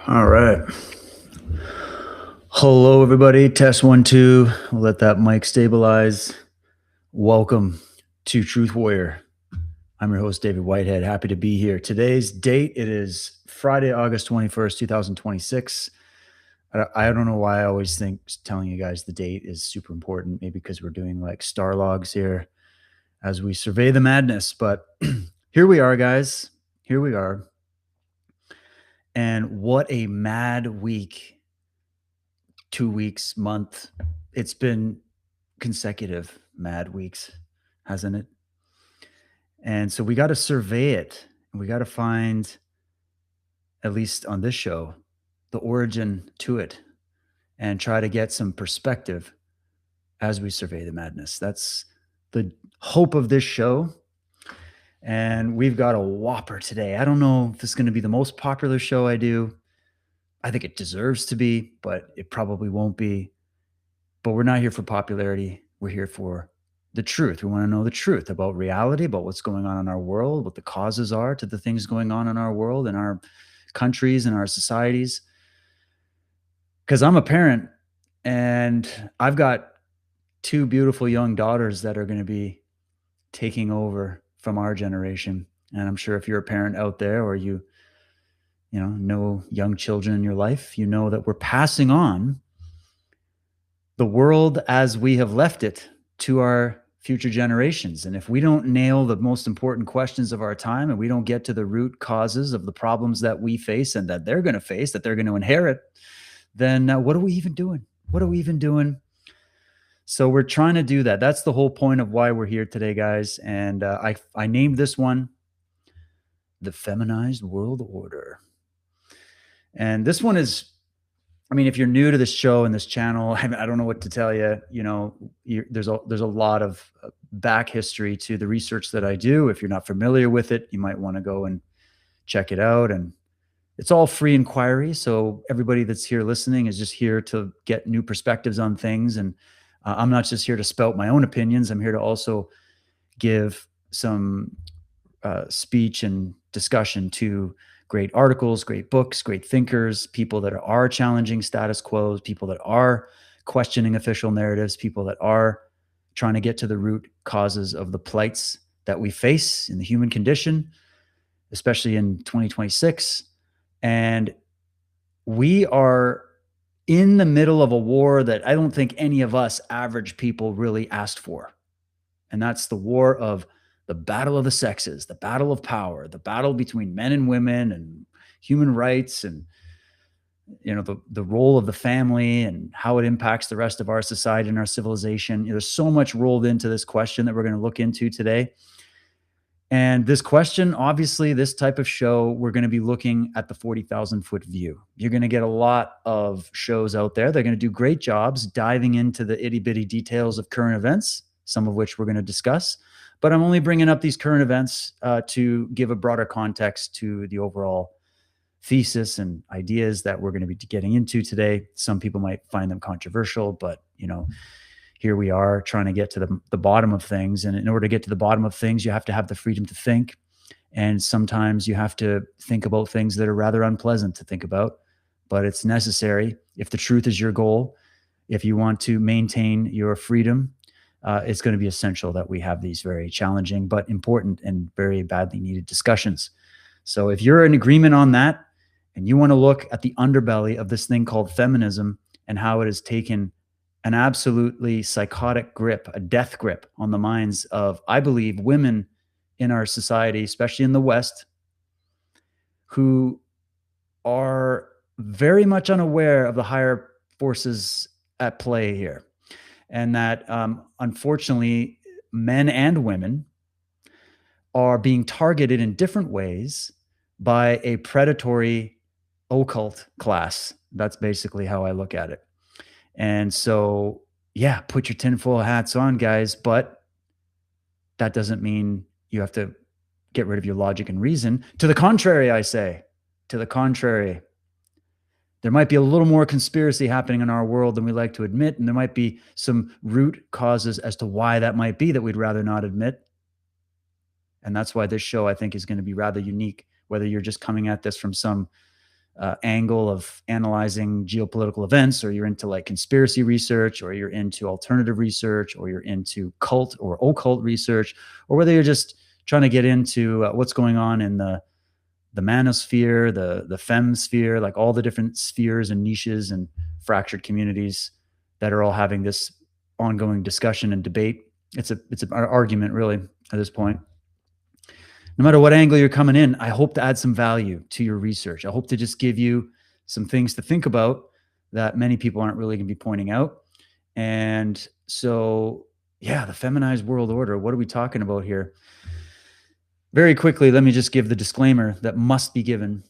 All right. Hello, everybody. Test 1 2. We'll let that mic stabilize. Welcome to Truth Warrior. I'm your host, David Whitehead. Happy to be here. Today's date, it is Friday, August 21st, 2026. I don't know why I always think telling you guys the date is super important. Maybe because we're doing like star logs here as we survey the madness. But here we are, guys. Here we are. And what a mad week, 2 weeks, month. It's been consecutive mad weeks, hasn't it? And so we got to survey it. We got to find, at least on this show, the origin to it and try to get some perspective as we survey the madness. That's the hope of this show. And we've got a whopper today. I don't know if this is going to be the most popular show I do. I think it deserves to be, but it probably won't be. But we're not here for popularity. We're here for the truth. We want to know the truth about reality, about what's going on in our world, what the causes are to the things going on in our world, in our countries, and our societies. Because I'm a parent and I've got two beautiful young daughters that are going to be taking over from our generation. And I'm sure if you're a parent out there or you know young children in your life, you know that we're passing on the world as we have left it to our future generations. And if we don't nail the most important questions of our time and we don't get to the root causes of the problems that we face and that they're going to face, that they're going to inherit, then what are we even doing? What are we even doing? So we're trying to do that. That's the whole point of why we're here today, guys. And I named this one the Feminized World Order. And this one is, I mean, if you're new to this show and this channel, I don't know what to tell you. You know, there's a lot of back history to the research that I do. If you're not familiar with it, you might want to go and check it out. And it's all free inquiry. So everybody that's here listening is just here to get new perspectives on things. And I'm not just here to spout my own opinions. I'm here to also give some speech and discussion to great articles, great books, great thinkers, people that are challenging status quo, people that are questioning official narratives, people that are trying to get to the root causes of the plights that we face in the human condition, especially in 2026. And we are in the middle of a war that I don't think any of us average people really asked for. And that's the war of the battle of the sexes, the battle of power, the battle between men and women and human rights and the role of the family and how it impacts the rest of our society and our civilization. There's so much rolled into this question that we're going to look into today. And this question, obviously, this type of show, we're going to be looking at the 40,000-foot view. You're going to get a lot of shows out there. They're going to do great jobs diving into the itty-bitty details of current events, some of which we're going to discuss. But I'm only bringing up these current events to give a broader context to the overall thesis and ideas that we're going to be getting into today. Some people might find them controversial, but, here we are trying to get to the bottom of things. And in order to get to the bottom of things, you have to have the freedom to think. And sometimes you have to think about things that are rather unpleasant to think about, but it's necessary. If the truth is your goal, if you want to maintain your freedom, it's going to be essential that we have these very challenging, but important and very badly needed discussions. So if you're in agreement on that, and you want to look at the underbelly of this thing called feminism and how it has taken an absolutely psychotic grip, a death grip on the minds of, I believe, women in our society, especially in the West, who are very much unaware of the higher forces at play here. And that, unfortunately, men and women are being targeted in different ways by a predatory occult class. That's basically how I look at it. And so, yeah, put your tinfoil hats on, guys, but that doesn't mean you have to get rid of your logic and reason. To the contrary, I say, to the contrary. There might be a little more conspiracy happening in our world than we like to admit, and there might be some root causes as to why that might be that we'd rather not admit. And that's why this show, I think, is going to be rather unique, whether you're just coming at this from some angle of analyzing geopolitical events, or you're into like conspiracy research, or you're into alternative research, or you're into cult or occult research, or whether you're just trying to get into what's going on in the manosphere, the femsphere, like all the different spheres and niches and fractured communities that are all having this ongoing discussion and debate. It's an argument really at this point. No matter what angle you're coming in, I hope to add some value to your research. I hope to just give you some things to think about that many people aren't really going to be pointing out. And so, yeah, the feminized world order, what are we talking about here? Very quickly, let me just give the disclaimer that must be given.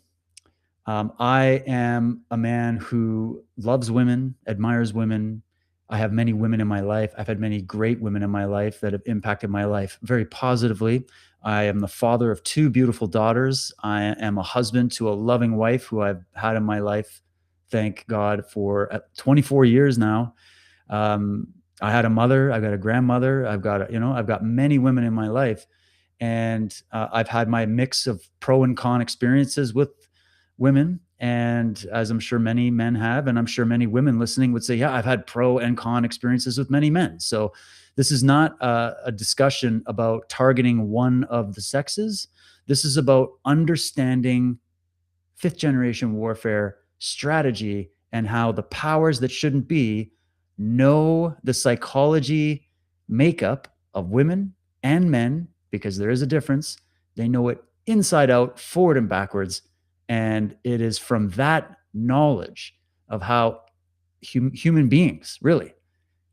I am a man who loves women, admires women. I have many women in my life. I've had many great women in my life that have impacted my life very positively. I am the father of 2 beautiful daughters. I am a husband to a loving wife who I've had in my life, thank God, for 24 years now. I had a mother, I've got a grandmother, I've got many women in my life. And I've had my mix of pro and con experiences with women. And as I'm sure many men have, and I'm sure many women listening would say, yeah, I've had pro and con experiences with many men. So this is not a discussion about targeting one of the sexes. This is about understanding 5th generation warfare strategy and how the powers that shouldn't be know the psychology makeup of women and men, because there is a difference. They know it inside out, forward and backwards. And it is from that knowledge of how human beings really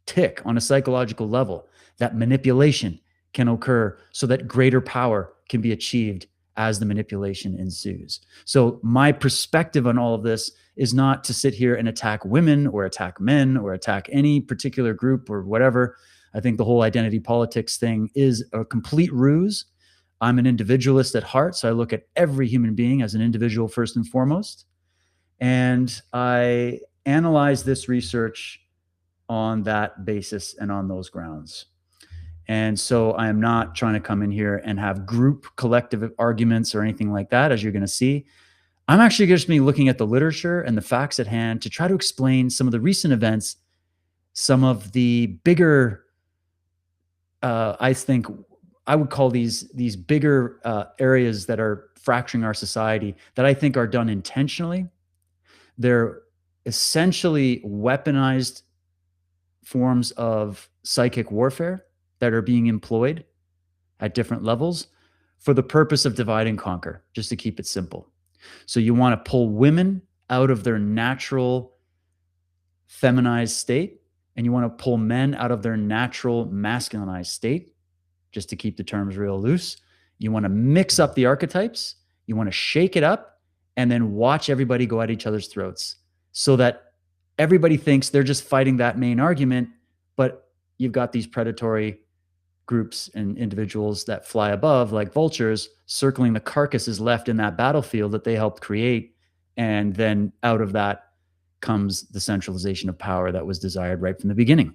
tick on a psychological level that manipulation can occur so that greater power can be achieved as the manipulation ensues. So my perspective on all of this is not to sit here and attack women or attack men or attack any particular group or whatever. I think the whole identity politics thing is a complete ruse. I'm an individualist at heart, so I look at every human being as an individual first and foremost. And I analyze this research on that basis and on those grounds. And so I am not trying to come in here and have group collective arguments or anything like that, as you're going to see. I'm actually just be looking at the literature and the facts at hand to try to explain some of the recent events, some of the bigger, I think I would call these bigger areas that are fracturing our society that I think are done intentionally. They're essentially weaponized forms of psychic warfare that are being employed at different levels for the purpose of divide and conquer, just to keep it simple. So you want to pull women out of their natural feminized state, and you want to pull men out of their natural masculinized state, just to keep the terms real loose. You want to mix up the archetypes, you want to shake it up, and then watch everybody go at each other's throats so that everybody thinks they're just fighting that main argument, but you've got these predatory groups and individuals that fly above like vultures, circling the carcasses left in that battlefield that they helped create. And then out of that comes the centralization of power that was desired right from the beginning.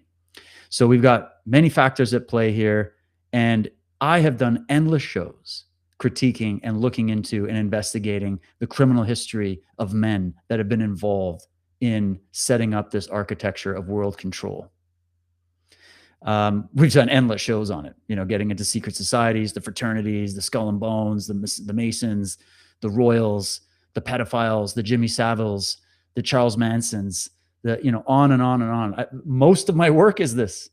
So we've got many factors at play here. And I have done endless shows critiquing and looking into and investigating the criminal history of men that have been involved in setting up this architecture of world control. We've done endless shows on it, getting into secret societies, the fraternities, the Skull and Bones, the Masons, the Royals, the pedophiles, the Jimmy Saviles, the Charles Mansons, on and on and on. Most of my work is this.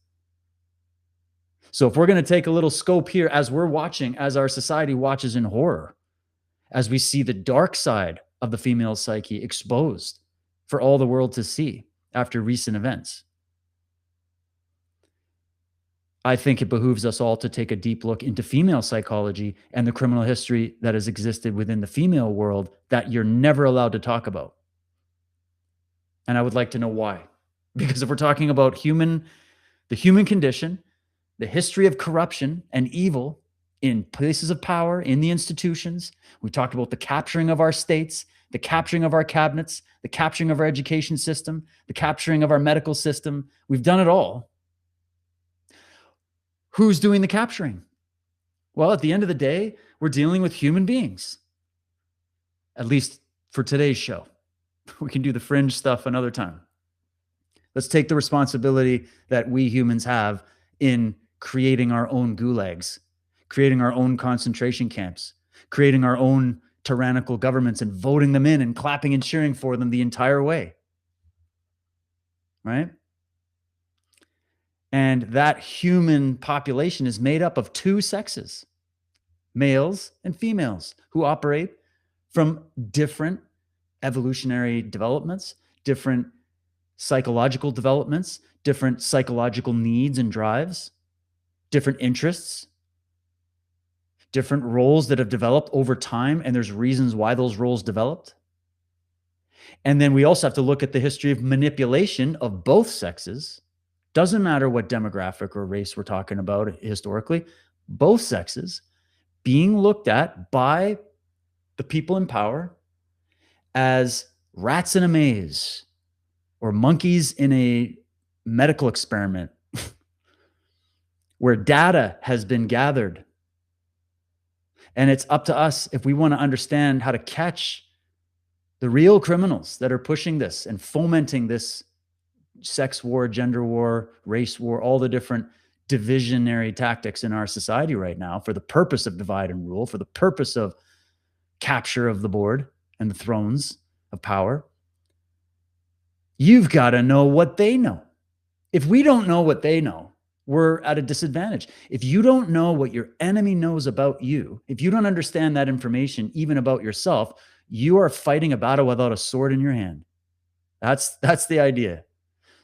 So if we're going to take a little scope here as we're watching, as our society watches in horror, as we see the dark side of the female psyche exposed for all the world to see after recent events, I think it behooves us all to take a deep look into female psychology and the criminal history that has existed within the female world that you're never allowed to talk about. And I would like to know why. Because if we're talking about the human condition, the history of corruption and evil in places of power, in the institutions, we talked about the capturing of our states, the capturing of our cabinets, the capturing of our education system, the capturing of our medical system. We've done it all. Who's doing the capturing? Well, at the end of the day, we're dealing with human beings, at least for today's show. We can do the fringe stuff another time. Let's take the responsibility that we humans have in creating our own gulags, creating our own concentration camps, creating our own tyrannical governments and voting them in and clapping and cheering for them the entire way. Right? And that human population is made up of two sexes, males and females, who operate from different evolutionary developments, different psychological developments, different psychological needs and drives, different interests, different roles that have developed over time, and there's reasons why those roles developed. And then we also have to look at the history of manipulation of both sexes. Doesn't matter what demographic or race we're talking about historically, both sexes being looked at by the people in power as rats in a maze or monkeys in a medical experiment where data has been gathered. And it's up to us, if we want to understand how to catch the real criminals that are pushing this and fomenting this sex war, gender war, race war, all the different divisionary tactics in our society right now for the purpose of divide and rule, for the purpose of capture of the board and the thrones of power. You've got to know what they know. If we don't know what they know, we're at a disadvantage. If you don't know what your enemy knows about you, if you don't understand that information, even about yourself, you are fighting a battle without a sword in your hand. That's the idea.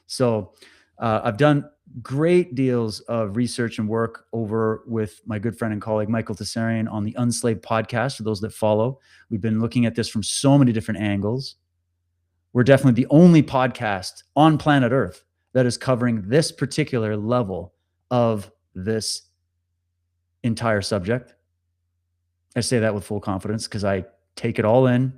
So I've done great deals of research and work over with my good friend and colleague, Michael Tessarian, on the Unslaved podcast. For those that follow, we've been looking at this from so many different angles. We're definitely the only podcast on planet Earth that is covering this particular level of this entire subject. I say that with full confidence because I take it all in.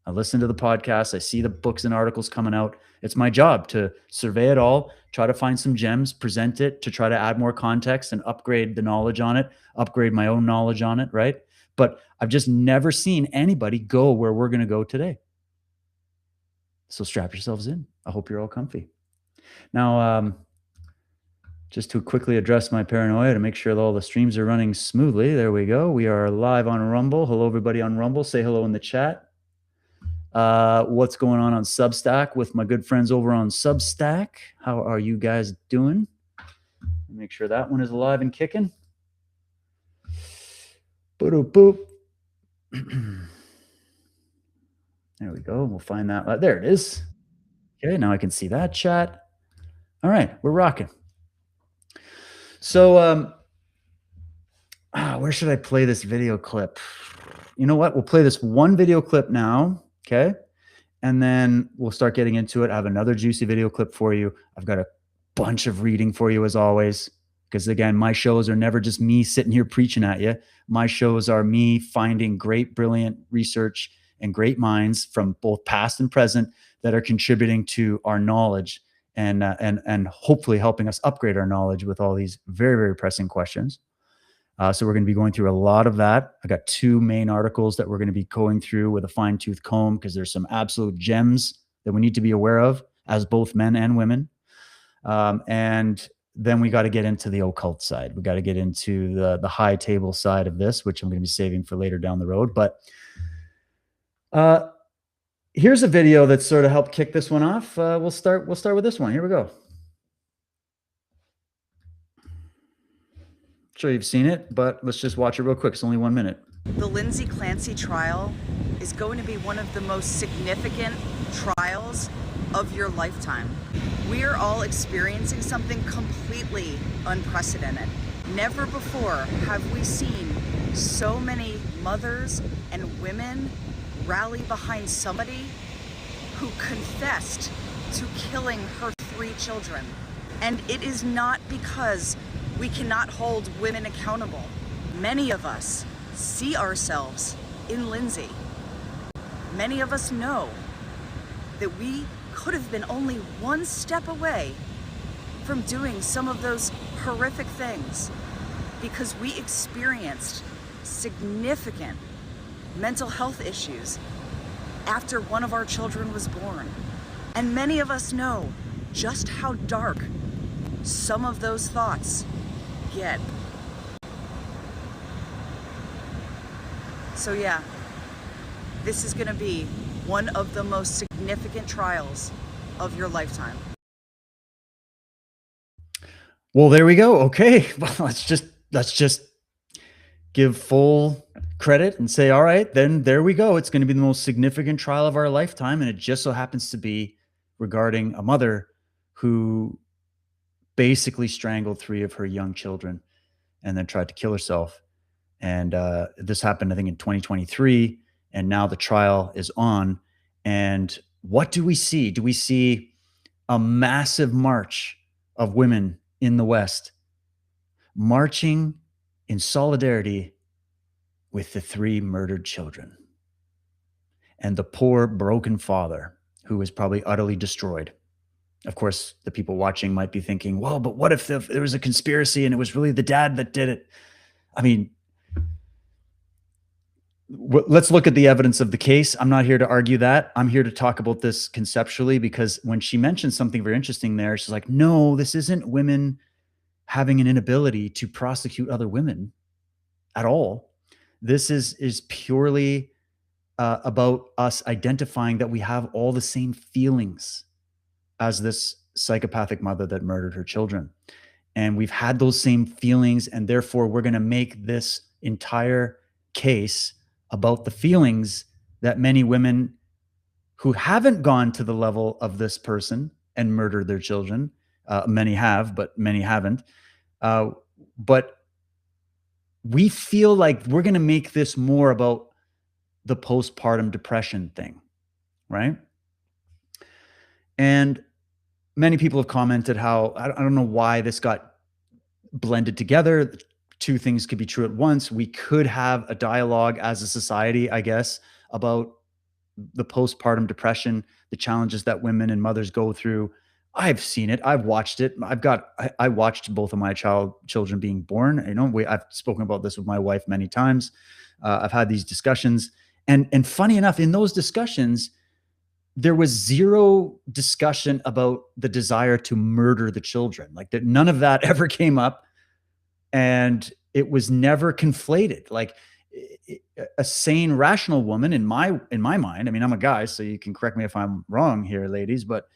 I listen to the podcast. I see the books and articles coming out. It's my job to survey it all, try to find some gems, present it to try to add more context and upgrade the knowledge on it, upgrade my own knowledge on it, right? But I've just never seen anybody go where we're going to go today. So strap yourselves in. I hope you're all comfy. Now, just to quickly address my paranoia to make sure that all the streams are running smoothly. There we go. We are live on Rumble. Hello, everybody on Rumble. Say hello in the chat. What's going on Substack with my good friends over on Substack? How are you guys doing? Make sure that one is alive and kicking. Boop. There we go. We'll find that. There it is. Okay, now I can see that chat. All right, we're rocking. So, where should I play this video clip? You know what? We'll play this one video clip now, okay? And then we'll start getting into it. I have another juicy video clip for you. I've got a bunch of reading for you as always, because again, my shows are never just me sitting here preaching at you. My shows are me finding great, brilliant research and great minds from both past and present that are contributing to our knowledge and hopefully helping us upgrade our knowledge with all these very, very pressing questions. So we're going to be going through a lot of that. I got two main articles that we're going to be going through with a fine-tooth comb because there's some absolute gems that we need to be aware of as both men and women. And then we got to get into the occult side. We got to get into the high table side of this, which I'm going to be saving for later down the road. But here's a video that sort of helped kick this one off. We'll start with this one. Here we go. Sure you've seen it, but let's just watch it real quick. It's only 1 minute. The Lindsay Clancy trial is going to be one of the most significant trials of your lifetime. We are all experiencing something completely unprecedented. Never before have we seen so many mothers and women rally behind somebody who confessed to killing her 3 children. And it is not because we cannot hold women accountable. Many of us see ourselves in Lindsay. Many of us know that we could have been only one step away from doing some of those horrific things because we experienced significant mental health issues after one of our children was born. And many of us know just how dark some of those thoughts get. So yeah, this is gonna be one of the most significant trials of your lifetime. Well, there we go. Okay. Well, let's just give full credit and say, all right, then there we go. It's going to be the most significant trial of our lifetime. And it just so happens to be regarding a mother who basically strangled three of her young children and then tried to kill herself. And this happened, I think, in 2023. And now the trial is on. And what do we see? Do we see a massive march of women in the West marching in solidarity with the three murdered children and the poor broken father who was probably utterly destroyed? Of course, the people watching might be thinking, well, but what if there was a conspiracy and it was really the dad that did it? I mean, let's look at the evidence of the case. I'm not here to argue that. I'm here to talk about this conceptually, because when she mentioned something very interesting there, she's like, no, this isn't women having an inability to prosecute other women at all. This is purely about us identifying that we have all the same feelings as this psychopathic mother that murdered her children. And we've had those same feelings, and therefore we're going to make this entire case about the feelings that many women who haven't gone to the level of this person and murdered their children, many have, but many haven't. But we feel like we're going to make this more about the postpartum depression thing, right? And many people have commented how, I don't know why this got blended together. Two things could be true at once. We could have a dialogue as a society, I guess, about the postpartum depression, the challenges that women and mothers go through. I've seen it. I've watched it. I watched both of my children being born. I've spoken about this with my wife many times. I've had these discussions, and funny enough, in those discussions, there was zero discussion about the desire to murder the children. Like that, none of that ever came up, and it was never conflated. Like a sane, rational woman in my mind. I mean, I'm a guy, so you can correct me if I'm wrong here, ladies, but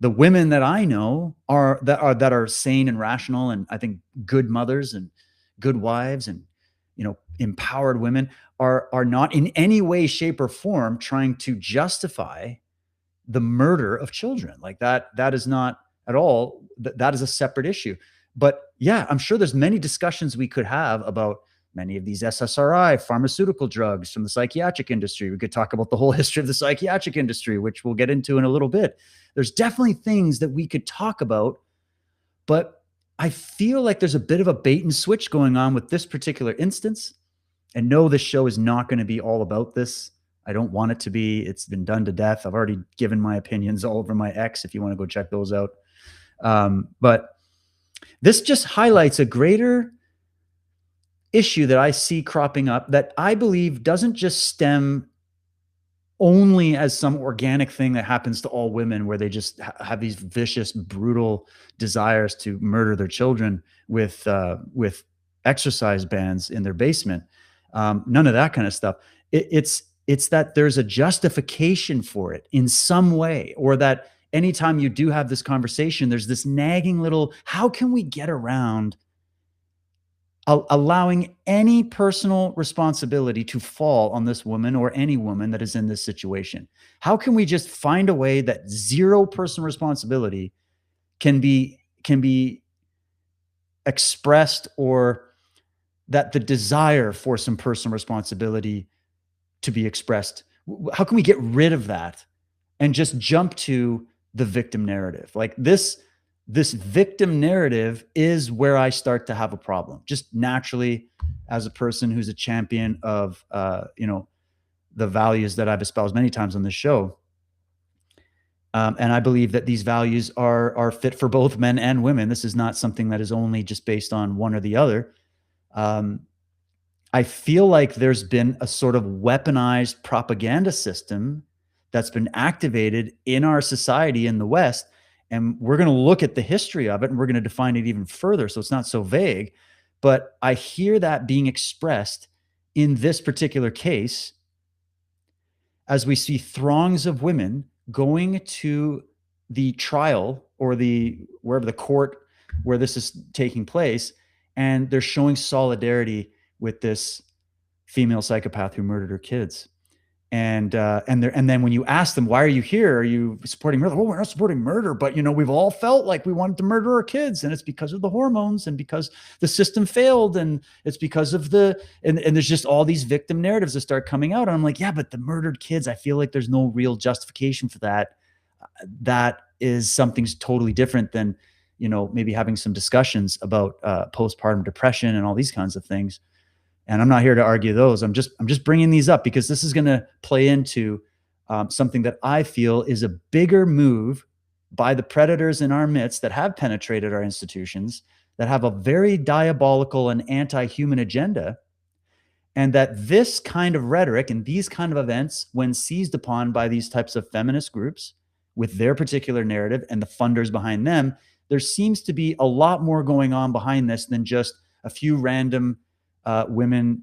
the women that I know that are sane and rational, and I think good mothers and good wives and empowered women are not in any way, shape, or form trying to justify the murder of children. Like that is not at all. That is a separate issue. But yeah, I'm sure there's many discussions we could have about many of these SSRI pharmaceutical drugs from the psychiatric industry. We could talk about the whole history of the psychiatric industry, which we'll get into in a little bit. There's definitely things that we could talk about, but I feel like there's a bit of a bait and switch going on with this particular instance. And no, this show is not going to be all about this. I don't want it to be. It's been done to death. I've already given my opinions all over my X if you want to go check those out. But this just highlights a greater issue that I see cropping up that I believe doesn't just stem only as some organic thing that happens to all women, where they just have these vicious, brutal desires to murder their children with exercise bands in their basement. None of that kind of stuff. It's that there's a justification for it in some way, or that anytime you do have this conversation, there's this nagging little, how can we get around allowing any personal responsibility to fall on this woman or any woman that is in this situation? How can we just find a way that zero personal responsibility can be expressed, or that the desire for some personal responsibility to be expressed? How can we get rid of that and just jump to the victim narrative? Like this victim narrative is where I start to have a problem, just naturally, as a person who's a champion of the values that I've espoused many times on this show. And I believe that these values are fit for both men and women. This is not something that is only just based on one or the other. I feel like there's been a sort of weaponized propaganda system that's been activated in our society in the West. And we're going to look at the history of it and we're going to define it even further. So it's not so vague. But I hear that being expressed in this particular case as we see throngs of women going to the trial or the wherever the court where this is taking place, and they're showing solidarity with this female psychopath who murdered her kids. And then when you ask them, why are you here? Are you supporting murder? Oh, we're not supporting murder, but we've all felt like we wanted to murder our kids, and it's because of the hormones and because the system failed, and it's because of and there's just all these victim narratives that start coming out. And I'm like, yeah, but the murdered kids, I feel like there's no real justification for that. That is something totally different than, maybe having some discussions about postpartum depression and all these kinds of things. And I'm not here to argue those. I'm just bringing these up because this is going to play into something that I feel is a bigger move by the predators in our midst that have penetrated our institutions, that have a very diabolical and anti-human agenda. And that this kind of rhetoric and these kind of events, when seized upon by these types of feminist groups with their particular narrative and the funders behind them, there seems to be a lot more going on behind this than just a few random women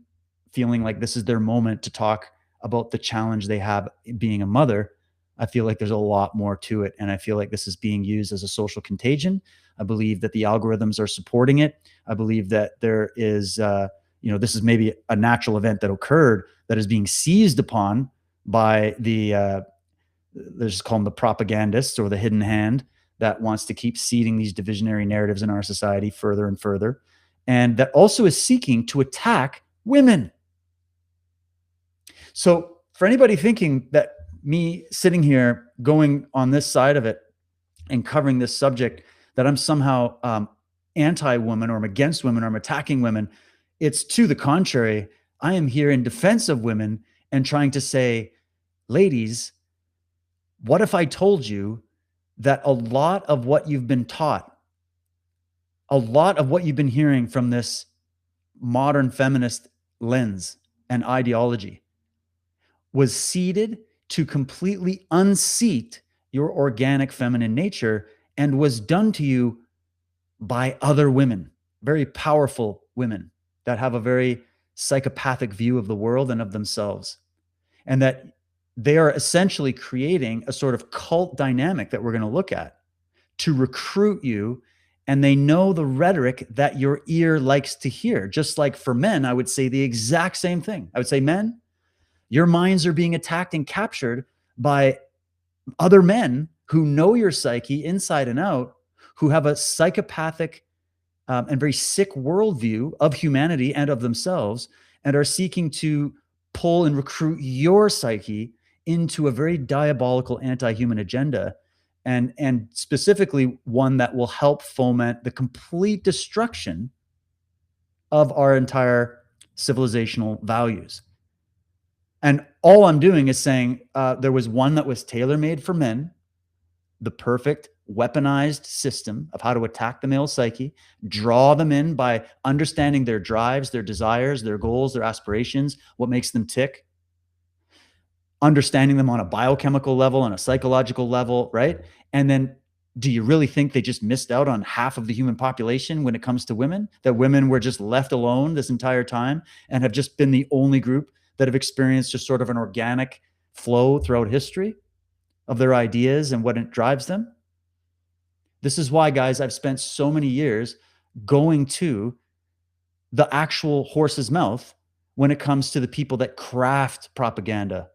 feeling like this is their moment to talk about the challenge they have being a mother. I feel like there's a lot more to it. And I feel like this is being used as a social contagion. I believe that the algorithms are supporting it. I believe that there is, this is maybe a natural event that occurred that is being seized upon by let's just call them the propagandists or the hidden hand that wants to keep seeding these divisionary narratives in our society further and further. And that also is seeking to attack women. So for anybody thinking that me sitting here going on this side of it and covering this subject, that I'm somehow anti-woman or I'm against women or I'm attacking women, it's to the contrary. I am here in defense of women and trying to say, ladies, what if I told you that a lot of what you've been taught, a lot of what you've been hearing from this modern feminist lens and ideology was seeded to completely unseat your organic feminine nature and was done to you by other women, very powerful women that have a very psychopathic view of the world and of themselves. And that they are essentially creating a sort of cult dynamic that we're going to look at to recruit you. And they know the rhetoric that your ear likes to hear. Just like for men, I would say the exact same thing. I would say, men, your minds are being attacked and captured by other men who know your psyche inside and out, who have a psychopathic and very sick worldview of humanity and of themselves, and are seeking to pull and recruit your psyche into a very diabolical anti-human agenda. And specifically one that will help foment the complete destruction of our entire civilizational values. And all I'm doing is saying there was one that was tailor-made for men, the perfect weaponized system of how to attack the male psyche, draw them in by understanding their drives, their desires, their goals, their aspirations, what makes them tick, understanding them on a biochemical level, on a psychological level, right? And then do you really think they just missed out on half of the human population when it comes to women? That women were just left alone this entire time and have just been the only group that have experienced just sort of an organic flow throughout history of their ideas and what it drives them? This is why, guys, I've spent so many years going to the actual horse's mouth when it comes to the people that craft propaganda,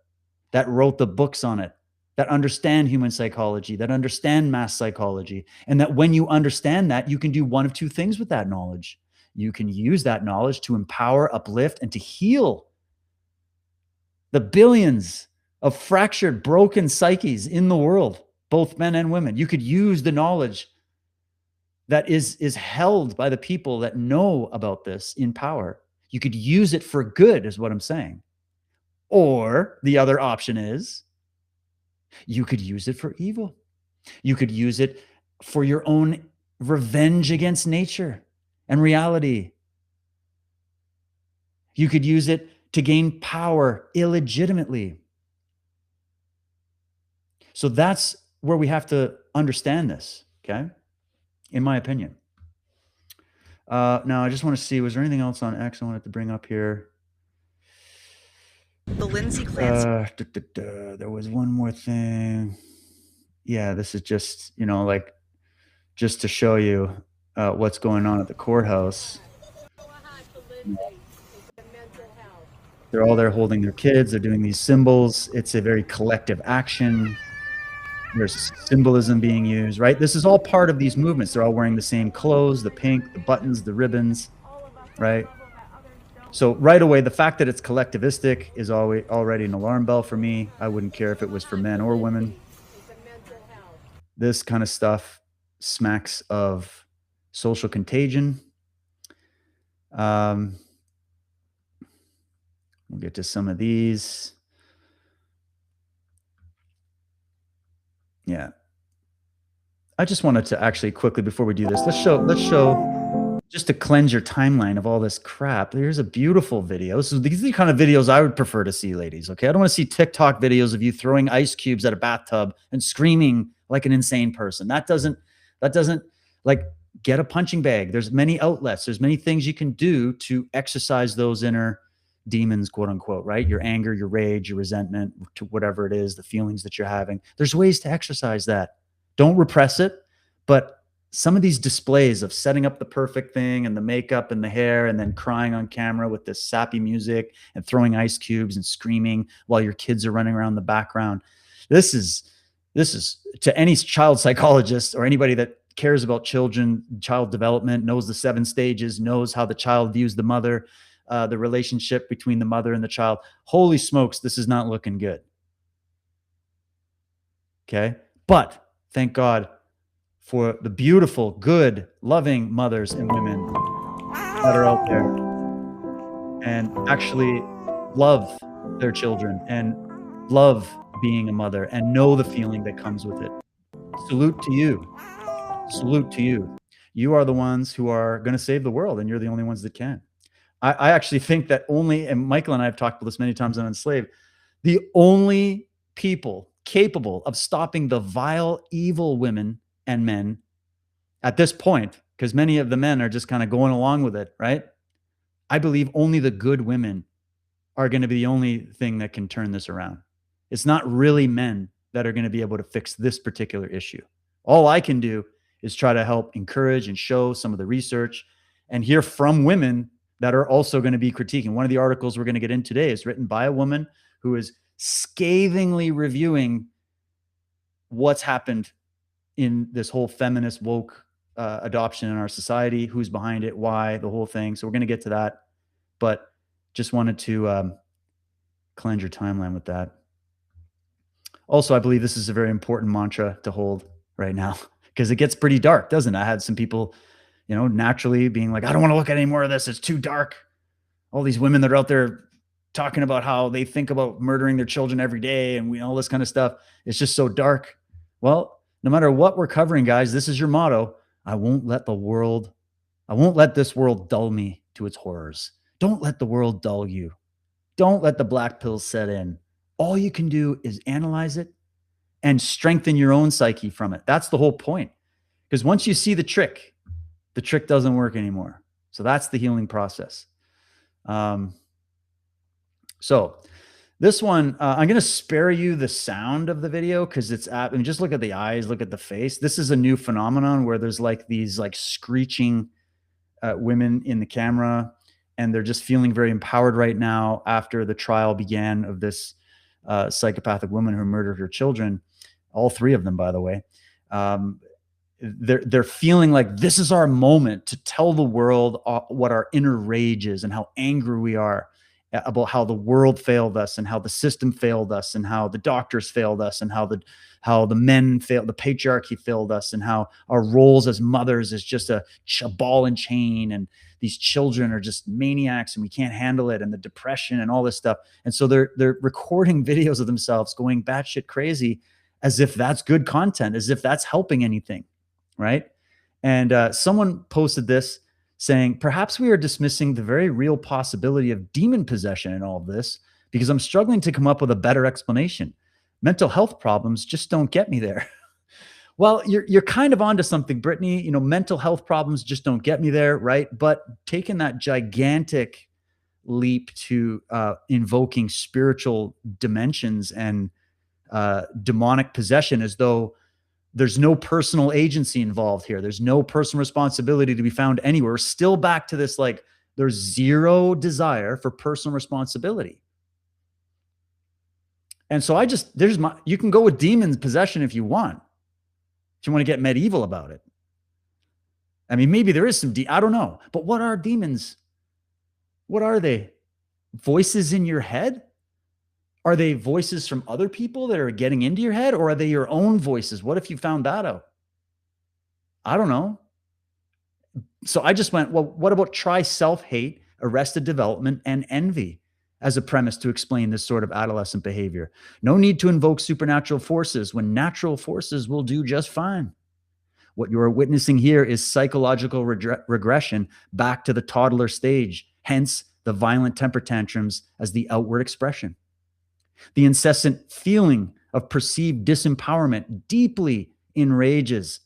that wrote the books on it, that understand human psychology, that understand mass psychology. And that when you understand that, you can do one of two things with that knowledge. You can use that knowledge to empower, uplift, and to heal the billions of fractured, broken psyches in the world, both men and women. You could use the knowledge that is held by the people that know about this in power. You could use it for good, is what I'm saying. Or the other option is you could use it for evil. You could use it for your own revenge against nature and reality. You could use it to gain power illegitimately. So that's where we have to understand this, okay? In my opinion. Now I just want to see, was there anything else on X I wanted to bring up here? The Lindsay Clancy. There was one more thing. Yeah, this is just, like just to show you what's going on at the courthouse. They're all there holding their kids. They're doing these symbols. It's a very collective action. There's symbolism being used, right? This is all part of these movements. They're all wearing the same clothes, the pink, the buttons, the ribbons, right? So right away, the fact that it's collectivistic is already an alarm bell for me. I wouldn't care if it was for men or women. This kind of stuff smacks of social contagion. We'll get to some of these. Yeah. I just wanted to actually quickly, before we do this, let's show just to cleanse your timeline of all this crap. Here's a beautiful video. So these are the kind of videos I would prefer to see, ladies. Okay. I don't want to see TikTok videos of you throwing ice cubes at a bathtub and screaming like an insane person. That doesn't like, get a punching bag. There's many outlets. There's many things you can do to exercise those inner demons, quote unquote, right? Your anger, your rage, your resentment, to whatever it is, the feelings that you're having. There's ways to exercise that. Don't repress it. But some of these displays of setting up the perfect thing and the makeup and the hair and then crying on camera with this sappy music and throwing ice cubes and screaming while your kids are running around the background. This is to any child psychologist or anybody that cares about children, child development, knows the 7 stages, knows how the child views the mother, the relationship between the mother and the child. Holy smokes, this is not looking good. Okay. But thank God for the beautiful, good, loving mothers and women that are out there and actually love their children and love being a mother and know the feeling that comes with it. Salute to you. Salute to you. You are the ones who are going to save the world, and you're the only ones that can. I actually think that and Michael and I have talked about this many times on Enslaved, the only people capable of stopping the vile, evil women and men at this point, because many of the men are just kind of going along with it, right? I believe only the good women are going to be the only thing that can turn this around. It's not really men that are going to be able to fix this particular issue. All I can do is try to help encourage and show some of the research and hear from women that are also going to be critiquing. One of the articles we're going to get in today is written by a woman who is scathingly reviewing what's happened in this whole feminist woke adoption in our society, who's behind it, why, the whole thing. So we're going to get to that, but just wanted to cleanse your timeline with that. Also, I believe this is a very important mantra to hold right now because it gets pretty dark, doesn't it? I had some people, naturally being like, I don't want to look at any more of this. It's too dark. All these women that are out there talking about how they think about murdering their children every day and all this kind of stuff. It's just so dark. Well, no matter what we're covering, guys, this is your motto. I won't let this world dull me to its horrors. Don't let the world dull you. Don't let the black pills set in. All you can do is analyze it and strengthen your own psyche from it. That's the whole point. Because once you see the trick doesn't work anymore. So that's the healing process. So this one, I'm going to spare you the sound of the video because just look at the eyes, look at the face. This is a new phenomenon where there's like these screeching women in the camera, and they're just feeling very empowered right now after the trial began of this psychopathic woman who murdered her children. All 3 of them, by the way. They're feeling like this is our moment to tell the world what our inner rage is and how angry we are about how the world failed us and how the system failed us and how the doctors failed us and how the men failed, the patriarchy failed us, and how our roles as mothers is just a ball and chain, and these children are just maniacs and we can't handle it, and the depression and all this stuff. And so they're recording videos of themselves going batshit crazy as if that's good content, as if that's helping anything, right? And someone posted this saying, perhaps we are dismissing the very real possibility of demon possession in all of this because I'm struggling to come up with a better explanation. Mental health problems just don't get me there. Well, you're kind of onto something, Brittany. Mental health problems just don't get me there, right? But taking that gigantic leap to invoking spiritual dimensions and demonic possession, as though there's no personal agency involved here. There's no personal responsibility to be found anywhere. We're still back to this, like, there's zero desire for personal responsibility. And so you can go with demon possession if you want. If you want to get medieval about it. I mean, maybe there is I don't know. But what are demons? What are they? Voices in your head? Are they voices from other people that are getting into your head, or are they your own voices? What if you found that out? I don't know. So I just went, well, what about try self-hate, arrested development, and envy as a premise to explain this sort of adolescent behavior? No need to invoke supernatural forces when natural forces will do just fine. What you are witnessing here is psychological regression back to the toddler stage, hence the violent temper tantrums as the outward expression. The incessant feeling of perceived disempowerment deeply enrages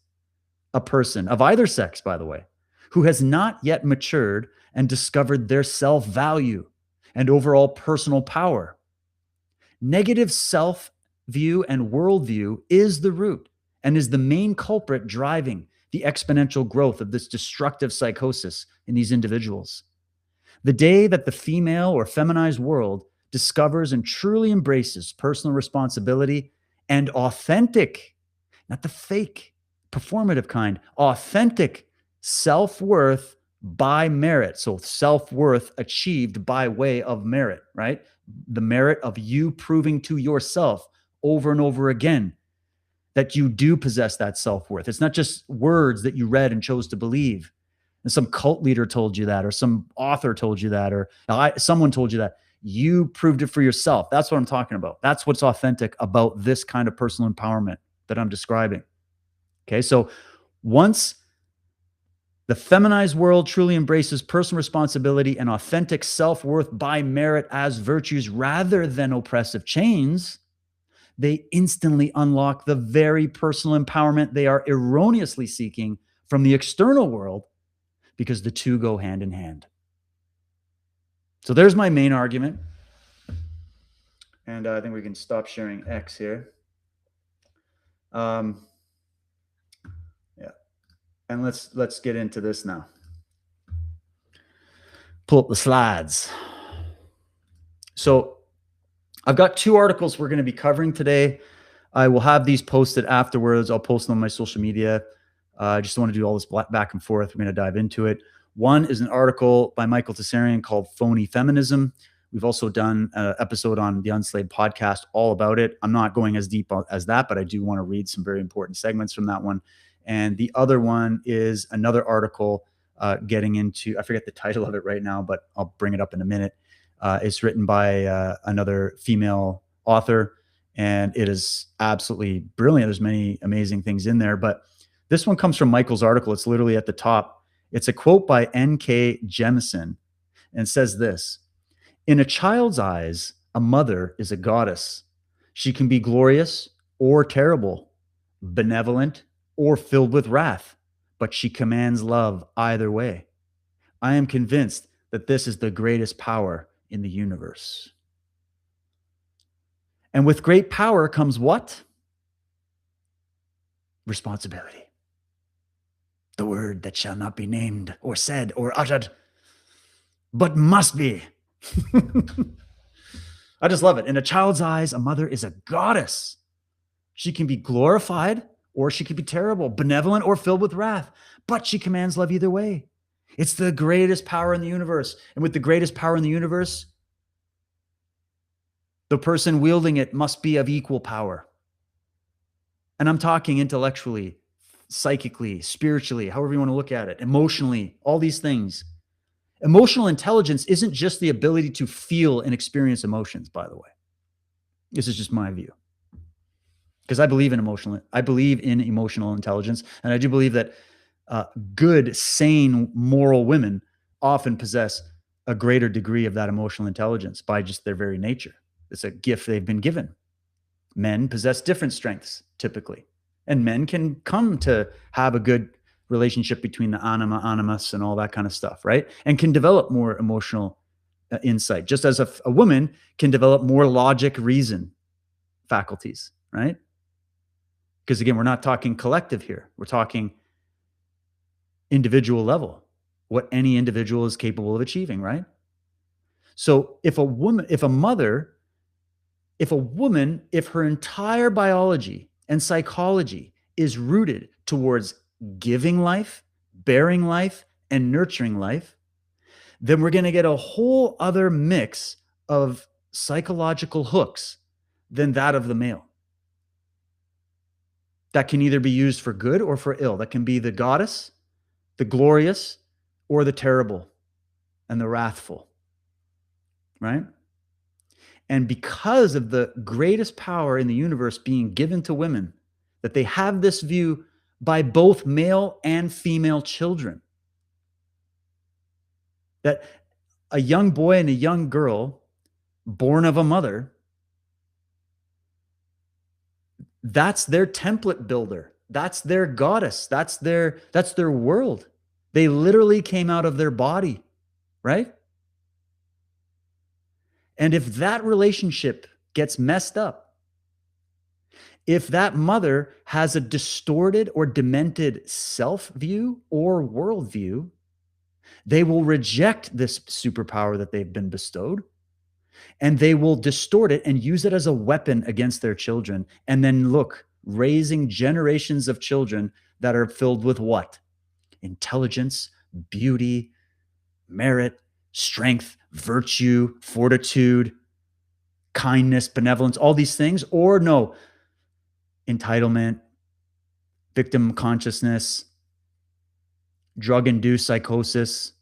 a person of either sex, by the way, who has not yet matured and discovered their self-value and overall personal power. Negative self-view and worldview is the root and is the main culprit driving the exponential growth of this destructive psychosis in these individuals. The day that the female or feminized world discovers and truly embraces personal responsibility and authentic, not the fake, performative kind, authentic self-worth by merit. So self-worth achieved by way of merit, right? The merit of you proving to yourself over and over again that you do possess that self-worth. It's not just words that you read and chose to believe. And some cult leader told you that, or some author told you that, or someone told you that. You proved it for yourself. That's what I'm talking about. That's what's authentic about this kind of personal empowerment that I'm describing. Okay, so once the feminized world truly embraces personal responsibility and authentic self-worth by merit as virtues rather than oppressive chains, they instantly unlock the very personal empowerment they are erroneously seeking from the external world, because the two go hand in hand. So there's my main argument. And I think we can stop sharing X here. Yeah. And let's get into this now. Pull up the slides. So I've got two articles we're going to be covering today. I will have these posted afterwards. I'll post them on my social media. I just want to do all this back and forth. We're going to dive into it. One is an article by Michael Tessarian called Phony Feminism. We've also done an episode on the Unslaved podcast all about it. I'm not going as deep as that, but I do want to read some very important segments from that one. And the other one is another article getting into, I forget the title of it right now, but I'll bring it up in a minute. It's written by another female author, and it is absolutely brilliant. There's many amazing things in there, but this one comes from Michael's article. It's literally at the top. It's a quote by N.K. Jemisin, and says this: "In a child's eyes, a mother is a goddess. She can be glorious or terrible, benevolent or filled with wrath, but she commands love either way. I am convinced that this is the greatest power in the universe." And with great power comes what? Responsibility. The word that shall not be named or said or uttered, but must be. I just love it. In a child's eyes, a mother is a goddess. She can be glorified or she can be terrible, benevolent or filled with wrath, but she commands love either way. It's the greatest power in the universe. And with the greatest power in the universe, the person wielding it must be of equal power. And I'm talking intellectually, psychically, spiritually, however you want to look at it, emotionally, all these things. Emotional intelligence isn't just the ability to feel and experience emotions, by the way. This is just my view. Because I believe in emotional intelligence, and I do believe that good, sane, moral women often possess a greater degree of that emotional intelligence by just their very nature. It's a gift they've been given. Men possess different strengths typically, and men can come to have a good relationship between the anima, animus, and all that kind of stuff, right? And can develop more emotional insight, just as a woman can develop more logic, reason faculties, right? Because again, we're not talking collective here. We're talking individual level, what any individual is capable of achieving, right? So if a woman, if her entire biology and psychology is rooted towards giving life, bearing life, and nurturing life, then we're going to get a whole other mix of psychological hooks than that of the male. That can either be used for good or for ill. That can be the goddess, the glorious, or the terrible and the wrathful, right? And because of the greatest power in the universe being given to women, that they have this view by both male and female children, that a young boy and a young girl born of a mother, that's their template builder. That's their goddess. That's their world. They literally came out of their body, right? And if that relationship gets messed up, if that mother has a distorted or demented self-view or worldview, they will reject this superpower that they've been bestowed, and they will distort it and use it as a weapon against their children. And then look, raising generations of children that are filled with what? Intelligence, beauty, merit, strength, virtue, fortitude, kindness, benevolence, all these things. Or no, entitlement, victim consciousness, drug-induced psychosis,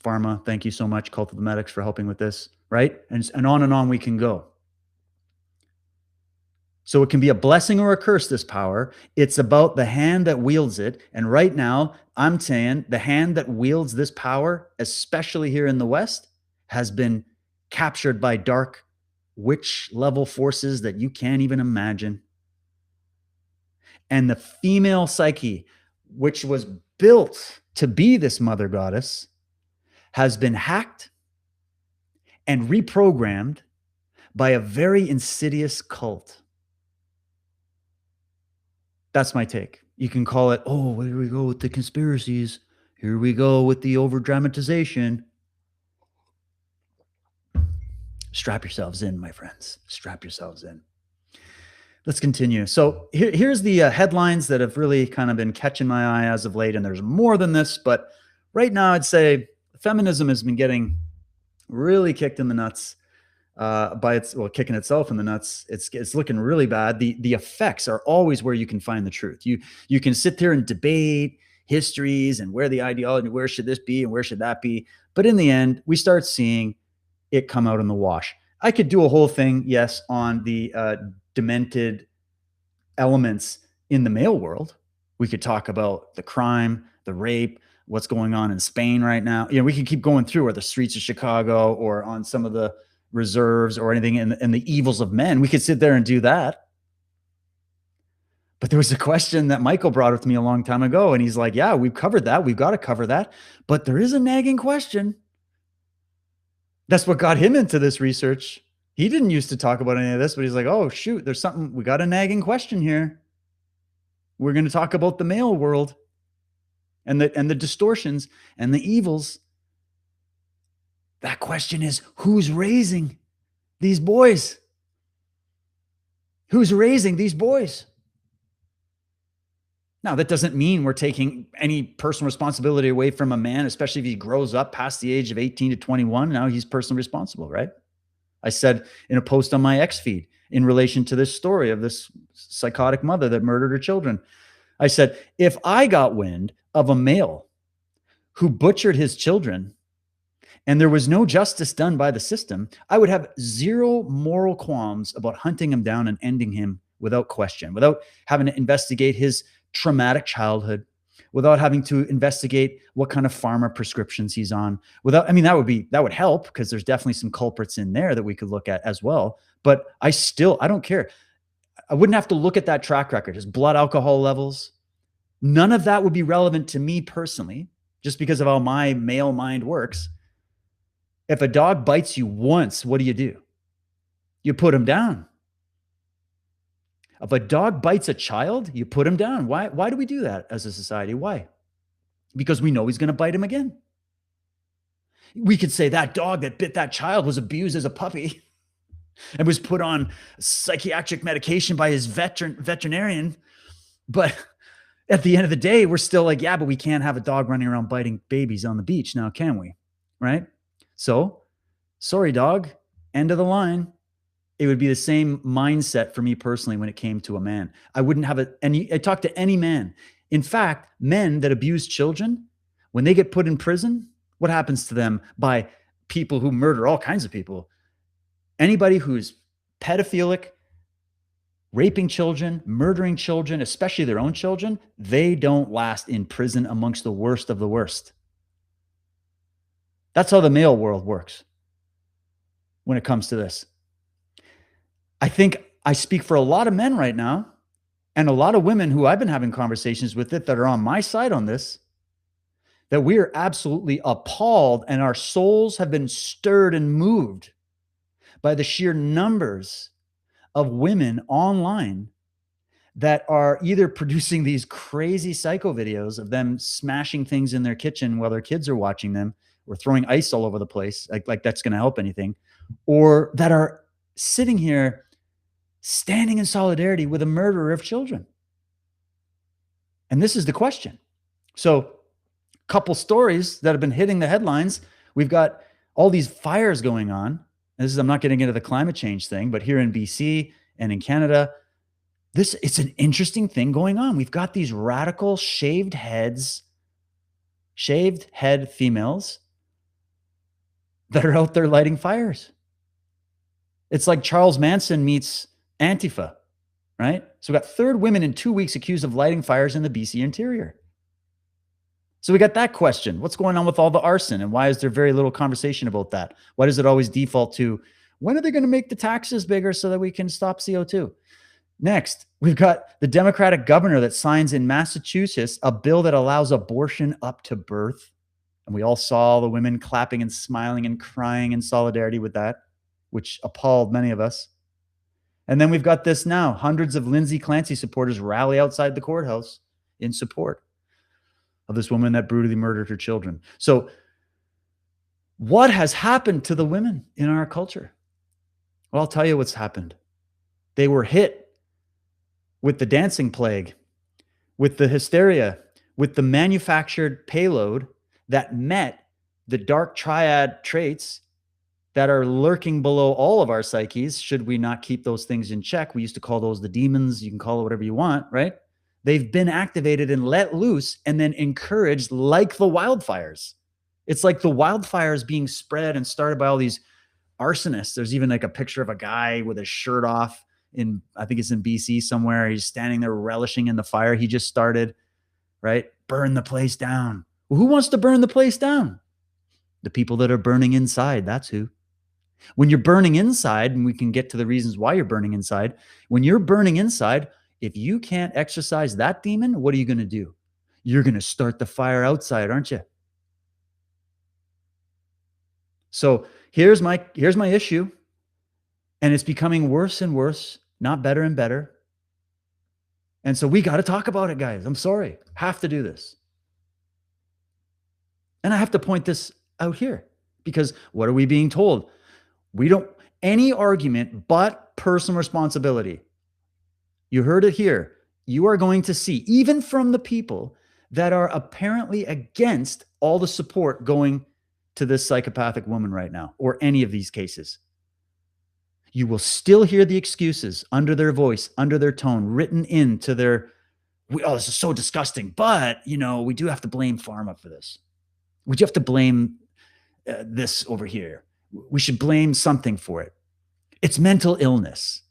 pharma, thank you so much, Cult of the Medics, for helping with this, right? And on we can go. So it can be a blessing or a curse, this power. It's about the hand that wields it. And right now, I'm saying the hand that wields this power, especially here in the West, has been captured by dark witch-level forces that you can't even imagine. And the female psyche, which was built to be this mother goddess, has been hacked and reprogrammed by a very insidious cult. That's my take. You can call it, oh, here we go with the conspiracies. Here we go with the over dramatization. Strap yourselves in, my friends. Strap yourselves in. Let's continue. So here's the headlines that have really kind of been catching my eye as of late. And there's more than this, but right now I'd say feminism has been getting really kicked in the nuts kicking itself in the nuts. It's looking really bad. The effects are always where you can find the truth. You can sit there and debate histories and where the ideology, where should this be and where should that be. But in the end, we start seeing it come out in the wash. I could do a whole thing, yes, on the demented elements in the male world. We could talk about the crime, the rape, what's going on in Spain right now. You know, we can keep going through, or the streets of Chicago, or on some of the reserves, or anything, and the evils of men. We could sit there and do that. But there was a question that Michael brought up to me a long time ago, and he's like, yeah, we've covered that. We've got to cover that. But there is a nagging question. That's what got him into this research. He didn't used to talk about any of this, but he's like, oh, shoot, there's something. We got a nagging question here. We're going to talk about the male world and the distortions and the evils. That question is, who's raising these boys? Who's raising these boys? Now, that doesn't mean we're taking any personal responsibility away from a man, especially if he grows up past the age of 18 to 21. Now he's personally responsible, right? I said in a post on my X feed in relation to this story of this psychotic mother that murdered her children, I said, if I got wind of a male who butchered his children and there was no justice done by the system, I would have zero moral qualms about hunting him down and ending him without question, without having to investigate his traumatic childhood, without having to investigate what kind of pharma prescriptions he's on. That would help, because there's definitely some culprits in there that we could look at as well. But I don't care. I wouldn't have to look at that track record, his blood alcohol levels. None of that would be relevant to me personally, just because of how my male mind works. If a dog bites you once, what do? You put him down. If a dog bites a child, you put him down. Why do we do that as a society? Why? Because we know he's going to bite him again. We could say that dog that bit that child was abused as a puppy and was put on psychiatric medication by his veterinarian. But at the end of the day, we're still like, yeah, but we can't have a dog running around biting babies on the beach now, can we? Right? So, sorry, dog, end of the line. It would be the same mindset for me personally when it came to a man. I wouldn't have I talk to any man. In fact, men that abuse children, when they get put in prison, what happens to them by people who murder all kinds of people? Anybody who's pedophilic, raping children, murdering children, especially their own children, they don't last in prison amongst the worst of the worst. That's how the male world works when it comes to this. I think I speak for a lot of men right now and a lot of women who I've been having conversations with that are on my side on this, that we are absolutely appalled and our souls have been stirred and moved by the sheer numbers of women online that are either producing these crazy psycho videos of them smashing things in their kitchen while their kids are watching them, or throwing ice all over the place, like that's going to help anything, or that are sitting here standing in solidarity with a murderer of children. And this is the question. So, couple stories that have been hitting the headlines. We've got all these fires going on. I'm not getting into the climate change thing, but here in BC and in Canada, it's an interesting thing going on. We've got these radical shaved head females that are out there lighting fires. It's like Charles Manson meets Antifa, right? So we got third women in 2 weeks accused of lighting fires in the BC interior. So we got that question. What's going on with all the arson, and why is there very little conversation about that? Why does it always default to, when are they going to make the taxes bigger so that we can stop CO2? Next, we've got the Democratic governor that signs in Massachusetts a bill that allows abortion up to birth. And we all saw the women clapping and smiling and crying in solidarity with that, which appalled many of us. And then we've got this now. Hundreds of Lindsay Clancy supporters rally outside the courthouse in support of this woman that brutally murdered her children. So what has happened to the women in our culture? Well, I'll tell you what's happened. They were hit with the dancing plague, with the hysteria, with the manufactured payload that met the dark triad traits that are lurking below all of our psyches, should we not keep those things in check. We used to call those the demons. You can call it whatever you want, right? They've been activated and let loose and then encouraged like the wildfires. It's like the wildfires being spread and started by all these arsonists. There's even like a picture of a guy with his shirt off I think it's in BC somewhere. He's standing there relishing in the fire he just started, right? Burn the place down. Well, who wants to burn the place down? The people that are burning inside, that's who. When you're burning inside, and we can get to the reasons why you're burning inside, when you're burning inside, if you can't exercise that demon, what are you going to do? You're going to start the fire outside, aren't you? So here's my issue, and it's becoming worse and worse, not better and better. And so we got to talk about it, guys. I'm sorry. Have to do this. And I have to point this out here, because what are we being told? We don't, any argument but personal responsibility. You heard it here. You are going to see, even from the people that are apparently against all the support going to this psychopathic woman right now, or any of these cases, you will still hear the excuses under their voice, under their tone, written into their, oh, this is so disgusting, but, we do have to blame pharma for this. We do have to blame this over here. We should blame something for it. It's mental illness.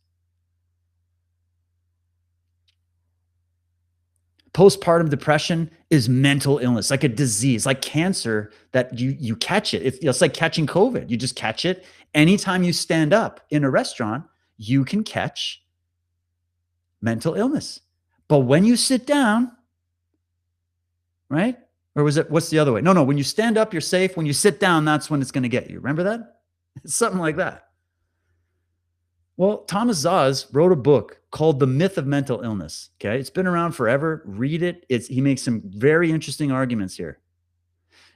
Postpartum depression is mental illness, like a disease, like cancer that you catch it. It's like catching COVID. You just catch it. Anytime you stand up in a restaurant, you can catch mental illness. But when you sit down, right? Or was it, what's the other way? No, when you stand up, you're safe. When you sit down, that's when it's going to get you. Remember that? It's something like that. Well, Thomas Szasz wrote a book called The Myth of Mental Illness. Okay. It's been around forever. Read it. He makes some very interesting arguments here.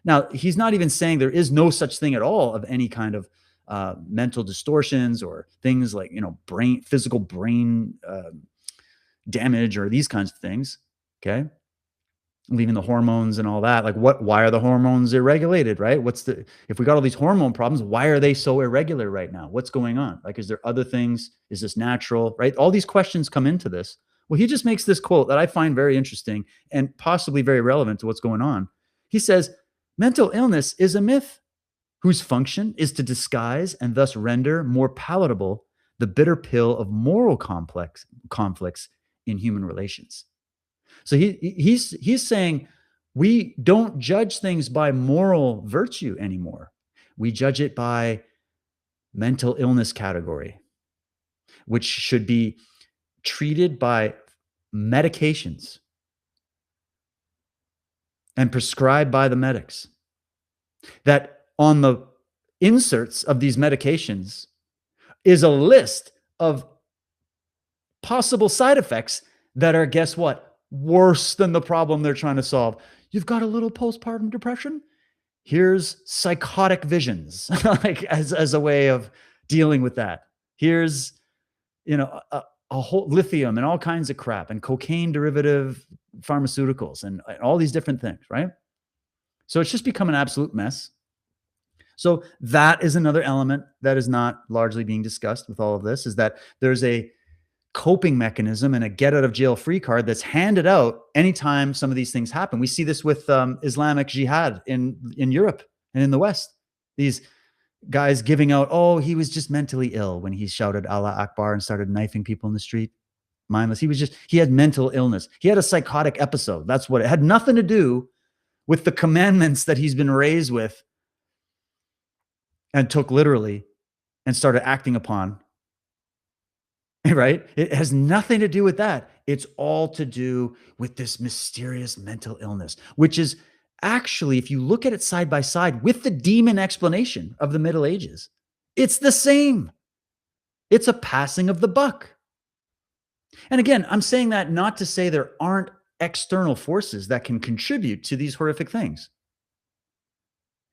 Now, he's not even saying there is no such thing at all of any kind of mental distortions or things like, physical brain damage or these kinds of things. Okay. Leaving the hormones and all that. Like why are the hormones irregulated, right? If we got all these hormone problems, why are they so irregular right now? What's going on? Like, is there other things? Is this natural, right? All these questions come into this. Well, he just makes this quote that I find very interesting and possibly very relevant to what's going on. He says, mental illness is a myth whose function is to disguise and thus render more palatable the bitter pill of moral conflicts in human relations. So he's saying we don't judge things by moral virtue anymore. We judge it by mental illness category, which should be treated by medications and prescribed by the medics. That on the inserts of these medications is a list of possible side effects that are, guess what? Worse than the problem they're trying to solve. You've got a little postpartum depression. Here's psychotic visions, like as a way of dealing with that. Here's, a whole lithium and all kinds of crap and cocaine derivative pharmaceuticals and all these different things, right? So it's just become an absolute mess. So that is another element that is not largely being discussed with all of this, is that there's a coping mechanism and a get out of jail free card that's handed out anytime some of these things happen. We see this with Islamic jihad in Europe and in the West. These guys giving out, oh, he was just mentally ill when he shouted Allah Akbar and started knifing people in the street. Mindless. He had mental illness. He had a psychotic episode. That's what it had. Nothing to do with the commandments that he's been raised with and took literally and started acting upon. Right? It has nothing to do with that. It's all to do with this mysterious mental illness, which is actually, if you look at it side by side with the demon explanation of the Middle Ages, it's the same. It's a passing of the buck. And again, I'm saying that not to say there aren't external forces that can contribute to these horrific things.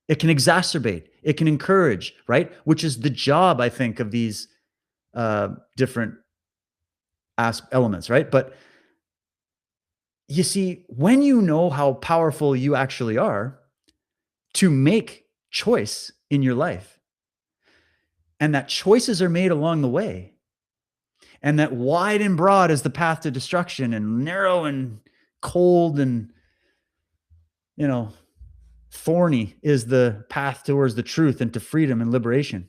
It can exacerbate, it can encourage, right? Which is the job, I think, of these different elements, right? But you see, when you know how powerful you actually are to make choice in your life, and that choices are made along the way, and that wide and broad is the path to destruction, and narrow and cold and, thorny is the path towards the truth and to freedom and liberation.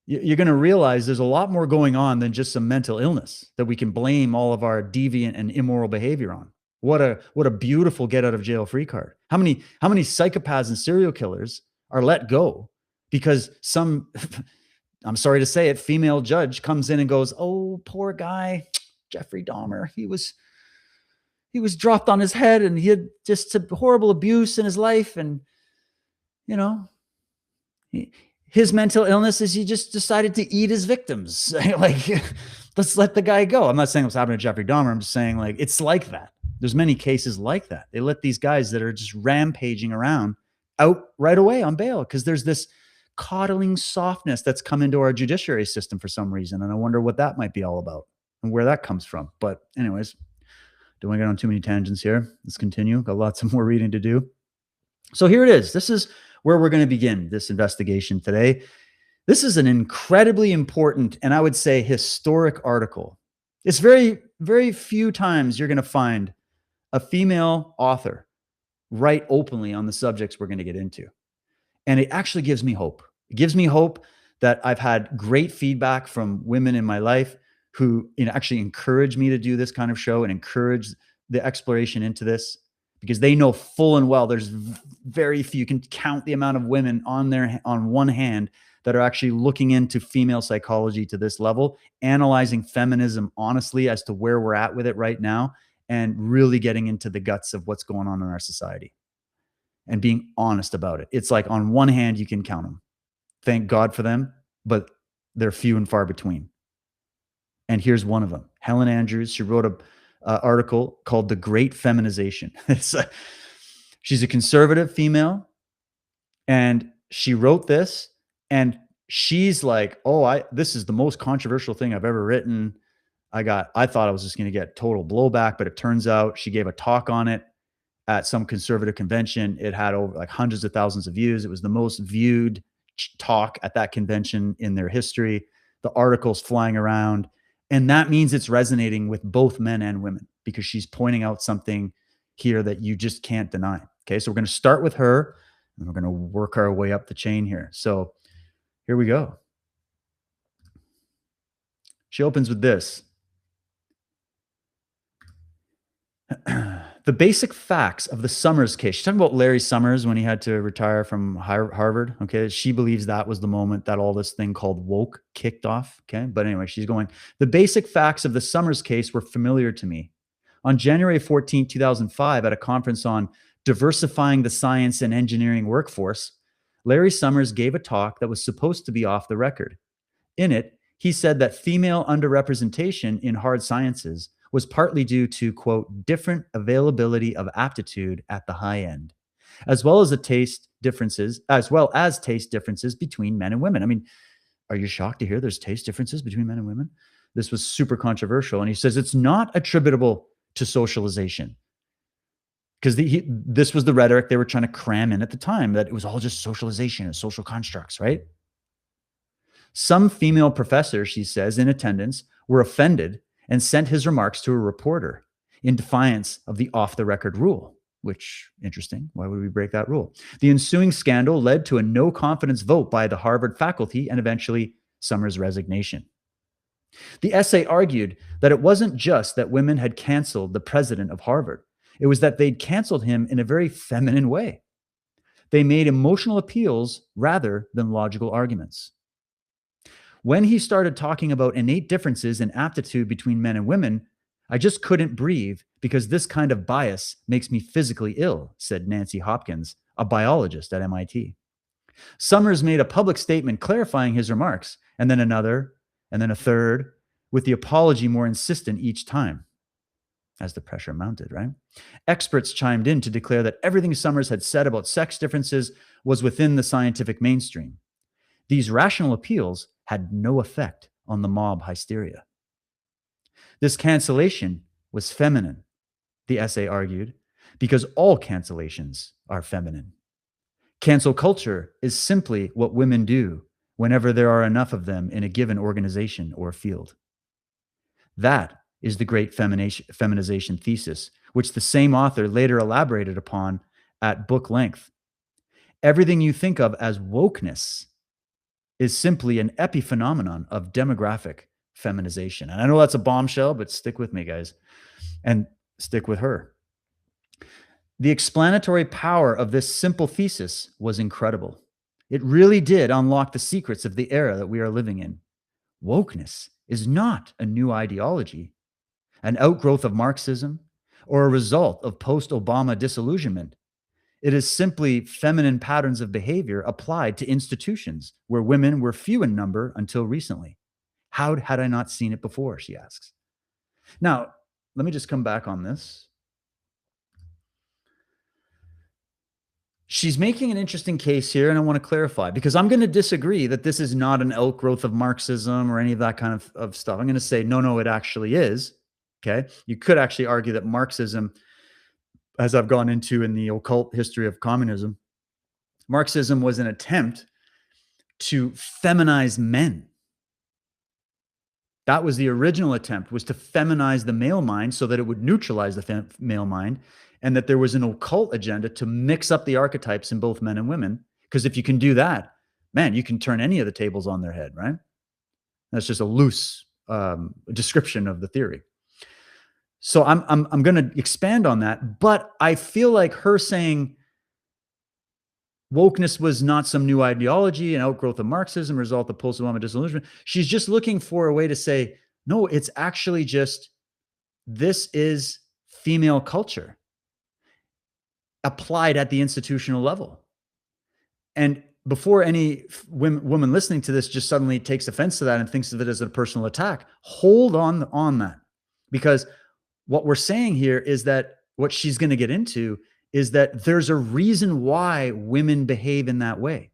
You're going to realize there's a lot more going on than just some mental illness that we can blame all of our deviant and immoral behavior on. What a beautiful get out of jail free card. How many psychopaths and serial killers are let go because some, I'm sorry to say it, female judge comes in and goes, oh, poor guy, Jeffrey Dahmer. He was dropped on his head and he had just a horrible abuse in his life. And, his mental illness is he just decided to eat his victims. Like, let's let the guy go. I'm not saying what's happening to Jeffrey Dahmer. I'm just saying, like, it's like that. There's many cases like that. They let these guys that are just rampaging around out right away on bail because there's this coddling softness that's come into our judiciary system for some reason. And I wonder what that might be all about and where that comes from. But anyways, don't want to get on too many tangents here. Let's continue. Got lots of more reading to do. So here it is. This is where we're going to begin this investigation today. This is an incredibly important and I would say historic article. It's very, very few times you're going to find a female author write openly on the subjects we're going to get into. And it actually gives me hope. It gives me hope that I've had great feedback from women in my life who actually encourage me to do this kind of show and encourage the exploration into this, because they know full and well there's very few. You can count the amount of women on one hand that are actually looking into female psychology to this level, analyzing feminism honestly as to where we're at with it right now, and really getting into the guts of what's going on in our society and being honest about it. It's like on one hand, you can count them. Thank God for them, but they're few and far between. And here's one of them. Helen Andrews, she wrote a article called The Great Feminization. She's a conservative female, and she wrote this, and she's like, oh, this is the most controversial thing I've ever written. I thought I was just going to get total blowback, but it turns out she gave a talk on it at some conservative convention. It had over like hundreds of thousands of views. It was the most viewed talk at that convention in their history. The article's flying around. And that means it's resonating with both men and women because she's pointing out something here that you just can't deny. Okay, so we're going to start with her and we're going to work our way up the chain here. So here we go. She opens with this. The basic facts of the Summers case. She's talking about Larry Summers when he had to retire from Harvard. Okay. She believes that was the moment that all this thing called woke kicked off. Okay. But anyway, she's going, the basic facts of the Summers case were familiar to me. On January 14, 2005, at a conference on diversifying the science and engineering workforce, Larry Summers gave a talk that was supposed to be off the record. In it, he said that female underrepresentation in hard sciences was partly due to, quote, different availability of aptitude at the high end, as well as taste differences between men and women. I mean, are you shocked to hear there's taste differences between men and women? This was super controversial. And he says it's not attributable to socialization, because this was the rhetoric they were trying to cram in at the time, that it was all just socialization and social constructs, right? Some female professors, she says, in attendance were offended and sent his remarks to a reporter in defiance of the off-the-record rule, which, interesting, why would we break that rule? The ensuing scandal led to a no-confidence vote by the Harvard faculty and eventually Summers' resignation. The essay argued that it wasn't just that women had canceled the president of Harvard. It was that they'd canceled him in a very feminine way. They made emotional appeals rather than logical arguments. When he started talking about innate differences in aptitude between men and women, I just couldn't breathe because this kind of bias makes me physically ill, said Nancy Hopkins, a biologist at MIT. Summers made a public statement clarifying his remarks, and then another, and then a third, with the apology more insistent each time, as the pressure mounted, right? Experts chimed in to declare that everything Summers had said about sex differences was within the scientific mainstream. These rational appeals had no effect on the mob hysteria. This cancellation was feminine, the essay argued, because all cancellations are feminine. Cancel culture is simply what women do whenever there are enough of them in a given organization or field. That is the great feminization thesis, which the same author later elaborated upon at book length. Everything you think of as wokeness is simply an epiphenomenon of demographic feminization. And I know that's a bombshell, but stick with me, guys, and stick with her. The explanatory power of this simple thesis was incredible. It really did unlock the secrets of the era that we are living in. Wokeness is not a new ideology, an outgrowth of Marxism, or a result of post-Obama disillusionment. It is simply feminine patterns of behavior applied to institutions where women were few in number until recently. How had I not seen it before, she asks. Now, let me just come back on this. She's making an interesting case here, and I want to clarify, because I'm going to disagree that this is not an outgrowth of Marxism or any of that kind of stuff. I'm going to say, no, it actually is. Okay. You could actually argue that Marxism, as I've gone into in the occult history of communism, Marxism was an attempt to feminize men. That was the original attempt, was to feminize the male mind so that it would neutralize the male mind, and that there was an occult agenda to mix up the archetypes in both men and women. Because if you can do that, man, you can turn any of the tables on their head, right? That's just a loose description of the theory. So I'm going to expand on that, but I feel like her saying wokeness was not some new ideology, an outgrowth of Marxism, result of post-Obama disillusionment. She's just looking for a way to say, no, it's actually just, this is female culture applied at the institutional level. And before any woman listening to this just suddenly takes offense to that and thinks of it as a personal attack, hold on that. Because what we're saying here is that what she's going to get into is that there's a reason why women behave in that way.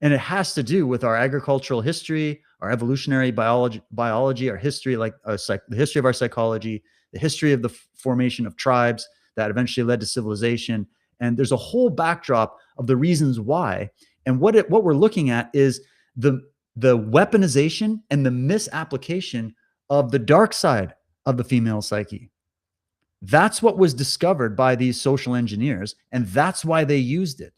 And it has to do with our agricultural history, our evolutionary biology, our history, like the history of our psychology, the history of the formation of tribes that eventually led to civilization. And there's a whole backdrop of the reasons why. And what we're looking at is the weaponization and the misapplication of the dark side of the female psyche. That's what was discovered by these social engineers, and that's why they used it.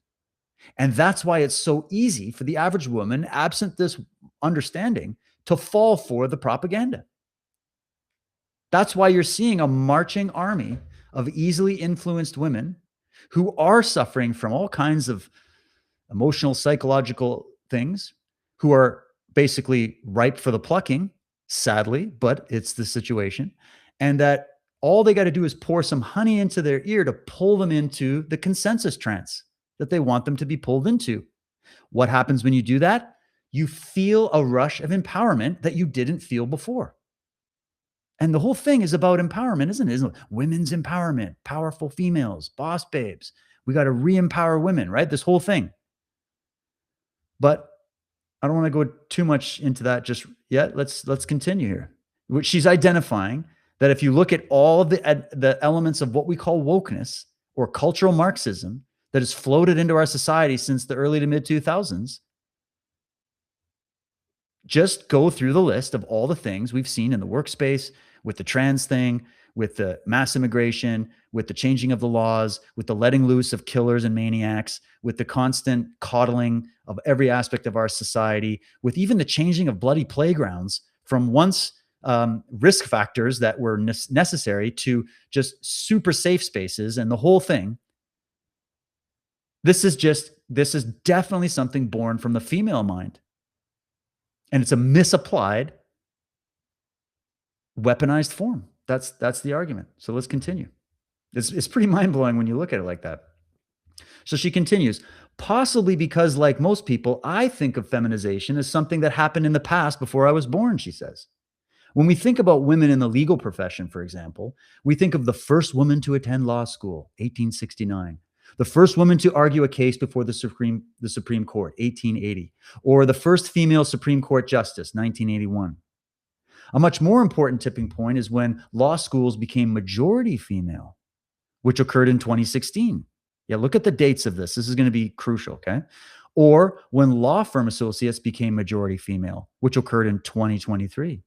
And that's why it's so easy for the average woman, absent this understanding, to fall for the propaganda. That's why you're seeing a marching army of easily influenced women who are suffering from all kinds of emotional, psychological things, who are basically ripe for the plucking, sadly, but it's the situation. And that all they got to do is pour some honey into their ear to pull them into the consensus trance that they want them to be pulled into. What happens when you do that? You feel a rush of empowerment that you didn't feel before. And the whole thing is about empowerment, isn't it? Isn't it? Women's empowerment, powerful females, boss babes. We got to re-empower women, right? This whole thing. But I don't want to go too much into that just yet. Let's continue here. She's identifying that if you look at all the elements of what we call wokeness or cultural Marxism that has floated into our society since the early to mid 2000s, just go through the list of all the things we've seen in the workspace, with the trans thing, with the mass immigration, with the changing of the laws, with the letting loose of killers and maniacs, with the constant coddling of every aspect of our society, with even the changing of bloody playgrounds from once risk factors that were necessary to just super safe spaces and the whole thing. This is definitely something born from the female mind. And it's a misapplied, weaponized form. That's the argument. So let's continue. It's pretty mind-blowing when you look at it like that. So she continues, possibly because, like most people, I think of feminization as something that happened in the past before I was born, she says. When we think about women in the legal profession, for example, we think of the first woman to attend law school, 1869. The first woman to argue a case before the Supreme Court, 1880, or the first female Supreme Court justice, 1981. A much more important tipping point is when law schools became majority female, which occurred in 2016. Yeah, look at the dates of this. This is going to be crucial, okay? Or when law firm associates became majority female, which occurred in 2023.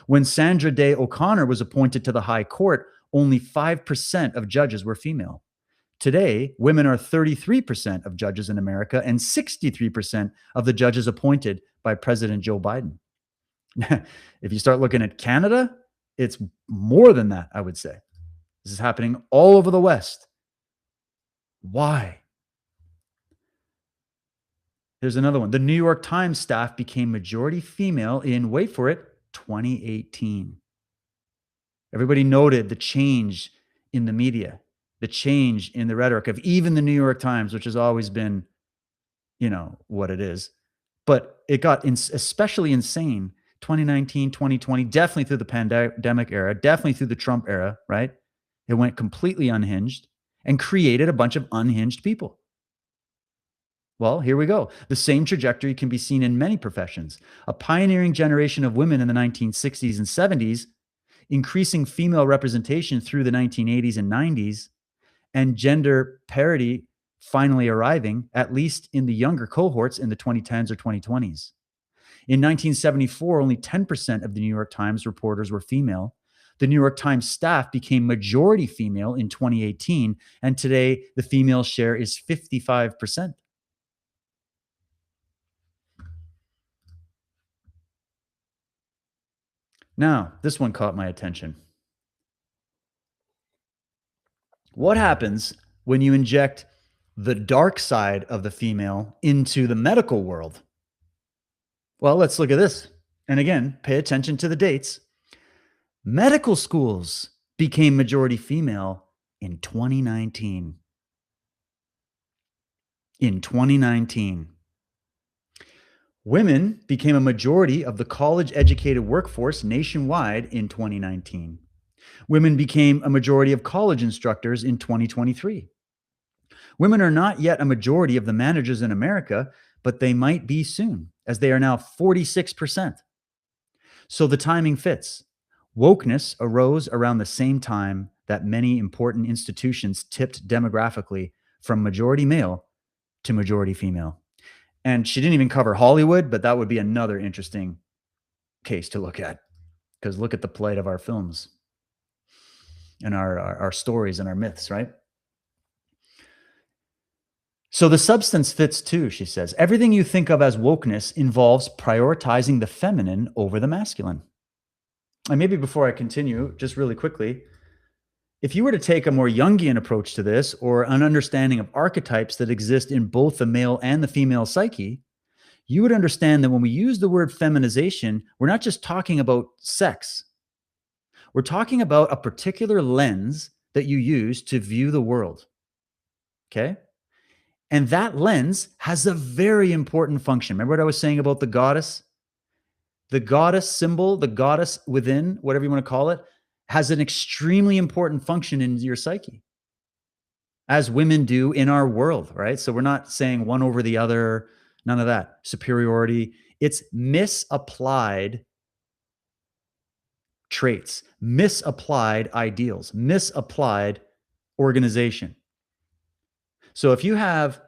When Sandra Day O'Connor was appointed to the High Court, only 5% of judges were female. Today, women are 33% of judges in America and 63% of the judges appointed by President Joe Biden. If you start looking at Canada, it's more than that, I would say. This is happening all over the West. Why? Here's another one. The New York Times staff became majority female in, wait for it, 2018. Everybody noted the change in the media, the change in the rhetoric of even the New York Times, which has always been, what it is. But it got especially insane 2019, 2020, definitely through the pandemic era, definitely through the Trump era, right? It went completely unhinged and created a bunch of unhinged people. Well, here we go. The same trajectory can be seen in many professions. A pioneering generation of women in the 1960s and 70s, increasing female representation through the 1980s and 90s, and gender parity finally arriving, at least in the younger cohorts in the 2010s or 2020s. In 1974, only 10% of the New York Times reporters were female. The New York Times staff became majority female in 2018, and today the female share is 55%. Now, this one caught my attention. What happens when you inject the dark side of the female into the medical world. Well, let's look at this. And again, pay attention to the dates. Medical schools became majority female in 2019. In 2019, women became a majority of the college educated workforce nationwide in 2019. Women became a majority of college instructors in 2023. Women are not yet a majority of the managers in America, but they might be soon, as they are now 46%. So the timing fits. Wokeness arose around the same time that many important institutions tipped demographically from majority male to majority female. And she didn't even cover Hollywood, but that would be another interesting case to look at, because look at the plight of our films and our stories and our myths, right? So the substance fits too, she says. Everything you think of as wokeness involves prioritizing the feminine over the masculine. And maybe before I continue, just really quickly, if you were to take a more Jungian approach to this, or an understanding of archetypes that exist in both the male and the female psyche, you would understand that when we use the word feminization, we're not just talking about sex. We're talking about a particular lens that you use to view the world. Okay? And that lens has a very important function. Remember what I was saying about the goddess? The goddess symbol, the goddess within, whatever you want to call it, has an extremely important function in your psyche, as women do in our world, right? So we're not saying one over the other, none of that. Superiority. It's misapplied traits, misapplied ideals, misapplied organization. So if you have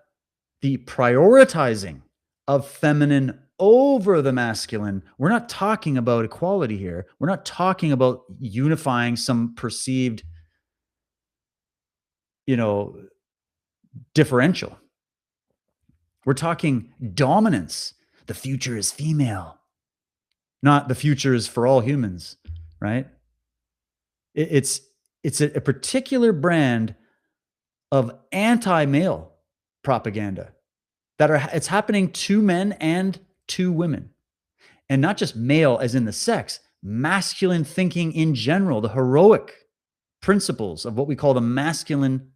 the prioritizing of feminine over the masculine, we're not talking about equality here. We're not talking about unifying some perceived, differential. We're talking dominance. The future is female, not the future is for all humans, right? It's a particular brand of anti-male propaganda it's happening to men and to women. And not just male as in the sex, masculine thinking in general, the heroic principles of what we call the masculine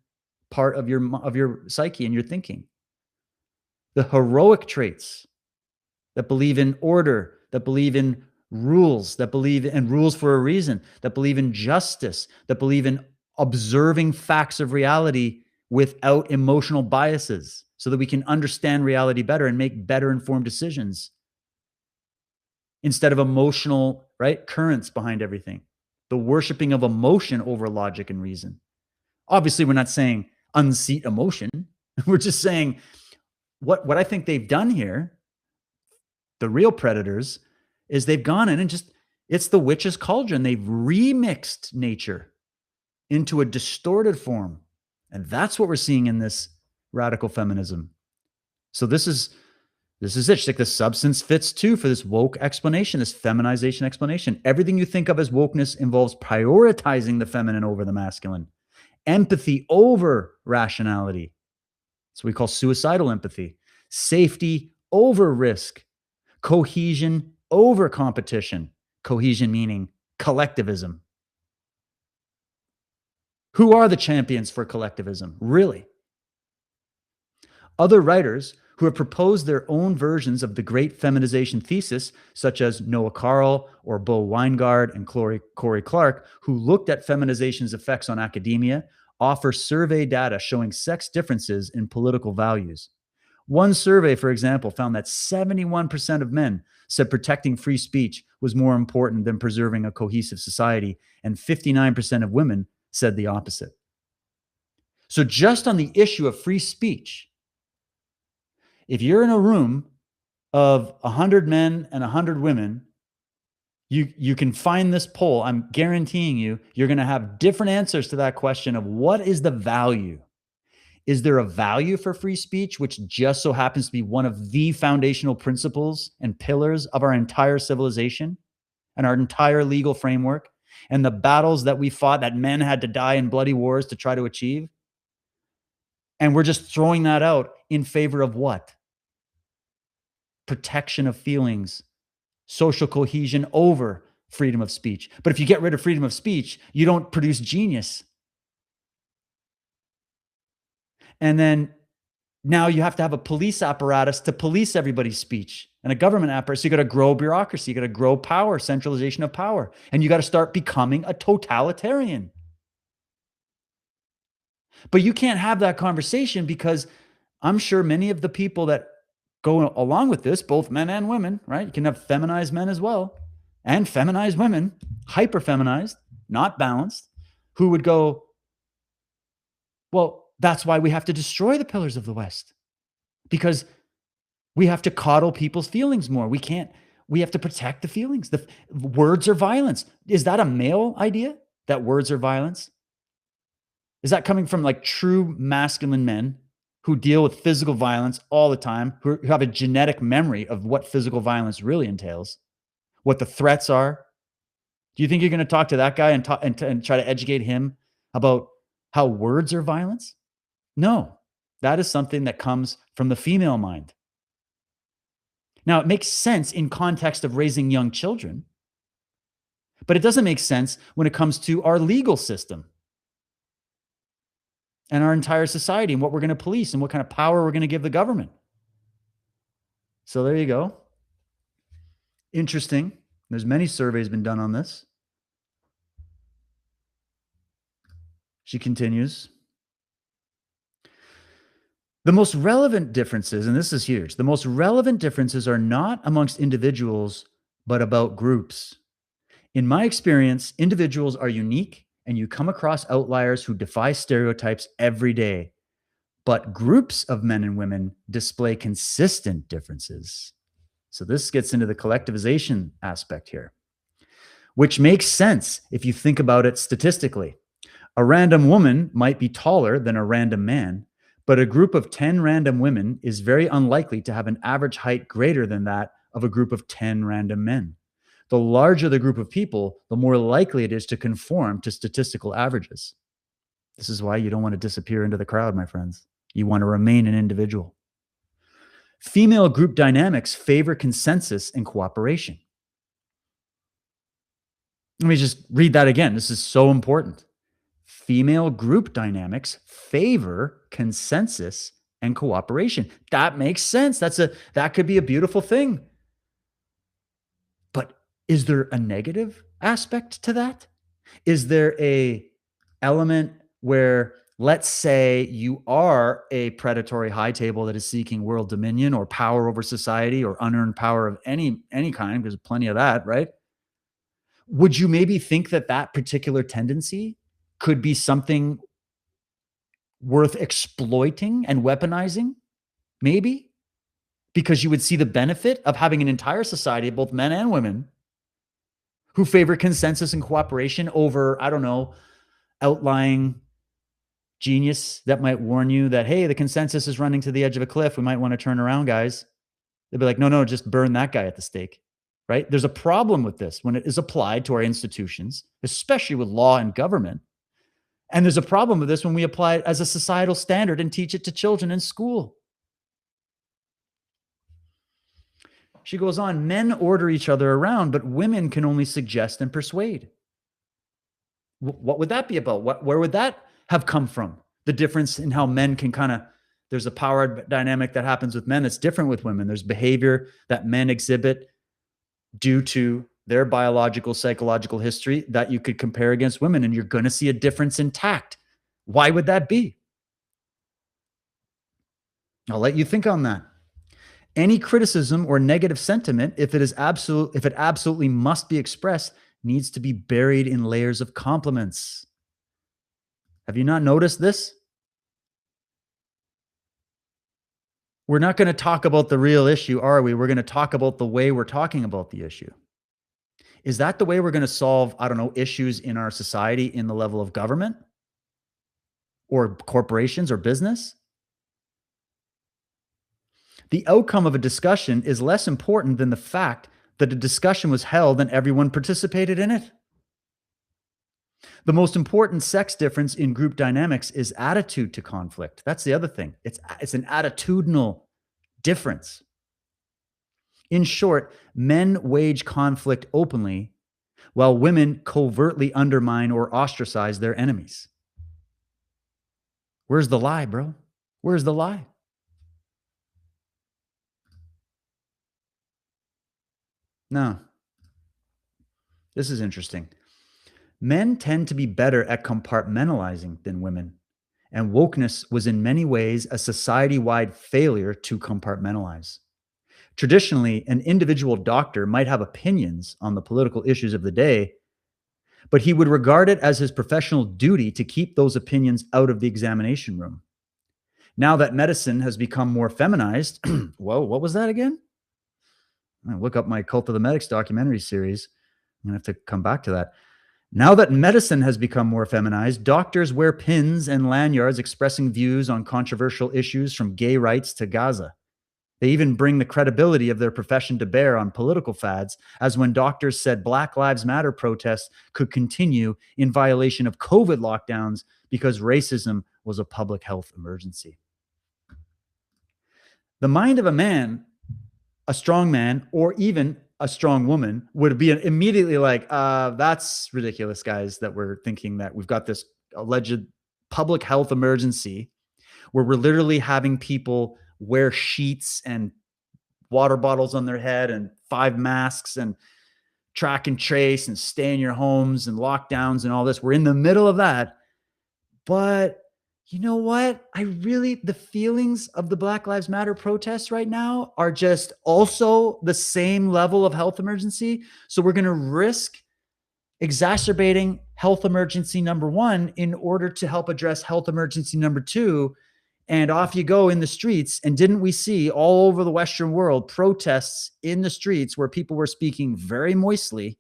part of your psyche and your thinking. The heroic traits that believe in order, that believe in rules, that believe in rules for a reason, that believe in justice, that believe in observing facts of reality without emotional biases, so that we can understand reality better and make better informed decisions instead of emotional, right, currents behind everything. The worshiping of emotion over logic and reason. Obviously, we're not saying unseat emotion. We're just saying what I think they've done here, the real predators, is they've gone in and it's the witch's cauldron. They've remixed nature into a distorted form. And that's what we're seeing in this radical feminism. So this is it. She's like, the substance fits too for this woke explanation, this feminization explanation. Everything you think of as wokeness involves prioritizing the feminine over the masculine, empathy over rationality. That's what we call suicidal empathy, safety over risk, cohesion over competition. Cohesion meaning collectivism. Who are the champions for collectivism, really? Other writers who have proposed their own versions of the great feminization thesis, such as Noah Carl or Bo Weingard and Corey Clark, who looked at feminization's effects on academia, offer survey data showing sex differences in political values. One survey, for example, found that 71% of men said protecting free speech was more important than preserving a cohesive society, and 59% of women said the opposite. So just on the issue of free speech, if you're in a room of 100 men and 100 women, you can find this poll. I'm guaranteeing you're going to have different answers to that question of what is the value? Is there a value for free speech, which just so happens to be one of the foundational principles and pillars of our entire civilization and our entire legal framework, and the battles that we fought, that men had to die in bloody wars to try to achieve? And we're just throwing that out in favor of what? Protection of feelings, social cohesion over freedom of speech. But if you get rid of freedom of speech, you don't produce genius. And then now you have to have a police apparatus to police everybody's speech and a government apparatus. So you got to grow bureaucracy, you got to grow power, centralization of power, and you got to start becoming a totalitarian. But you can't have that conversation because I'm sure many of the people that go along with this, both men and women, right? You can have feminized men as well and feminized women, hyper feminized, not balanced, who would go, well, that's why we have to destroy the pillars of the West, because we have to coddle people's feelings more. We have to protect the feelings. The words are violence. Is that a male idea, that words are violence? Is that coming from like true masculine men who deal with physical violence all the time, who have a genetic memory of what physical violence really entails, what the threats are? Do you think you're going to talk to that guy and try to educate him about how words are violence? No, that is something that comes from the female mind. Now, it makes sense in context of raising young children, but it doesn't make sense when it comes to our legal system and our entire society and what we're going to police and what kind of power we're going to give the government. So there you go. Interesting. There's many surveys been done on this. She continues. The most relevant differences, and this is huge, the most relevant differences are not amongst individuals, but about groups. In my experience, individuals are unique and you come across outliers who defy stereotypes every day. But groups of men and women display consistent differences. So this gets into the collectivization aspect here, which makes sense if you think about it statistically. A random woman might be taller than a random man, but a group of 10 random women is very unlikely to have an average height greater than that of a group of 10 random men. The larger the group of people, the more likely it is to conform to statistical averages. This is why you don't want to disappear into the crowd, my friends. You want to remain an individual. Female group dynamics favor consensus and cooperation. Let me just read that again. This is so important. Female group dynamics favor consensus and cooperation. That makes sense. That could be a beautiful thing. But is there a negative aspect to that? Is there a element where, let's say you are a predatory high table that is seeking world dominion or power over society or unearned power of any kind, because there's plenty of that, right? Would you maybe think that that particular tendency could be something worth exploiting and weaponizing? Maybe because you would see the benefit of having an entire society, both men and women, who favor consensus and cooperation over, I don't know, outlying genius that might warn you that, hey, the consensus is running to the edge of a cliff. We might want to turn around, guys. They'd be like, no, just burn that guy at the stake, right? There's a problem with this when it is applied to our institutions, especially with law and government. And there's a problem with this when we apply it as a societal standard and teach it to children in school. She goes on, men order each other around, but women can only suggest and persuade. What would that be about? Where would that have come from? The difference in how men can there's a power dynamic that happens with men that's different with women. There's behavior that men exhibit due to their biological, psychological history that you could compare against women, and you're going to see a difference in tact. Why would that be? I'll let you think on that. Any criticism or negative sentiment, if it absolutely must be expressed, needs to be buried in layers of compliments. Have you not noticed this? We're not going to talk about the real issue, are we? We're going to talk about the way we're talking about the issue. Is that the way we're going to solve, I don't know, issues in our society in the level of government or corporations or business? The outcome of a discussion is less important than the fact that a discussion was held and everyone participated in it. The most important sex difference in group dynamics is attitude to conflict. That's the other thing. It's an attitudinal difference. In short, men wage conflict openly while women covertly undermine or ostracize their enemies. Where's the lie, bro? Where's the lie? No. This is interesting. Men tend to be better at compartmentalizing than women, and wokeness was in many ways a society wide failure to compartmentalize. Traditionally, an individual doctor might have opinions on the political issues of the day, but he would regard it as his professional duty to keep those opinions out of the examination room. Now that medicine has become more feminized, whoa, what was that again? I'm gonna look up my Cult of the Medics documentary series. I'm gonna have to come back to that. Now that medicine has become more feminized, doctors wear pins and lanyards expressing views on controversial issues from gay rights to Gaza. They even bring the credibility of their profession to bear on political fads, as when doctors said Black Lives Matter protests could continue in violation of COVID lockdowns because racism was a public health emergency. The mind of a man, a strong man, or even a strong woman would be immediately like, that's ridiculous, guys, that we're thinking that we've got this alleged public health emergency where we're literally having people wear sheets and water bottles on their head and 5 masks and track and trace and stay in your homes and lockdowns and all this. We're in the middle of that. But you know what? The feelings of the Black Lives Matter protests right now are just also the same level of health emergency. So we're going to risk exacerbating health emergency number one in order to help address health emergency number two. And off you go in the streets. And didn't we see all over the Western world protests in the streets where people were speaking very moistly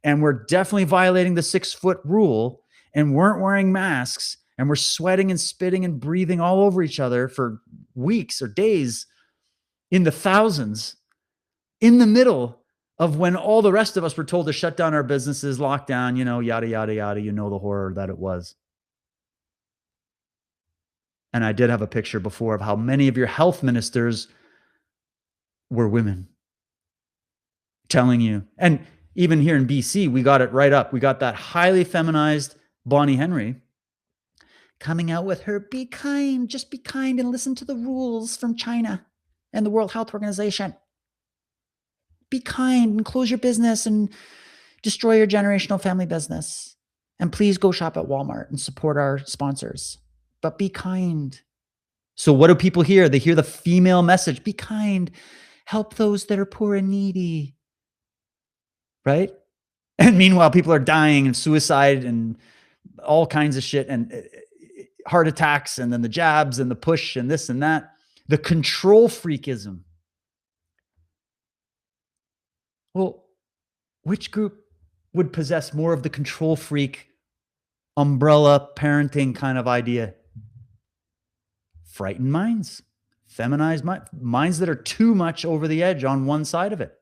and were definitely violating the 6-foot rule and weren't wearing masks and were sweating and spitting and breathing all over each other for weeks or days in the thousands in the middle of when all the rest of us were told to shut down our businesses, lock down, yada, yada, yada, the horror that it was. And I did have a picture before of how many of your health ministers were women telling you. And even here in BC, we got it right up. We got that highly feminized Bonnie Henry coming out with her, be kind, just be kind and listen to the rules from China and the World Health Organization. Be kind and close your business and destroy your generational family business. And please go shop at Walmart and support our sponsors. But be kind. So what do people hear? They hear the female message, be kind, help those that are poor and needy, right? And meanwhile, people are dying and suicide and all kinds of shit and heart attacks and then the jabs and the push and this and that. The control freakism. Well, which group would possess more of the control freak umbrella parenting kind of idea? Frightened minds, feminized minds that are too much over the edge on one side of it.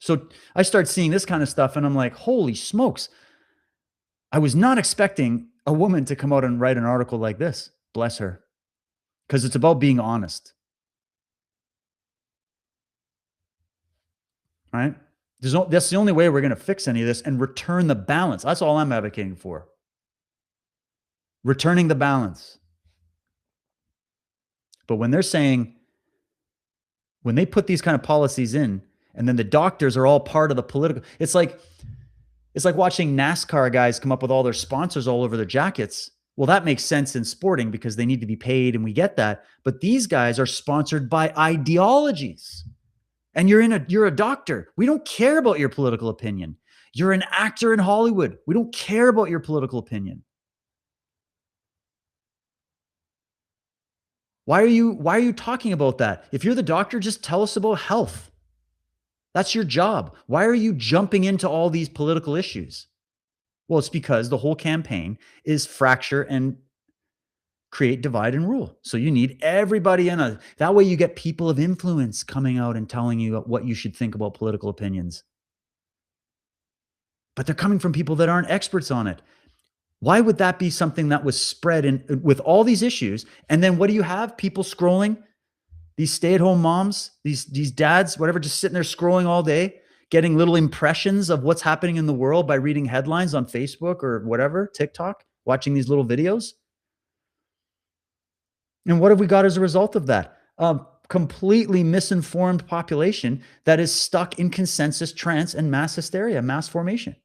So I start seeing this kind of stuff and I'm like, holy smokes. I was not expecting a woman to come out and write an article like this. Bless her. Because it's about being honest. Right? That's the only way we're going to fix any of this and return the balance. That's all I'm advocating for. Returning the balance. But when they're saying, when they put these kind of policies in, and then the doctors are all part of the political, it's like watching NASCAR guys come up with all their sponsors all over their jackets. Well, that makes sense in sporting because they need to be paid and we get that. But these guys are sponsored by ideologies. And you're a doctor. We don't care about your political opinion. You're an actor in Hollywood. We don't care about your political opinion. Why are you talking about that? If you're the doctor, just tell us about health. That's your job. Why are you jumping into all these political issues? Well, it's because the whole campaign is fracture and create divide and rule. So you need everybody that way you get people of influence coming out and telling you what you should think about political opinions. but they're coming from people that aren't experts on it. Why would that be something that was spread in with all these issues? And then what do you have? People scrolling, these stay-at-home moms, these dads, whatever, just sitting there scrolling all day, getting little impressions of what's happening in the world by reading headlines on Facebook or whatever, TikTok, watching these little videos. And what have we got as a result of that? A completely misinformed population that is stuck in consensus trance and mass hysteria, mass formation.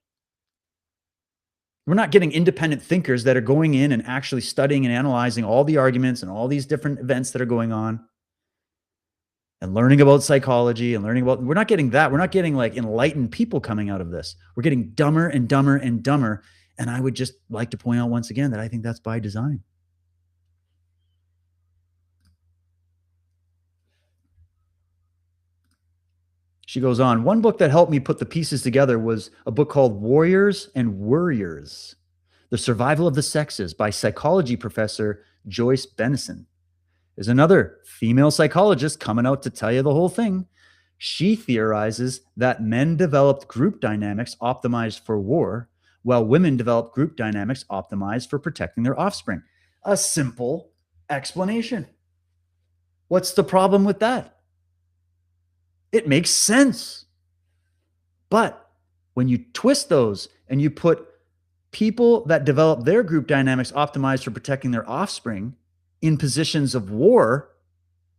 We're not getting independent thinkers that are going in and actually studying and analyzing all the arguments and all these different events that are going on and learning about psychology and learning about, we're not getting that. We're not getting like enlightened people coming out of this. We're getting dumber and dumber and dumber. And I would just like to point out once again that I think that's by design. She goes on, one book that helped me put the pieces together was a book called Warriors and Worriers, The Survival of the Sexes by psychology professor Joyce Benison. There's another female psychologist coming out to tell you the whole thing. She theorizes that men developed group dynamics optimized for war, while women developed group dynamics optimized for protecting their offspring. A simple explanation. What's the problem with that? It makes sense. But when you twist those and you put people that develop their group dynamics optimized for protecting their offspring in positions of war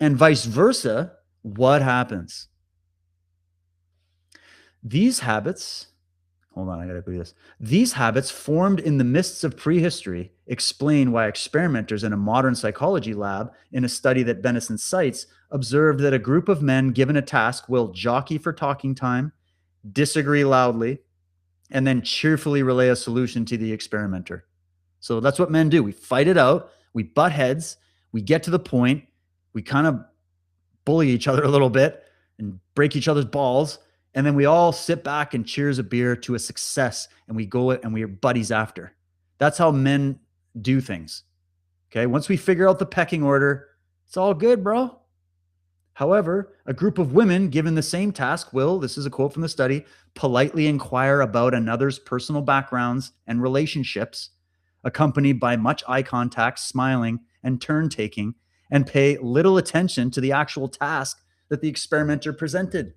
and vice versa, what happens? These habits, hold on, I gotta do this. These habits formed in the mists of prehistory explain why experimenters in a modern psychology lab in a study that Benison cites observed that a group of men given a task will jockey for talking time, disagree loudly, and then cheerfully relay a solution to the experimenter. So that's what men do. We fight it out, we butt heads, we get to the point, we kind of bully each other a little bit and break each other's balls, and then we all sit back and cheers a beer to a success, and we go and we are buddies after. That's how men do things. Okay, once we figure out the pecking order, it's all good, bro. However, a group of women given the same task will, this is a quote from the study, politely inquire about another's personal backgrounds and relationships, accompanied by much eye contact, smiling, and turn taking, and pay little attention to the actual task that the experimenter presented.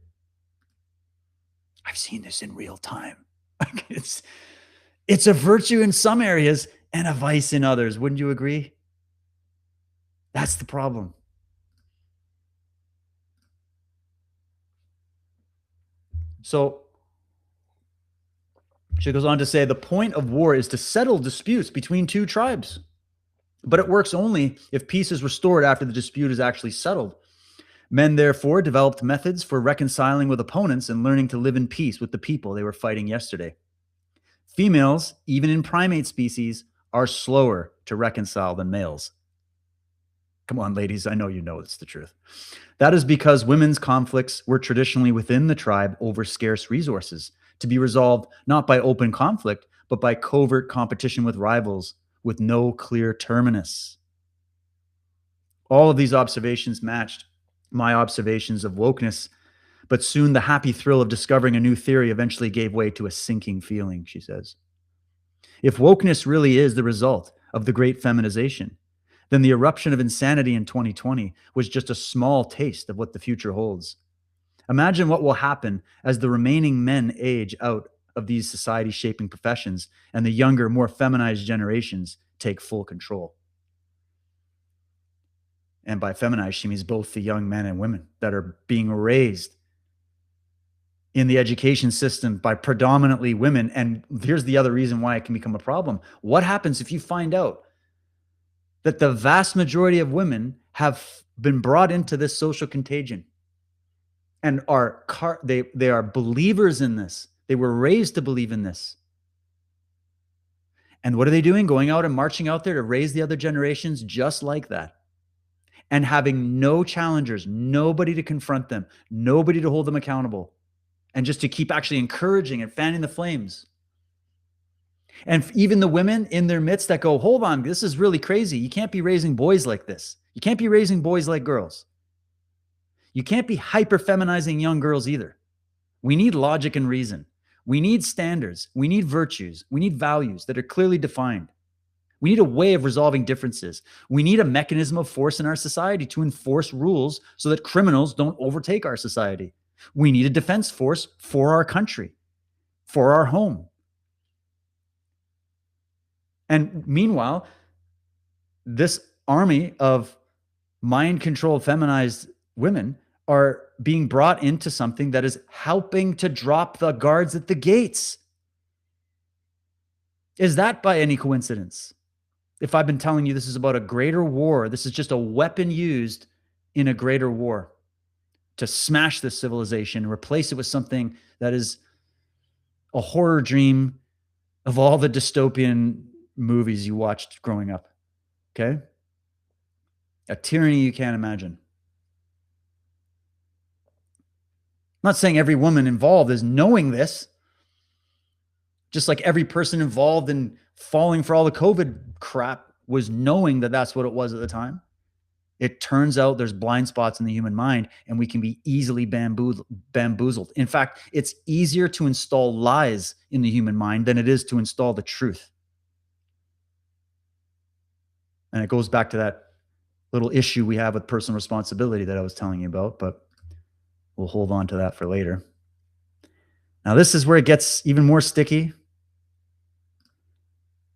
I've seen this in real time. It's a virtue in some areas and a vice in others. Wouldn't you agree? That's the problem. So she goes on to say the point of war is to settle disputes between two tribes, but it works only if peace is restored after the dispute is actually settled. Men, therefore, developed methods for reconciling with opponents and learning to live in peace with the people they were fighting yesterday. Females, even in primate species, are slower to reconcile than males. Come on, ladies, I know you know it's the truth. That is because women's conflicts were traditionally within the tribe over scarce resources, to be resolved not by open conflict, but by covert competition with rivals with no clear terminus. All of these observations matched my observations of wokeness, but soon the happy thrill of discovering a new theory eventually gave way to a sinking feeling, she says. If wokeness really is the result of the great feminization, then the eruption of insanity in 2020 was just a small taste of what the future holds. Imagine what will happen as the remaining men age out of these society-shaping professions and the younger, more feminized generations take full control. And by feminized, she means both the young men and women that are being raised in the education system by predominantly women. And here's the other reason why it can become a problem. What happens if you find out that the vast majority of women have been brought into this social contagion and they are believers in this? They were raised to believe in this. And what are they doing? Going out and marching out there to raise the other generations just like that. And having no challengers, nobody to confront them, nobody to hold them accountable, and just to keep actually encouraging and fanning the flames. And even the women in their midst that go, hold on, this is really crazy. You can't be raising boys like this. You can't be raising boys like girls. You can't be hyper feminizing young girls either. We need logic and reason. We need standards. We need virtues. We need values that are clearly defined. We need a way of resolving differences. We need a mechanism of force in our society to enforce rules so that criminals don't overtake our society. We need a defense force for our country, for our home. And meanwhile, this army of mind-controlled, feminized women are being brought into something that is helping to drop the guards at the gates. Is that by any coincidence? If I've been telling you this is about a greater war, this is just a weapon used in a greater war to smash this civilization and replace it with something that is a horror dream of all the dystopian movies you watched growing up. Okay? A tyranny you can't imagine. I'm not saying every woman involved is knowing this, just like every person involved in falling for all the COVID crap was knowing that that's what it was at the time. It turns out there's blind spots in the human mind, and we can be easily bamboozled. In fact, it's easier to install lies in the human mind than it is to install the truth. And it goes back to that little issue we have with personal responsibility that I was telling you about, but we'll hold on to that for later. Now, this is where it gets even more sticky.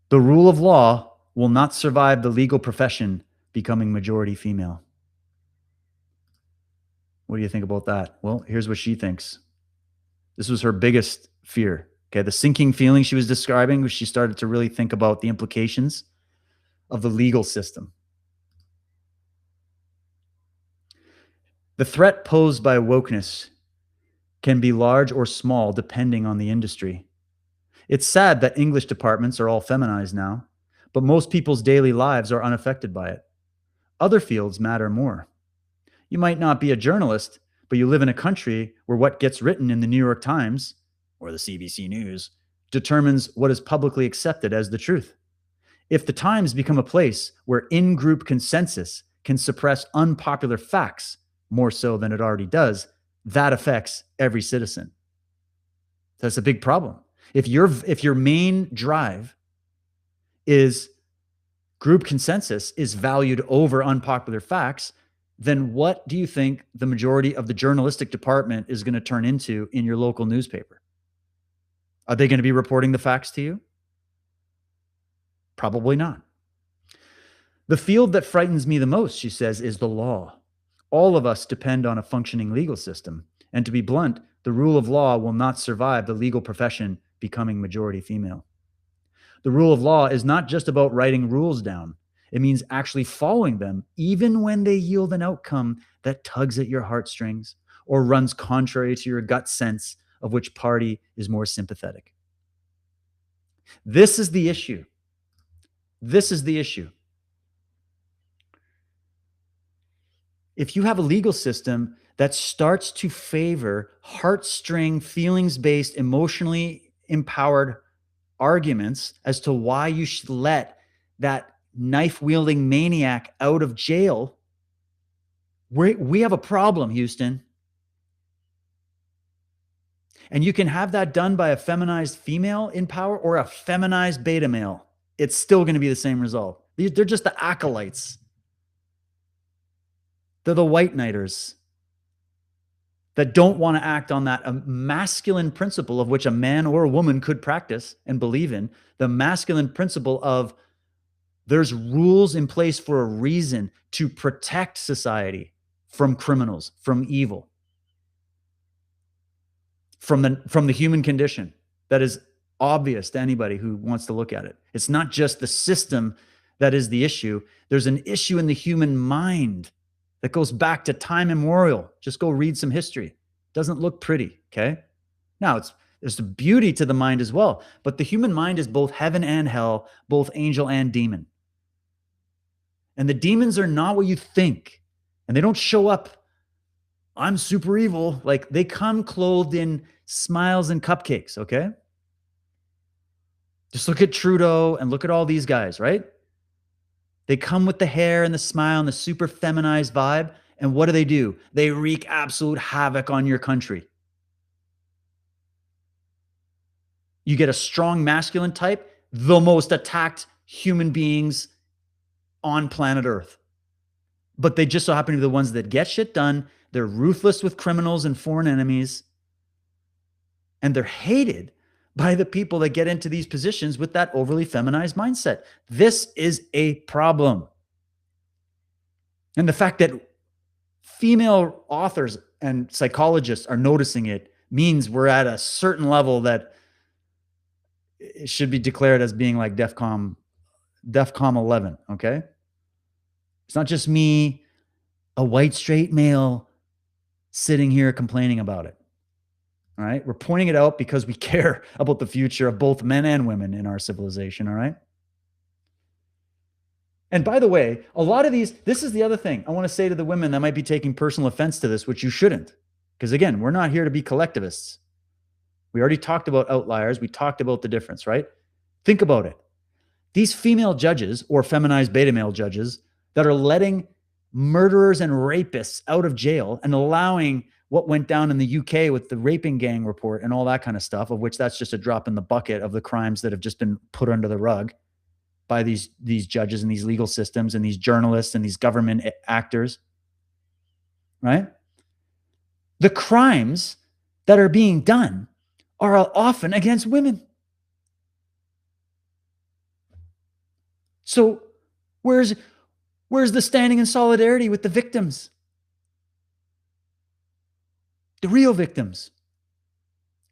The rule of law will not survive the legal profession becoming majority female. What do you think about that? Well, here's what she thinks. This was her biggest fear. Okay, the sinking feeling she was describing was she started to really think about the implications of the legal system. The threat posed by wokeness can be large or small depending on the industry. It's sad that English departments are all feminized now, but most people's daily lives are unaffected by it. Other fields matter more. You might not be a journalist, but you live in a country where what gets written in the New York Times or the CBC News determines what is publicly accepted as the truth. If the Times become a place where in-group consensus can suppress unpopular facts more so than it already does, that affects every citizen. That's a big problem. If your main drive is group consensus is valued over unpopular facts, then what do you think the majority of the journalistic department is going to turn into in your local newspaper? Are they going to be reporting the facts to you? Probably not. The field that frightens me the most, she says, is the law. All of us depend on a functioning legal system. And to be blunt, the rule of law will not survive the legal profession becoming majority female. The rule of law is not just about writing rules down. It means actually following them, even when they yield an outcome that tugs at your heartstrings or runs contrary to your gut sense of which party is more sympathetic. This is the issue. This is the issue. If you have a legal system that starts to favor heartstring, feelings-based, emotionally empowered arguments as to why you should let that knife-wielding maniac out of jail, we have a problem, Houston. And you can have that done by a feminized female in power or a feminized beta male. It's still going to be the same result. They're just the acolytes. They're the white knighters that don't want to act on that masculine principle of which a man or a woman could practice and believe in, the masculine principle of there's rules in place for a reason to protect society from criminals, from evil, from the human condition that is obvious to anybody who wants to look at it. It's not just the system that is the issue. There's an issue in the human mind that goes back to time immemorial. Just go read some history. Doesn't look pretty, okay? Now, there's a beauty to the mind as well, but the human mind is both heaven and hell, both angel and demon. And the demons are not what you think, and they don't show up, I'm super evil. Like, they come clothed in smiles and cupcakes, okay? Just look at Trudeau and look at all these guys, right? They come with the hair and the smile and the super feminized vibe. And what do? They wreak absolute havoc on your country. You get a strong masculine type, the most attacked human beings on planet Earth. But they just so happen to be the ones that get shit done. They're ruthless with criminals and foreign enemies. And they're hated by the people that get into these positions with that overly feminized mindset. This is a problem. And the fact that female authors and psychologists are noticing it means we're at a certain level that it should be declared as being like DEFCON 11, okay? It's not just me, a white straight male, sitting here complaining about it. All right? We're pointing it out because we care about the future of both men and women in our civilization, all right? And by the way, a lot of these, this is the other thing I want to say to the women that might be taking personal offense to this, which you shouldn't. Because again, we're not here to be collectivists. We already talked about outliers. We talked about the difference, right? Think about it. These female judges or feminized beta male judges that are letting murderers and rapists out of jail and allowing what went down in the UK with the raping gang report and all that kind of stuff, of which that's just a drop in the bucket of the crimes that have just been put under the rug by these judges and these legal systems and these journalists and these government actors, right? The crimes that are being done are often against women. So where's the standing in solidarity with the victims? The real victims.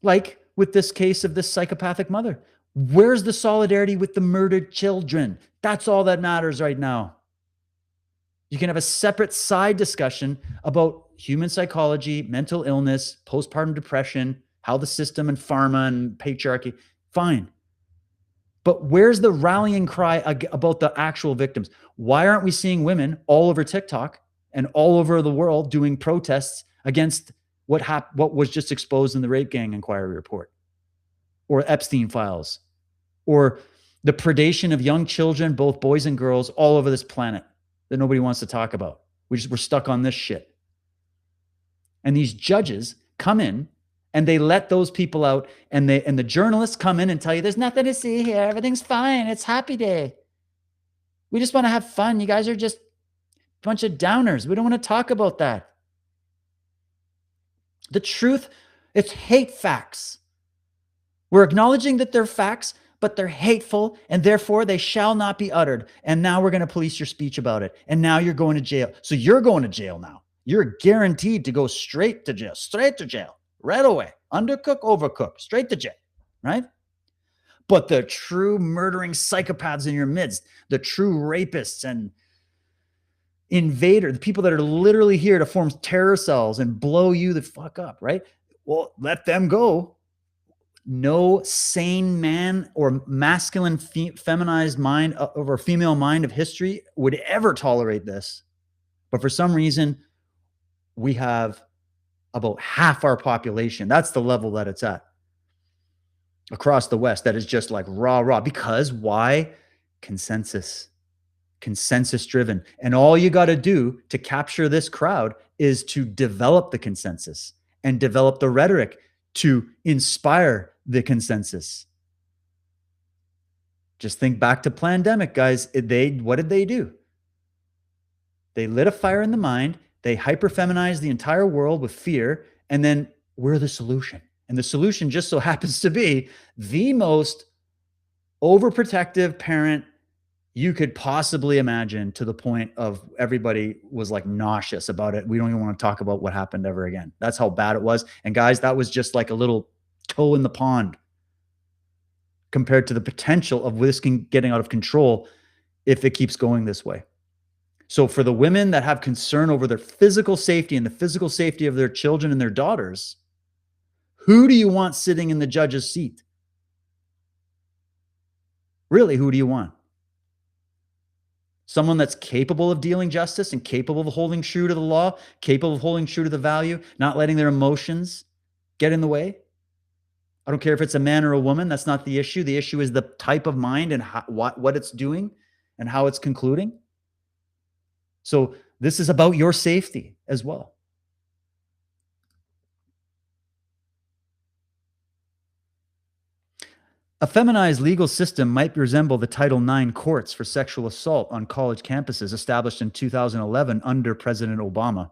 Like with this case of this psychopathic mother. Where's the solidarity with the murdered children? That's all that matters right now. You can have a separate side discussion about human psychology, mental illness, postpartum depression, how the system and pharma and patriarchy, fine. But where's the rallying cry about the actual victims? Why aren't we seeing women all over TikTok and all over the world doing protests against what was just exposed in the rape gang inquiry report or Epstein files or the predation of young children, both boys and girls, all over this planet that nobody wants to talk about? We're stuck on this shit. And these judges come in and they let those people out, and the journalists come in and tell you there's nothing to see here. Everything's fine. It's happy day. We just want to have fun. You guys are just a bunch of downers. We don't want to talk about that. The truth, it's hate facts. We're acknowledging that they're facts, but they're hateful, and therefore they shall not be uttered. And now we're going to police your speech about it. And now you're going to jail. So you're going to jail now. You're guaranteed to go straight to jail, right away. Undercook, overcook, straight to jail, right? But the true murdering psychopaths in your midst, the true rapists and invader, the people that are literally here to form terror cells and blow you the fuck up, right? Well, let them go. No sane man or masculine feminized mind or female mind of history would ever tolerate this. But for some reason, we have about half our population. That's the level that it's at across the West. That is just like rah. Because why? Consensus driven. And all you got to do to capture this crowd is to develop the consensus and develop the rhetoric to inspire the consensus. Just think back to pandemic, guys. What did they do? They lit a fire in the mind. They hyper-feminized the entire world with fear. And then we're the solution. And the solution just so happens to be the most overprotective parent you could possibly imagine, to the point of everybody was like nauseous about it. We don't even want to talk about what happened ever again. That's how bad it was. And guys, that was just like a little toe in the pond compared to the potential of this getting out of control if it keeps going this way. So for the women that have concern over their physical safety and the physical safety of their children and their daughters, who do you want sitting in the judge's seat? Really, who do you want? Someone that's capable of dealing justice and capable of holding true to the law, capable of holding true to the value, not letting their emotions get in the way. I don't care if it's a man or a woman. That's not the issue. The issue is the type of mind and what it's doing and how it's concluding. So this is about your safety as well. A feminized legal system might resemble the Title IX courts for sexual assault on college campuses established in 2011 under President Obama.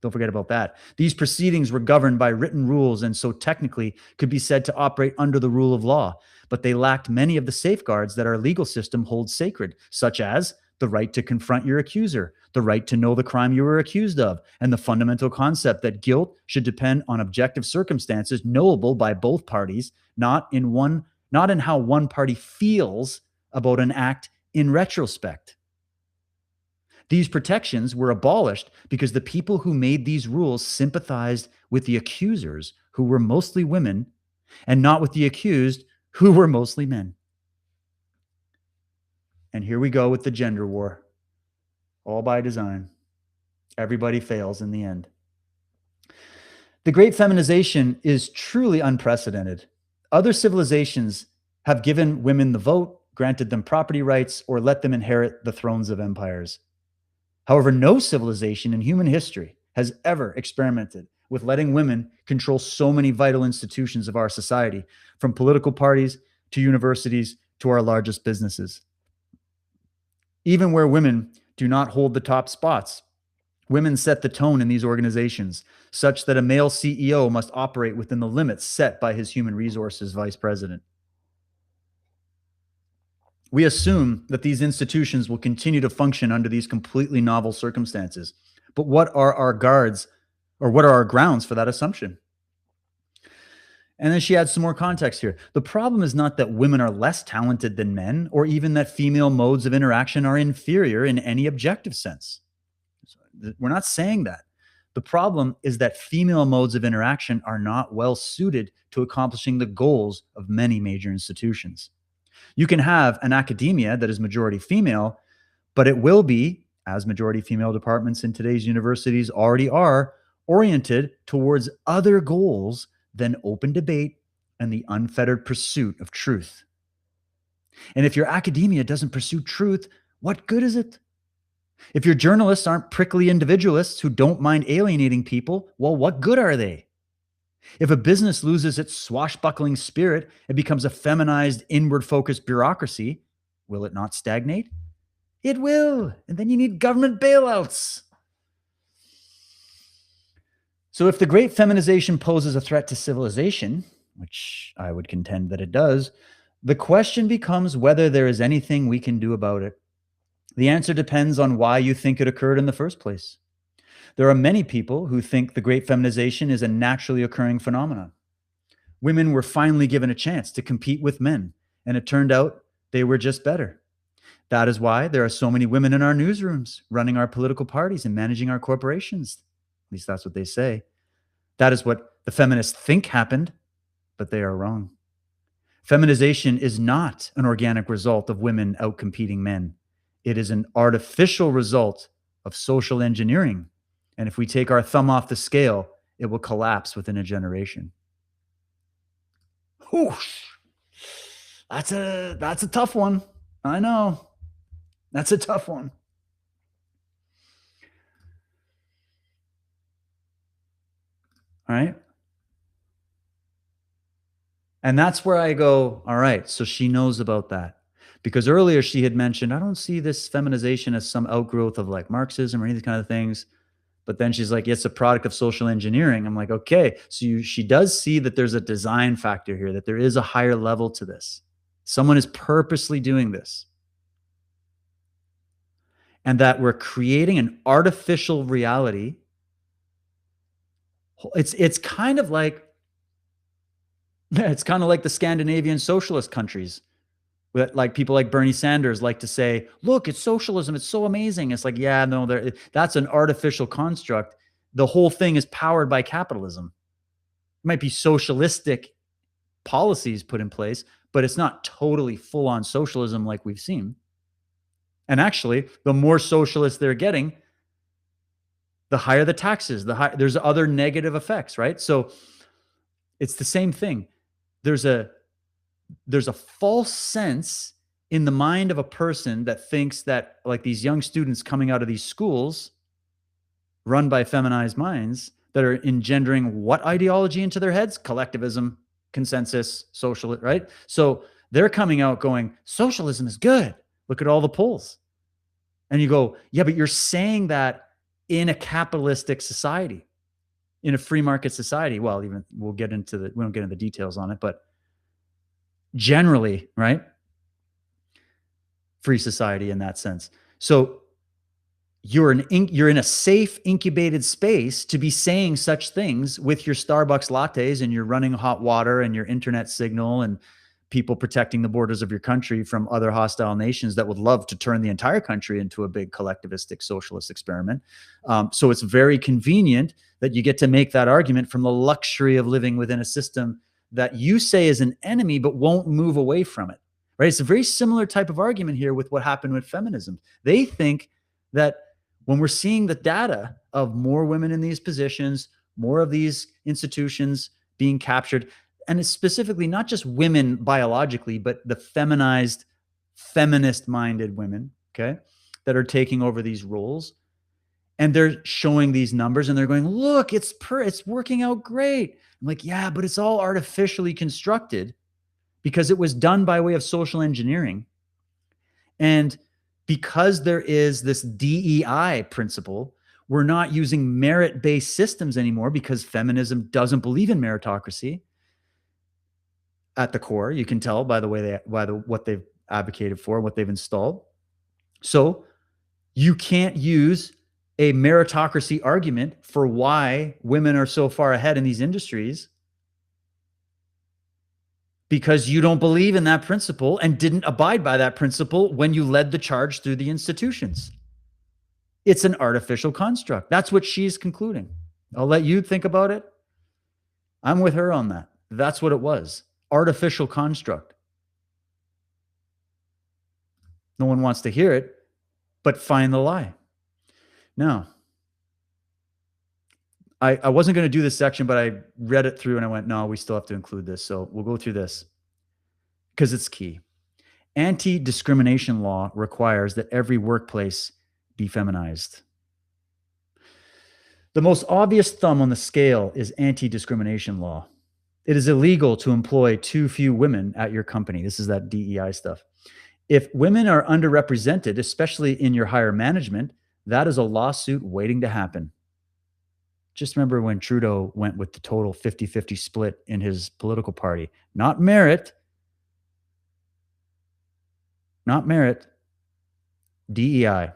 Don't forget about that. These proceedings were governed by written rules and so technically could be said to operate under the rule of law, but they lacked many of the safeguards that our legal system holds sacred, such as the right to confront your accuser, the right to know the crime you were accused of, and the fundamental concept that guilt should depend on objective circumstances knowable by both parties, not in how one party feels about an act in retrospect. These protections were abolished because the people who made these rules sympathized with the accusers, who were mostly women, and not with the accused, who were mostly men. And here we go with the gender war, all by design. Everybody fails in the end. The great feminization is truly unprecedented. Other civilizations have given women the vote, granted them property rights, or let them inherit the thrones of empires. However, no civilization in human history has ever experimented with letting women control so many vital institutions of our society, from political parties to universities to our largest businesses. Even where women do not hold the top spots, women set the tone in these organizations, such that a male CEO must operate within the limits set by his human resources vice president. We assume that these institutions will continue to function under these completely novel circumstances. But what are our grounds for that assumption? And then she adds some more context here. The problem is not that women are less talented than men, or even that female modes of interaction are inferior in any objective sense. We're not saying that. The problem is that female modes of interaction are not well suited to accomplishing the goals of many major institutions. You can have an academia that is majority female, but it will be, as majority female departments in today's universities already are, oriented towards other goals than open debate and the unfettered pursuit of truth. And if your academia doesn't pursue truth, what good is it? If your journalists aren't prickly individualists who don't mind alienating people, well, what good are they? If a business loses its swashbuckling spirit and becomes a feminized, inward-focused bureaucracy, will it not stagnate? It will. And then you need government bailouts. So if the great feminization poses a threat to civilization, which I would contend that it does, the question becomes whether there is anything we can do about it. The answer depends on why you think it occurred in the first place. There are many people who think the great feminization is a naturally occurring phenomenon. Women were finally given a chance to compete with men, and it turned out they were just better. That is why there are so many women in our newsrooms, running our political parties and managing our corporations. At least that's what they say. That is what the feminists think happened, but they are wrong. Feminization is not an organic result of women outcompeting men. It is an artificial result of social engineering. And if we take our thumb off the scale, it will collapse within a generation. Whoosh. That's a tough one. I know. That's a tough one. All right. And that's where I go, all right, so she knows about that. Because earlier she had mentioned, I don't see this feminization as some outgrowth of like Marxism or any of these kind of things. But then she's like, it's a product of social engineering. I'm like, okay. So she does see that there's a design factor here, that there is a higher level to this. Someone is purposely doing this. And that we're creating an artificial reality. It's kind of like the Scandinavian socialist countries. Like people like Bernie Sanders like to say, look, it's socialism. It's so amazing. It's like, yeah, no, that's an artificial construct. The whole thing is powered by capitalism. It might be socialistic policies put in place, but it's not totally full on socialism like we've seen. And actually, the more socialist they're getting, the higher the taxes, there's other negative effects, right? So it's the same thing. There's a false sense in the mind of a person that thinks that like these young students coming out of these schools run by feminized minds that are engendering what ideology into their heads? Collectivism. consensus social, right? So they're coming out going, socialism is good. Look at all the polls. And you go, yeah, but you're saying that in a capitalistic society, in a free market society. Well, even we don't get into the details on it, but generally, right? Free society in that sense. So you're in a safe incubated space to be saying such things with your Starbucks lattes and your running hot water and your internet signal and people protecting the borders of your country from other hostile nations that would love to turn the entire country into a big collectivistic socialist experiment. So it's very convenient that you get to make that argument from the luxury of living within a system that you say is an enemy, but won't move away from it. Right? It's a very similar type of argument here with what happened with feminism. They think that when we're seeing the data of more women in these positions, more of these institutions being captured, and it's specifically not just women biologically, but the feminized, feminist-minded women, okay, that are taking over these roles. And they're showing these numbers and they're going, look, it's working out great. I'm like, yeah, but it's all artificially constructed because it was done by way of social engineering. And because there is this DEI principle, we're not using merit-based systems anymore because feminism doesn't believe in meritocracy at the core. You can tell by the way what they've advocated for, what they've installed. So you can't use a meritocracy argument for why women are so far ahead in these industries because you don't believe in that principle and didn't abide by that principle when you led the charge through the institutions. It's an artificial construct. That's what she's concluding. I'll let you think about it. I'm with her on that. That's what it was. Artificial construct. No one wants to hear it, but find the lie. Now, I wasn't going to do this section, but I read it through and I went, no, we still have to include this. So we'll go through this because it's key. Anti-discrimination law requires that every workplace be feminized. The most obvious thumb on the scale is anti-discrimination law. It is illegal to employ too few women at your company. This is that DEI stuff. If women are underrepresented, especially in your higher management, that is a lawsuit waiting to happen. Just remember when Trudeau went with the total 50-50 split in his political party. Not merit. Not merit. DEI.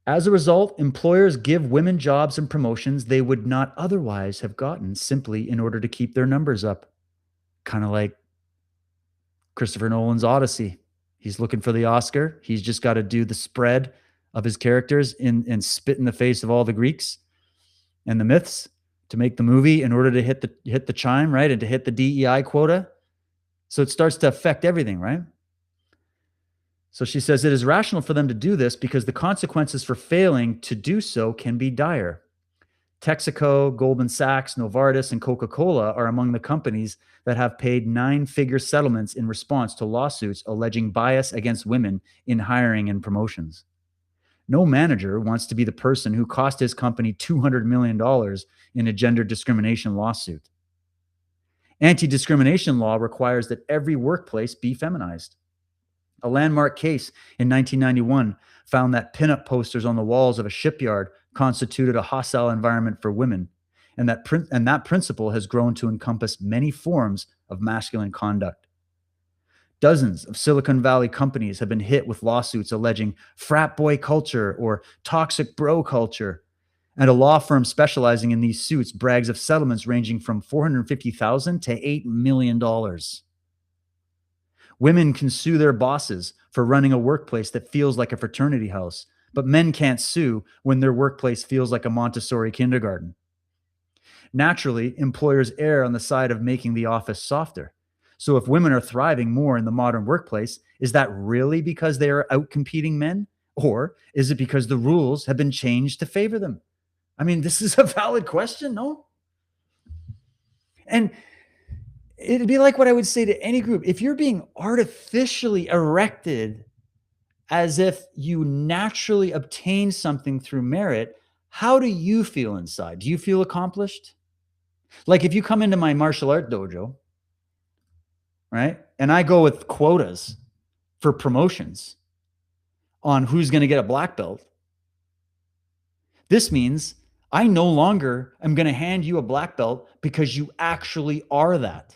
As a result, employers give women jobs and promotions they would not otherwise have gotten simply in order to keep their numbers up. Kind of like Christopher Nolan's Odyssey. He's looking for the Oscar. He's just got to do the spread of his characters and spit in the face of all the Greeks and the myths to make the movie in order to hit the chime, right? And to hit the DEI quota. So it starts to affect everything, right? So she says it is rational for them to do this because the consequences for failing to do so can be dire. Texaco, Goldman Sachs, Novartis, and Coca-Cola are among the companies that have paid 9-figure settlements in response to lawsuits alleging bias against women in hiring and promotions. No manager wants to be the person who cost his company $200 million in a gender discrimination lawsuit. Anti-discrimination law requires that every workplace be feminized. A landmark case in 1991 found that pinup posters on the walls of a shipyard constituted a hostile environment for women, and that principle has grown to encompass many forms of masculine conduct. Dozens of Silicon Valley companies have been hit with lawsuits alleging frat boy culture or toxic bro culture, and a law firm specializing in these suits brags of settlements ranging from $450,000 to $8 million. Women can sue their bosses for running a workplace that feels like a fraternity house, but men can't sue when their workplace feels like a Montessori kindergarten. Naturally, employers err on the side of making the office softer. So if women are thriving more in the modern workplace, is that really because they are outcompeting men? Or is it because the rules have been changed to favor them? I mean, this is a valid question, no? And it'd be like what I would say to any group. If you're being artificially erected as if you naturally obtain something through merit, how do you feel inside? Do you feel accomplished? Like if you come into my martial art dojo, right, and I go with quotas for promotions on who's going to get a black belt, this means I no longer am going to hand you a black belt because you actually are that.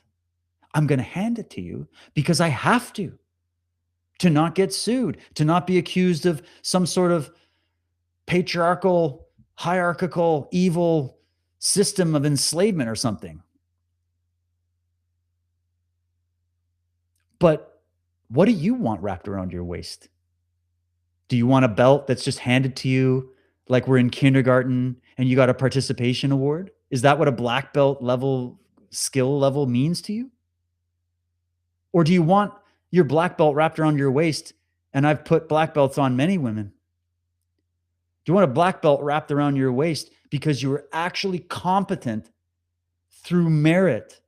I'm going to hand it to you because I have to not get sued, to not be accused of some sort of patriarchal, hierarchical, evil system of enslavement or something. But what do you want wrapped around your waist? Do you want a belt that's just handed to you like we're in kindergarten and you got a participation award? Is that what a black belt level skill level means to you? Or do you want your black belt wrapped around your waist? And I've put black belts on many women. Do you want a black belt wrapped around your waist because you were actually competent through merit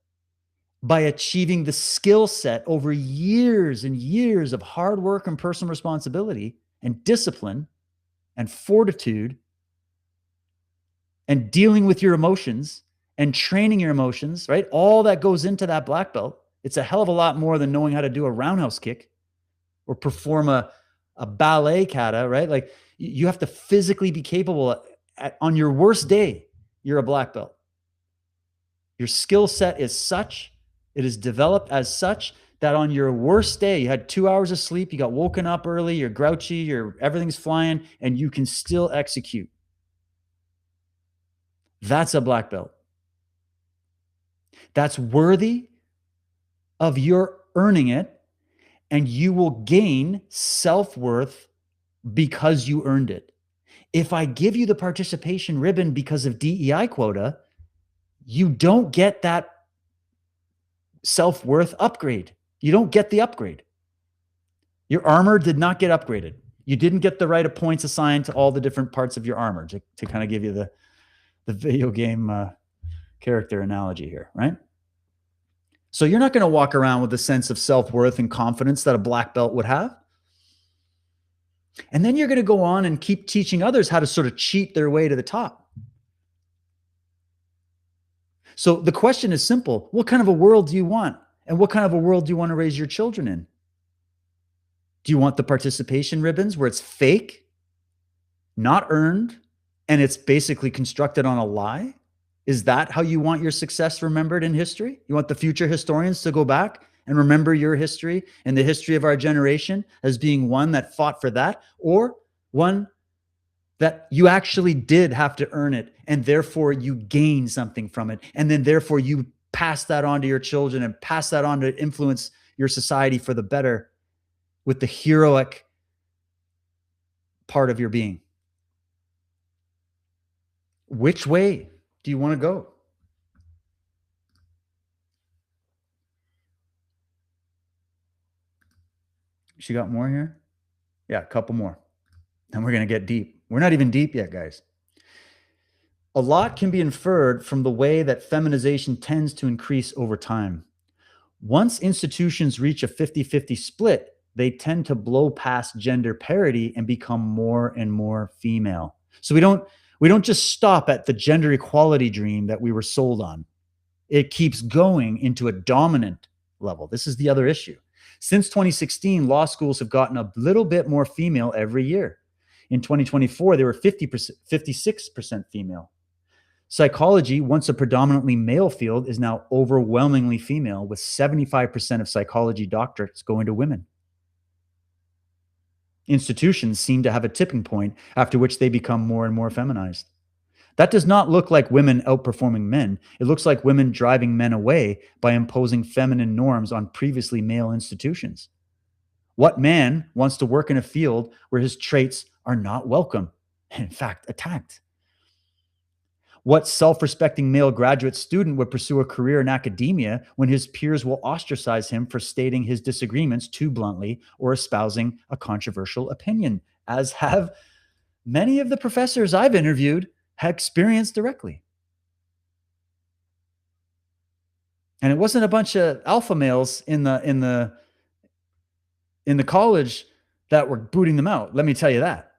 by achieving the skill set over years and years of hard work and personal responsibility and discipline and fortitude and dealing with your emotions and training your emotions, right? All that goes into that black belt. It's a hell of a lot more than knowing how to do a roundhouse kick or perform a ballet kata, right? Like you have to physically be capable on your worst day, you're a black belt. Your skill set is such, it is developed as such that on your worst day, you had 2 hours of sleep, you got woken up early, you're grouchy, everything's flying, and you can still execute. That's a black belt. That's worthy of your earning it, and you will gain self-worth because you earned it. If I give you the participation ribbon because of DEI quota, you don't get that self-worth upgrade. You don't get the upgrade. Your armor did not get upgraded. You didn't get the right of points assigned to all the different parts of your armor, to kind of give you the video game character analogy here, right? So you're not going to walk around with a sense of self-worth and confidence that a black belt would have. And then you're going to go on and keep teaching others how to sort of cheat their way to the top. So the question is simple. What kind of a world do you want? And what kind of a world do you want to raise your children in? Do you want the participation ribbons where it's fake, not earned, and it's basically constructed on a lie? Is that how you want your success remembered in history? You want the future historians to go back and remember your history and the history of our generation as being one that fought for that, or one that you actually did have to earn it, and therefore you gain something from it, and then therefore you pass that on to your children and pass that on to influence your society for the better with the heroic part of your being? Which way do you want to go? She got more here? Yeah, a couple more. And we're going to get deep. We're not even deep yet, guys. A lot can be inferred from the way that feminization tends to increase over time. Once institutions reach a 50-50 split, they tend to blow past gender parity and become more and more female. So we don't just stop at the gender equality dream that we were sold on. It keeps going into a dominant level. This is the other issue. Since 2016, law schools have gotten a little bit more female every year. In 2024, they were 56% female. Psychology, once a predominantly male field, is now overwhelmingly female, with 75% of psychology doctorates going to women. Institutions seem to have a tipping point after which they become more and more feminized. That does not look like women outperforming men. It looks like women driving men away by imposing feminine norms on previously male institutions. What man wants to work in a field where his traits are not welcome and, in fact, attacked? What self-respecting male graduate student would pursue a career in academia when his peers will ostracize him for stating his disagreements too bluntly or espousing a controversial opinion, as have many of the professors I've interviewed have experienced directly? And it wasn't a bunch of alpha males in the college that were booting them out. Let me tell you that.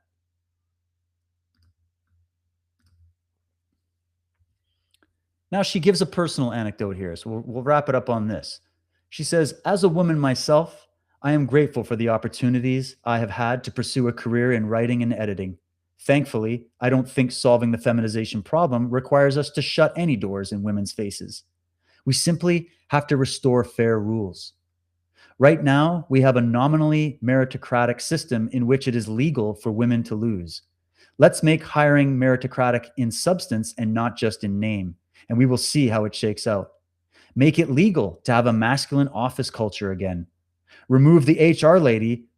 Now, she gives a personal anecdote here, so we'll wrap it up on this. She says, as a woman myself, I am grateful for the opportunities I have had to pursue a career in writing and editing. Thankfully, I don't think solving the feminization problem requires us to shut any doors in women's faces. We simply have to restore fair rules. Right now, we have a nominally meritocratic system in which it is legal for women to lose. Let's make hiring meritocratic in substance and not just in name, and we will see how it shakes out. Make it legal to have a masculine office culture again. Remove the HR lady,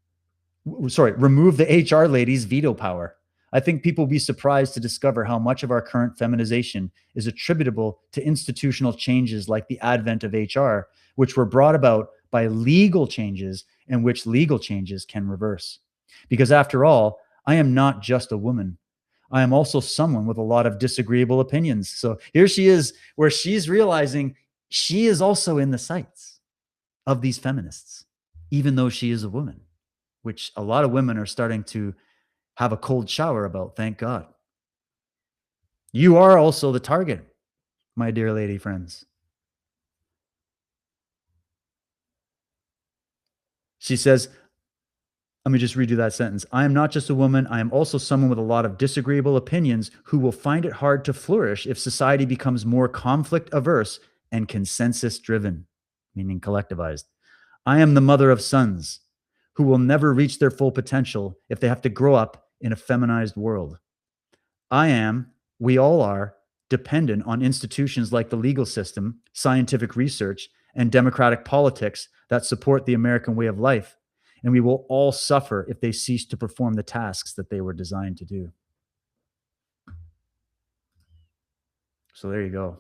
remove the HR lady's veto power. I think people will be surprised to discover how much of our current feminization is attributable to institutional changes like the advent of HR, which were brought about by legal changes and which legal changes can reverse. Because after all, I am not just a woman. I am also someone with a lot of disagreeable opinions. So here she is, where she's realizing she is also in the sights of these feminists, even though she is a woman, which a lot of women are starting to have a cold shower about, thank God. You are also the target, my dear lady friends. She says, let me just redo that sentence. I am not just a woman. I am also someone with a lot of disagreeable opinions who will find it hard to flourish if society becomes more conflict averse and consensus driven, meaning collectivized. I am the mother of sons who will never reach their full potential if they have to grow up in a feminized world. I am, we all are, dependent on institutions like the legal system, scientific research, and democratic politics that support the American way of life. And we will all suffer if they cease to perform the tasks that they were designed to do. So there you go.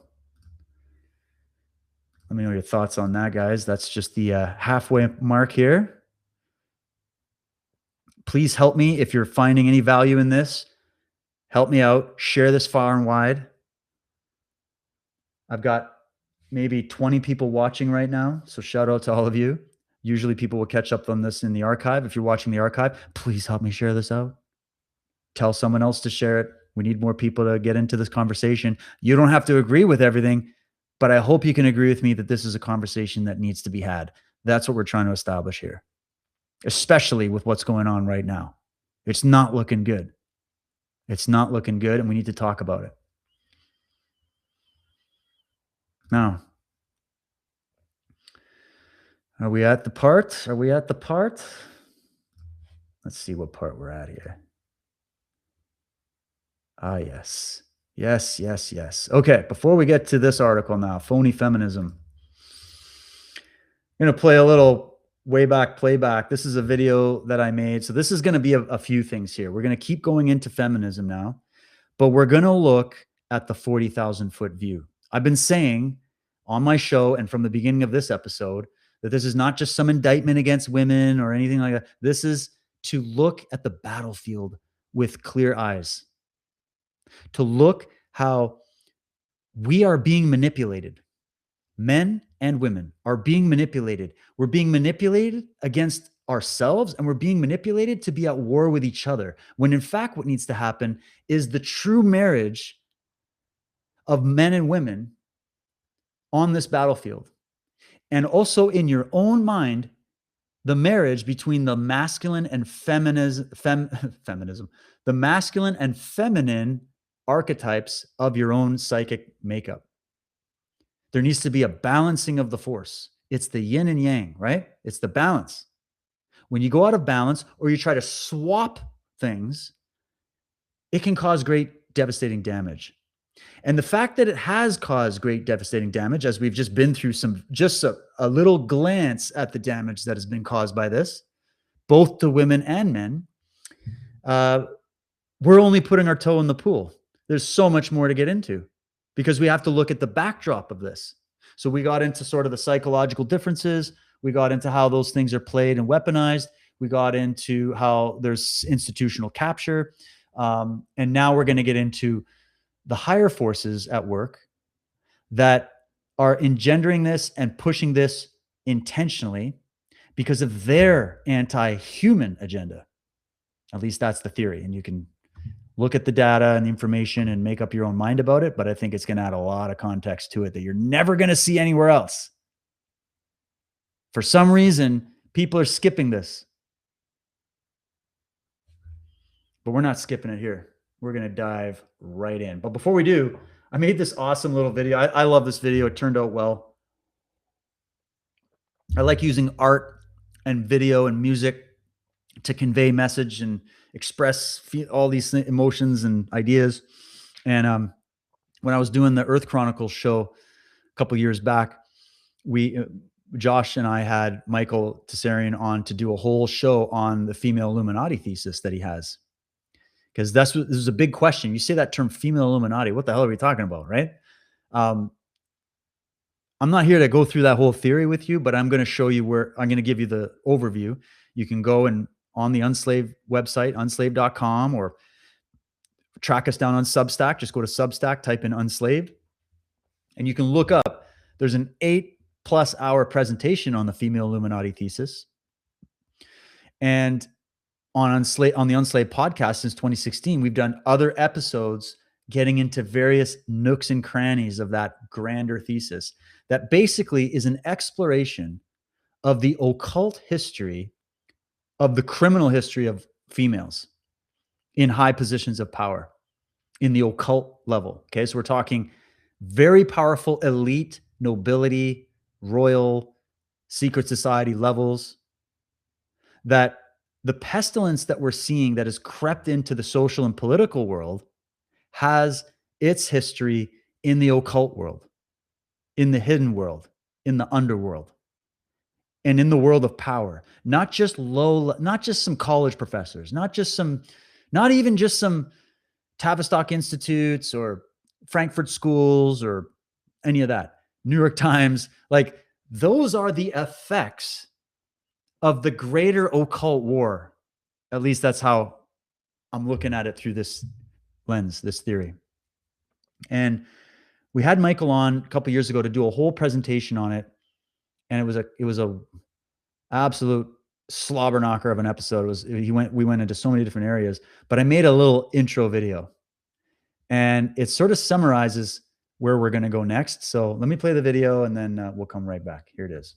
Let me know your thoughts on that, guys. That's just the halfway mark here. Please help me if you're finding any value in this. Help me out. Share this far and wide. I've got maybe 20 people watching right now, so shout out to all of you. Usually people will catch up on this in the archive. If you're watching the archive, please help me share this out. Tell someone else to share it. We need more people to get into this conversation. You don't have to agree with everything, but I hope you can agree with me that this is a conversation that needs to be had. That's what we're trying to establish here, especially with what's going on right now. It's not looking good. It's not looking good, and we need to talk about it. Now, are we at the part? Are we at the part? Let's see what part we're at here. Ah, yes. Yes, yes, yes. Okay, before we get to this article now, phony feminism. I'm going to play a little way back playback. This is a video that I made. So this is going to be a few things here. We're going to keep going into feminism now, but we're going to look at the 40,000 foot view. I've been saying on my show and from the beginning of this episode that this is not just some indictment against women or anything like that. This is to look at the battlefield with clear eyes, to look how we are being manipulated. Men and women are being manipulated. We're being manipulated against ourselves, and we're being manipulated to be at war with each other. When in fact, what needs to happen is the true marriage of men and women on this battlefield. And also in your own mind, the marriage between the masculine and feminism, the masculine and feminine archetypes of your own psychic makeup. There needs to be a balancing of the force. It's the yin and yang, right? It's the balance. When you go out of balance or you try to swap things, it can cause great devastating damage. And the fact that it has caused great devastating damage, as we've just been through a little glance at the damage that has been caused by this, both to women and men, we're only putting our toe in the pool. There's so much more to get into because we have to look at the backdrop of this. So we got into sort of the psychological differences. We got into how those things are played and weaponized. We got into how there's institutional capture. And now we're going to get into the higher forces at work that are engendering this and pushing this intentionally because of their anti-human agenda. At least that's the theory. And you can look at the data and the information and make up your own mind about it. But I think it's going to add a lot of context to it that you're never going to see anywhere else. For some reason, people are skipping this. But we're not skipping it here. We're going to dive right in. But before we do, I made this awesome little video. I love this video. It turned out well. I like using art and video and music to convey message and express all these emotions and ideas. And when I was doing the Earth Chronicles show a couple years back, Josh and I had Michael Tessarian on to do a whole show on the female Illuminati thesis that he has. Because this is a big question. You say that term female Illuminati, what the hell are we talking about, right? I'm not here to go through that whole theory with you, but I'm going to show you where I'm going to give you the overview. You can go and on the Unslaved website, unslaved.com, or track us down on Substack. Just go to Substack, type in Unslaved, and you can look up. There's an 8+ hour presentation on the female Illuminati thesis. And on the Unslaved podcast since 2016, we've done other episodes getting into various nooks and crannies of that grander thesis that basically is an exploration of the occult history, of the criminal history of females in high positions of power in the occult level. Okay, so we're talking very powerful elite, nobility, royal, secret society levels, that the pestilence that we're seeing that has crept into the social and political world has its history in the occult world, in the hidden world, in the underworld, and in the world of power. Not just some college professors, not even just some Tavistock Institutes or Frankfurt schools or any of that. New York Times, like those are the effects of the greater occult war. At least that's how I'm looking at it through this lens, this theory. And we had Michael on a couple years ago to do a whole presentation on it. And it was a absolute slobber knocker of an episode. We went into so many different areas, but I made a little intro video and it sort of summarizes where we're going to go next. So let me play the video and then we'll come right back. Here it is.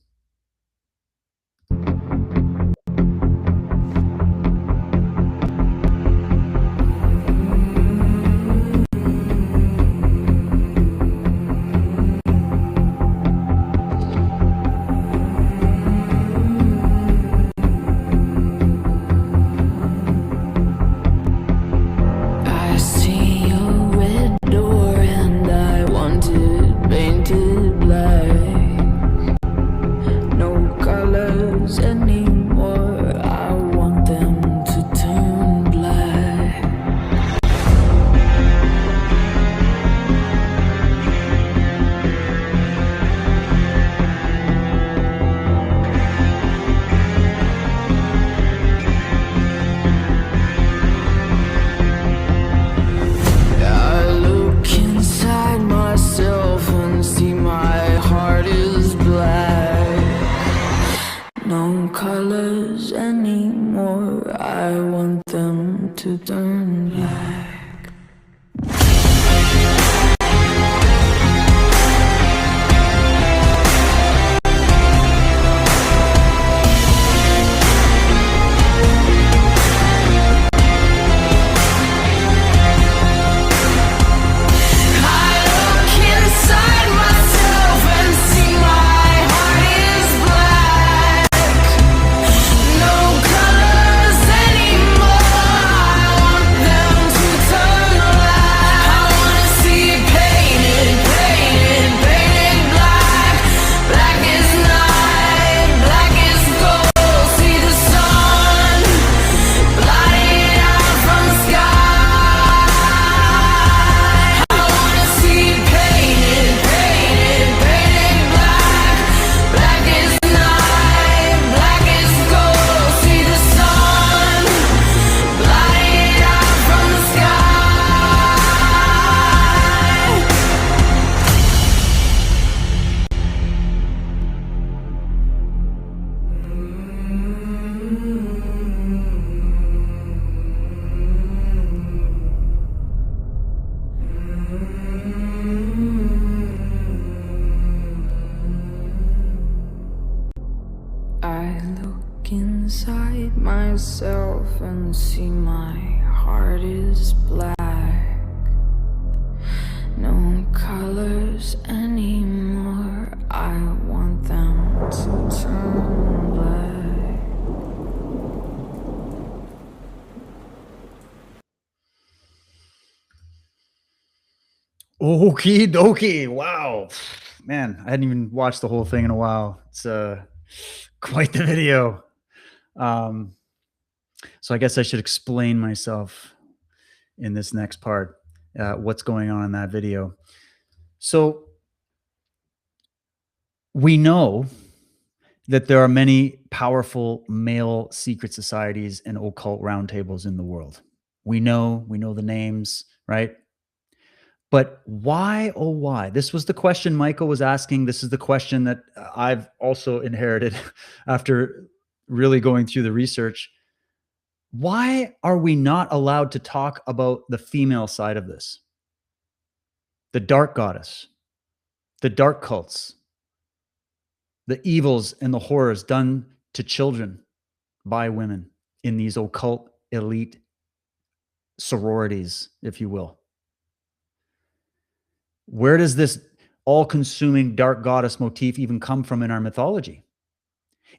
look inside myself and see my heart is black. No colors anymore. I want them to turn black. Okie dokie. Wow. Man, I hadn't even watched the whole thing in a while. It's quite the video. Um, so I guess I should explain myself in this next part, what's going on in that video. So we know that there are many powerful male secret societies and occult roundtables in the world. We know the names, right? But why, oh, why? This was the question Michael was asking. This is the question that I've also inherited after really going through the research. Why are we not allowed to talk about the female side of this? The dark goddess, the dark cults, the evils and the horrors done to children by women in these occult elite sororities, if you will. Where does this all-consuming dark goddess motif even come from in our mythology?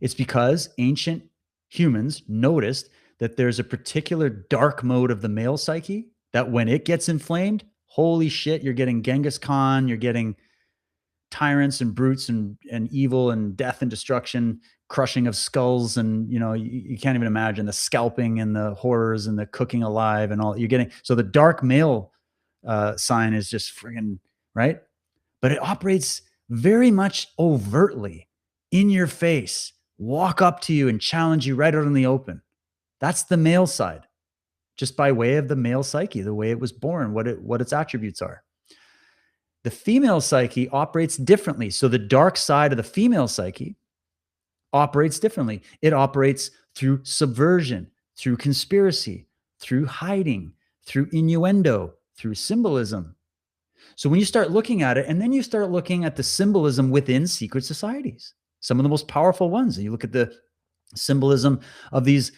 It's because ancient humans noticed that there's a particular dark mode of the male psyche that when it gets inflamed, holy shit, you're getting Genghis Khan, you're getting tyrants and brutes and evil and death and destruction, crushing of skulls, and you can't even imagine the scalping and the horrors and the cooking alive and all you're getting. So the dark male sign is just friggin' right, but it operates very much overtly in your face, walk up to you and challenge you right out in the open. That's the male side, just by way of the male psyche, the way it was born, what its attributes are. The female psyche operates differently. So the dark side of the female psyche operates differently. It operates through subversion, through conspiracy, through hiding, through innuendo, through symbolism. So when you start looking at it, and then you start looking at the symbolism within secret societies, some of the most powerful ones, and you look at the symbolism of these,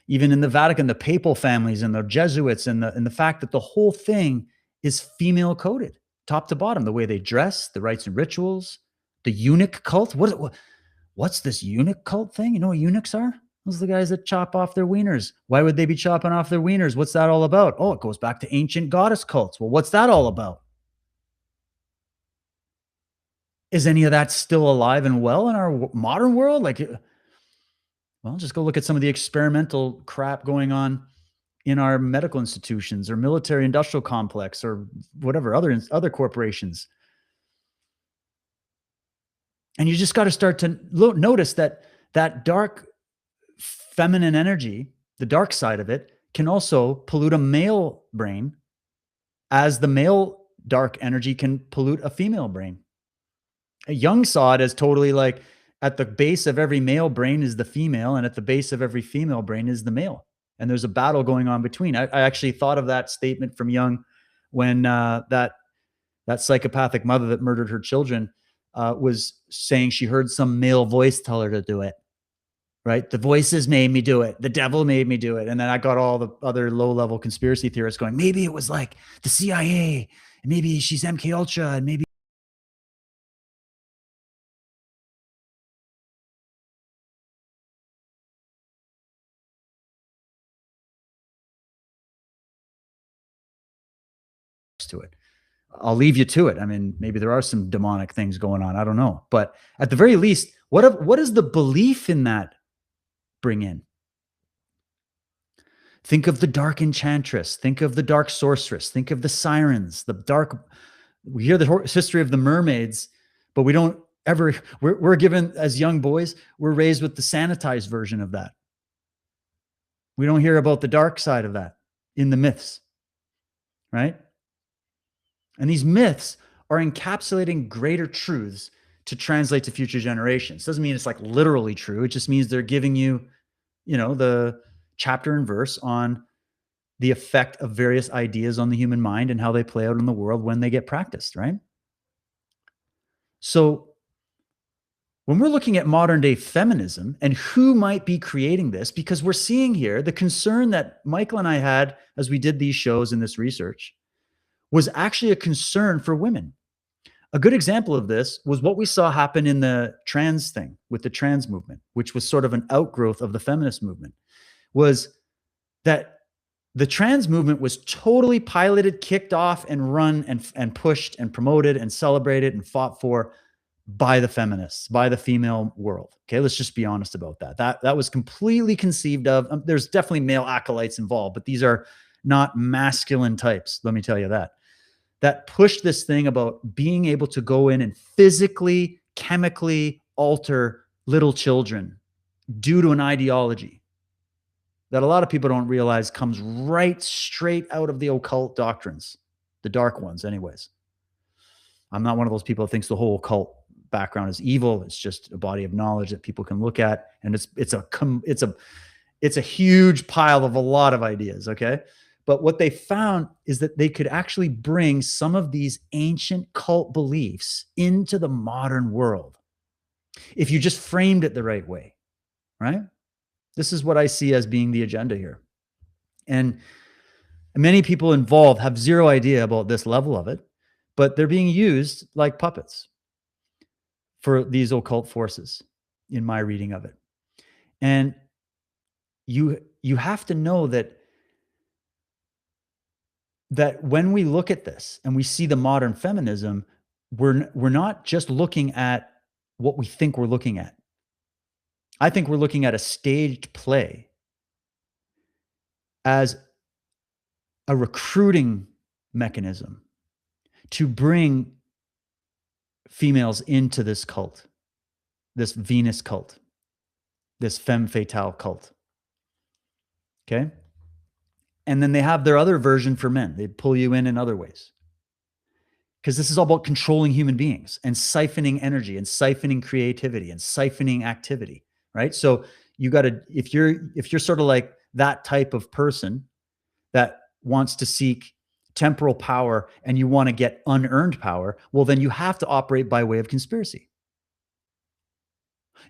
even in the Vatican, the papal families and the Jesuits, and the fact that the whole thing is female coded, top to bottom, the way they dress, the rites and rituals, the eunuch cult. What's this eunuch cult thing? You know what eunuchs are? Those are the guys that chop off their wieners. Why would they be chopping off their wieners? What's that all about? Oh, it goes back to ancient goddess cults. Well, what's that all about? Is any of that still alive and well in our modern world? Well, just go look at some of the experimental crap going on in our medical institutions or military industrial complex or whatever other corporations. And you just got to start to notice that dark feminine energy, the dark side of it, can also pollute a male brain, as the male dark energy can pollute a female brain. Jung saw it as totally like at the base of every male brain is the female, and at the base of every female brain is the male. And there's a battle going on between. I actually thought of that statement from Jung when that psychopathic mother that murdered her children was saying she heard some male voice tell her to do it. Right? The voices made me do it. The devil made me do it. And then I got all the other low-level conspiracy theorists going, maybe it was like the CIA, and maybe she's MK Ultra, and maybe to it. I'll leave you to it. I mean, maybe there are some demonic things going on. I don't know. But at the very least, what does the belief in that bring in? Think of the dark enchantress. Think of the dark sorceress. Think of the sirens, the dark. We hear the history of the mermaids, but we don't ever, we're given as young boys, we're raised with the sanitized version of that. We don't hear about the dark side of that in the myths, right? And these myths are encapsulating greater truths to translate to future generations. Doesn't mean it's like literally true. It just means they're giving you, the chapter and verse on the effect of various ideas on the human mind and how they play out in the world when they get practiced, right? So when we're looking at modern day feminism and who might be creating this, because we're seeing here the concern that Michael and I had as we did these shows and this research was actually a concern for women. A good example of this was what we saw happen in the trans thing with the trans movement, which was sort of an outgrowth of the feminist movement, was that the trans movement was totally piloted, kicked off, and run and pushed and promoted and celebrated and fought for by the feminists, by the female world. Okay, let's just be honest about that. That was completely conceived of. There's definitely male acolytes involved, but these are not masculine types. Let me tell you that. That pushed this thing about being able to go in and physically, chemically alter little children due to an ideology that a lot of people don't realize comes right straight out of the occult doctrines, the dark ones, anyways. I'm not one of those people that thinks the whole occult background is evil. It's just a body of knowledge that people can look at, and it's a huge pile of a lot of ideas. Okay, but what they found is that they could actually bring some of these ancient cult beliefs into the modern world if you just framed it the right way, right? This is what I see as being the agenda here, and many people involved have zero idea about this level of it, but they're being used like puppets for these occult forces in my reading of it. And you have to know that when we look at this and we see the modern feminism, we're not just looking at what we think we're looking at. I think we're looking at a staged play as a recruiting mechanism to bring females into this cult, this Venus cult, this femme fatale cult. Okay? And then they have their other version for men. They pull you in other ways. Because this is all about controlling human beings and siphoning energy and siphoning creativity and siphoning activity, right? So you got to, if you're sort of like that type of person that wants to seek temporal power and you want to get unearned power, well, then you have to operate by way of conspiracy.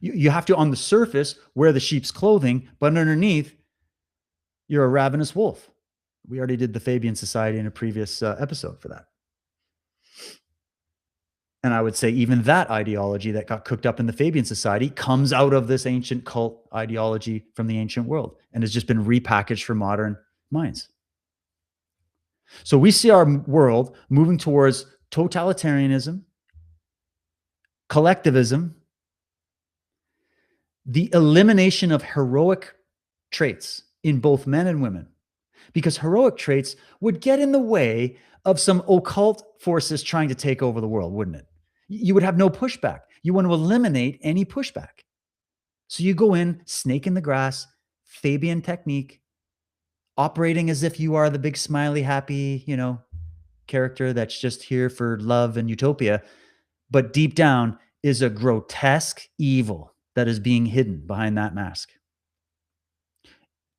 You have to, on the surface, wear the sheep's clothing, but underneath, you're a ravenous wolf. We already did the Fabian Society in a previous episode for that. And I would say even that ideology that got cooked up in the Fabian Society comes out of this ancient cult ideology from the ancient world and has just been repackaged for modern minds. So we see our world moving towards totalitarianism, collectivism, the elimination of heroic traits in both men and women, because heroic traits would get in the way of some occult forces trying to take over the world, wouldn't it? You would have no pushback. You want to eliminate any pushback. So you go in, snake in the grass, Fabian technique, operating as if you are the big smiley, happy, character that's just here for love and utopia, but deep down is a grotesque evil that is being hidden behind that mask.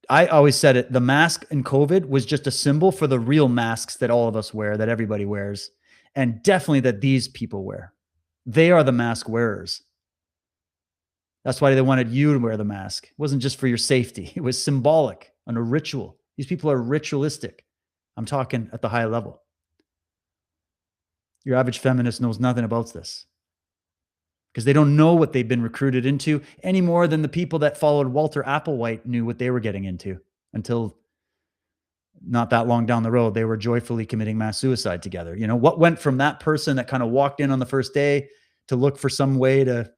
I always said it, the mask in COVID was just a symbol for the real masks that all of us wear, that everybody wears, and definitely that these people wear. They are the mask wearers. That's why they wanted you to wear the mask. It wasn't just for your safety. It was symbolic and a ritual. These people are ritualistic. I'm talking at the high level. Your average feminist knows nothing about this because they don't know what they've been recruited into any more than the people that followed Walter Applewhite knew what they were getting into until not that long down the road, they were joyfully committing mass suicide together. What went from that person that kind of walked in on the first day to look for some way to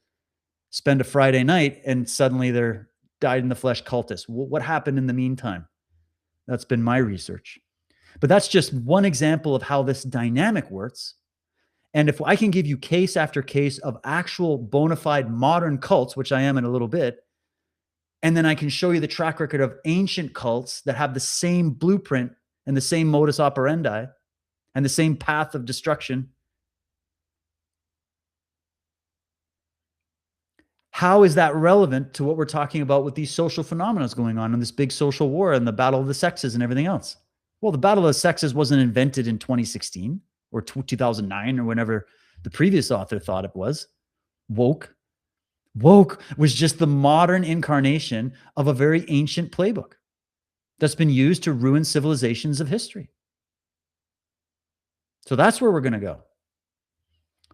spend a Friday night and suddenly they're died in the flesh cultists? What happened in the meantime? That's been my research. But that's just one example of how this dynamic works. And if I can give you case after case of actual bona fide modern cults, which I am in a little bit, and then I can show you the track record of ancient cults that have the same blueprint and the same modus operandi and the same path of destruction, how is that relevant to what we're talking about with these social phenomena going on in this big social war and the battle of the sexes and everything else? Well, the battle of the sexes wasn't invented in 2016 or 2009 or whenever the previous author thought it was. Woke. Woke was just the modern incarnation of a very ancient playbook that's been used to ruin civilizations of history. So that's where we're going to go.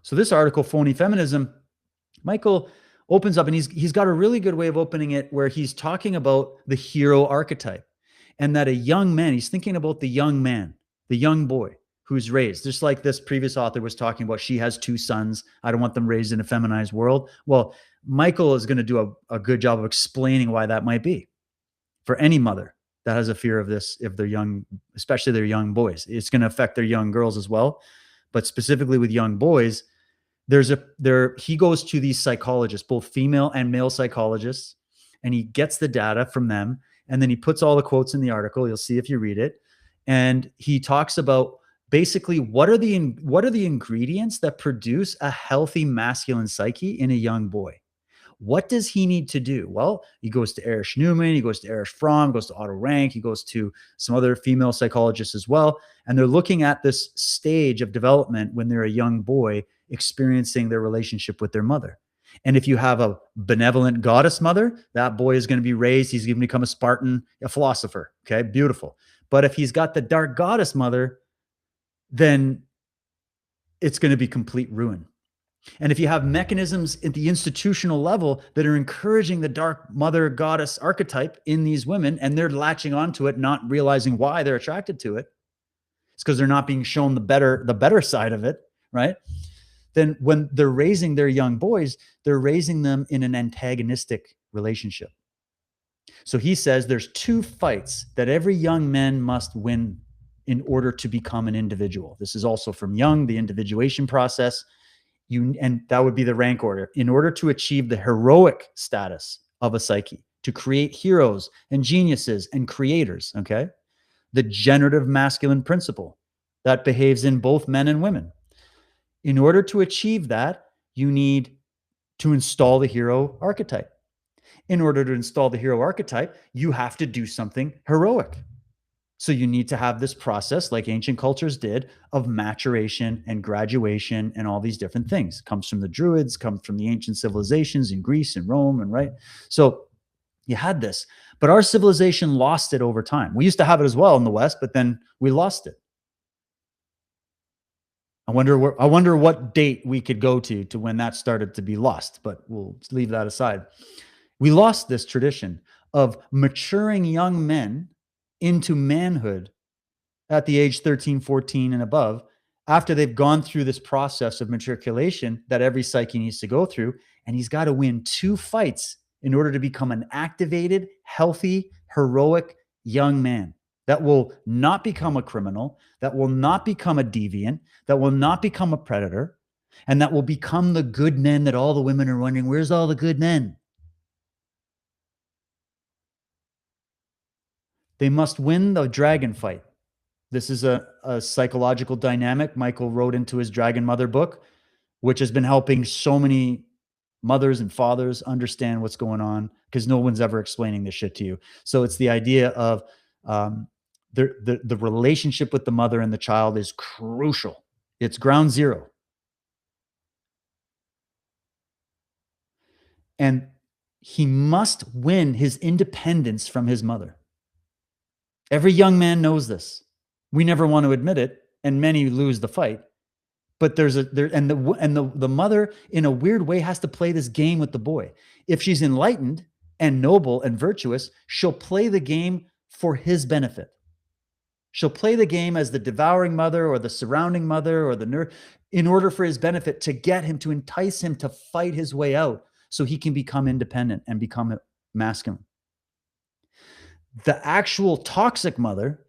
So this article, Phony Feminism, Michael opens up, and he's got a really good way of opening it where he's talking about the hero archetype, and that a young man, he's thinking about the young man, the young boy who's raised, just like this previous author was talking about. She has 2 sons. I don't want them raised in a feminized world. Well, Michael is going to do a good job of explaining why that might be for any mother that has a fear of this. If they're young, especially their young boys, it's going to affect their young girls as well. But specifically with young boys, he goes to these psychologists, both female and male psychologists, and he gets the data from them. And then he puts all the quotes in the article. You'll see if you read it. And he talks about basically what are the ingredients that produce a healthy masculine psyche in a young boy. What does he need to do? Well, he goes to Erich Newman, he goes to Erich Fromm, goes to Otto Rank, he goes to some other female psychologists as well. And they're looking at this stage of development when they're a young boy experiencing their relationship with their mother. And if you have a benevolent goddess mother, that boy is going to be raised. He's going to become a Spartan, a philosopher. Okay, beautiful. But if he's got the dark goddess mother, then it's going to be complete ruin. And if you have mechanisms at the institutional level that are encouraging the dark mother goddess archetype in these women, and they're latching onto it, not realizing why they're attracted to it, it's because they're not being shown the better side of it, right? Then when they're raising their young boys, they're raising them in an antagonistic relationship. So he says there's 2 fights that every young man must win in order to become an individual. This is also from Jung, the individuation process. And that would be the rank order. In order to achieve the heroic status of a psyche, to create heroes and geniuses and creators, okay? The generative masculine principle that behaves in both men and women. In order to achieve that, you need to install the hero archetype. In order to install the hero archetype, you have to do something heroic. So you need to have this process, like ancient cultures did, of maturation and graduation and all these different things. It comes from the Druids, comes from the ancient civilizations in Greece and Rome, and right? So you had this, but our civilization lost it over time. We used to have it as well in the West, but then we lost it. I wonder what date we could go to when that started to be lost, but we'll leave that aside. We lost this tradition of maturing young men into manhood at the age 13, 14 and above, after they've gone through this process of matriculation that every psyche needs to go through. And he's got to win 2 fights in order to become an activated, healthy, heroic young man that will not become a criminal, that will not become a deviant, that will not become a predator, and that will become the good men that all the women are wondering, where's all the good men? They must win the dragon fight. This is a psychological dynamic Michael wrote into his Dragon Mother book, which has been helping so many mothers and fathers understand what's going on, because no one's ever explaining this shit to you. So it's the idea of the relationship with the mother and the child is crucial. It's ground zero. And he must win his independence from his mother. Every young man knows this. We never want to admit it, and many lose the fight. But the mother, in a weird way, has to play this game with the boy. If she's enlightened and noble and virtuous, she'll play the game for his benefit. She'll play the game as the devouring mother or the surrounding mother or the nurse, in order for his benefit, to get him, to entice him to fight his way out so he can become independent and become masculine. The actual toxic mother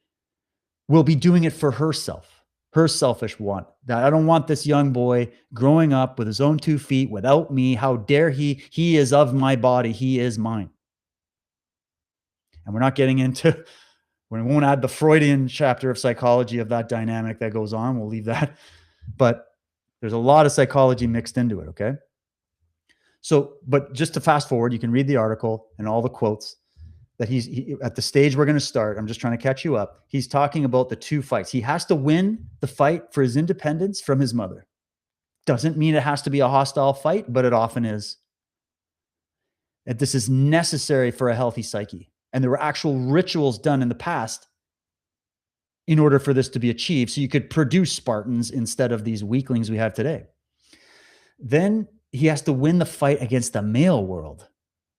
will be doing it for herself, her selfish want. That I don't want this young boy growing up with his own 2 feet without me. How dare he? He is of my body. He is mine. And we're not getting into, we won't add the Freudian chapter of psychology of that dynamic that goes on. We'll leave that. But there's a lot of psychology mixed into it, okay? So, but just to fast forward, you can read the article and all the quotes that he at the stage we're going to start. I'm just trying to catch you up. He's talking about the 2 fights. He has to win the fight for his independence from his mother. Doesn't mean it has to be a hostile fight, but it often is. that this is necessary for a healthy psyche. And there were actual rituals done in the past in order for this to be achieved. So you could produce Spartans instead of these weaklings we have today. Then he has to win the fight against the male world,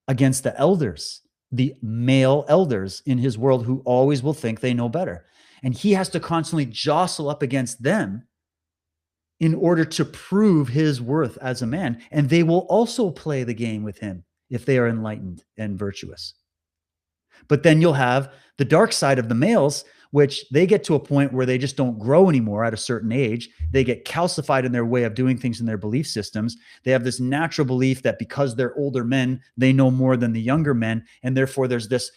against the elders, the male elders in his world who always will think they know better. And he has to constantly jostle up against them in order to prove his worth as a man. And they will also play the game with him if they are enlightened and virtuous. But then you'll have the dark side of the males, which they get to a point where they just don't grow anymore at a certain age. They get calcified in their way of doing things in their belief systems. They have this natural belief that because they're older men, they know more than the younger men. And therefore there's this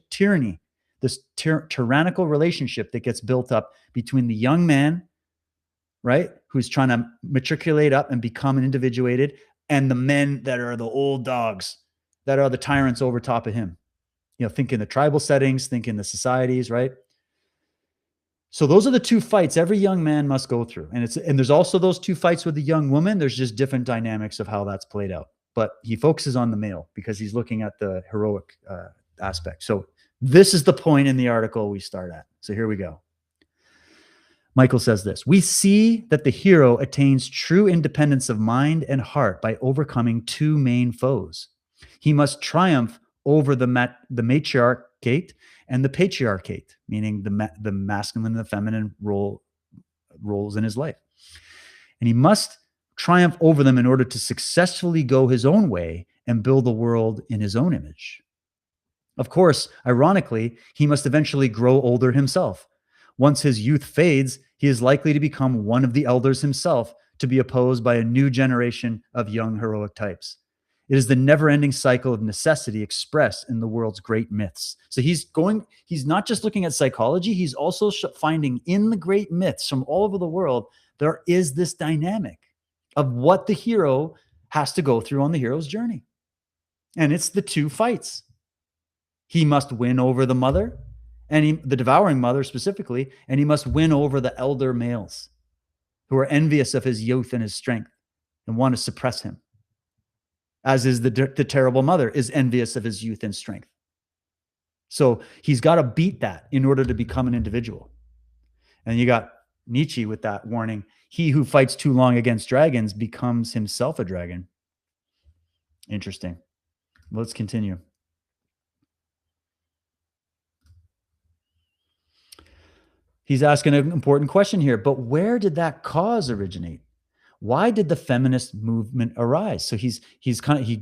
tyranny, this tyrannical relationship that gets built up between the young man, right, who's trying to matriculate up and become an individuated, and the men that are the old dogs, that are the tyrants over top of him. You know, think in the tribal settings, think in the societies, right? So those are the two fights every young man must go through. And there's also those two fights with the young woman. There's just different dynamics of how that's played out. But he focuses on the male because he's looking at the heroic aspect. So this is the point in the article we start at. So here we go. Michael says this: we see that the hero attains true independence of mind and heart by overcoming two main foes. He must triumph over the matriarchate and the patriarchate, meaning the masculine and the feminine roles in his life. And he must triumph over them in order to successfully go his own way and build the world in his own image. Of course, ironically, he must eventually grow older himself. Once his youth fades, he is likely to become one of the elders himself, to be opposed by a new generation of young heroic types. It is the never-ending cycle of necessity expressed in the world's great myths. So he's not just looking at psychology, he's also finding in the great myths from all over the world, there is this dynamic of what the hero has to go through on the hero's journey. And it's the two fights. He must win over the mother, and the devouring mother specifically, and he must win over the elder males who are envious of his youth and his strength and want to suppress him. As is the terrible mother is envious of his youth and strength. So he's got to beat that in order to become an individual. And you got Nietzsche with that warning: he who fights too long against dragons becomes himself a dragon. Interesting. Let's continue. He's asking an important question here, but where did that cause originate? Why did the feminist movement arise? So he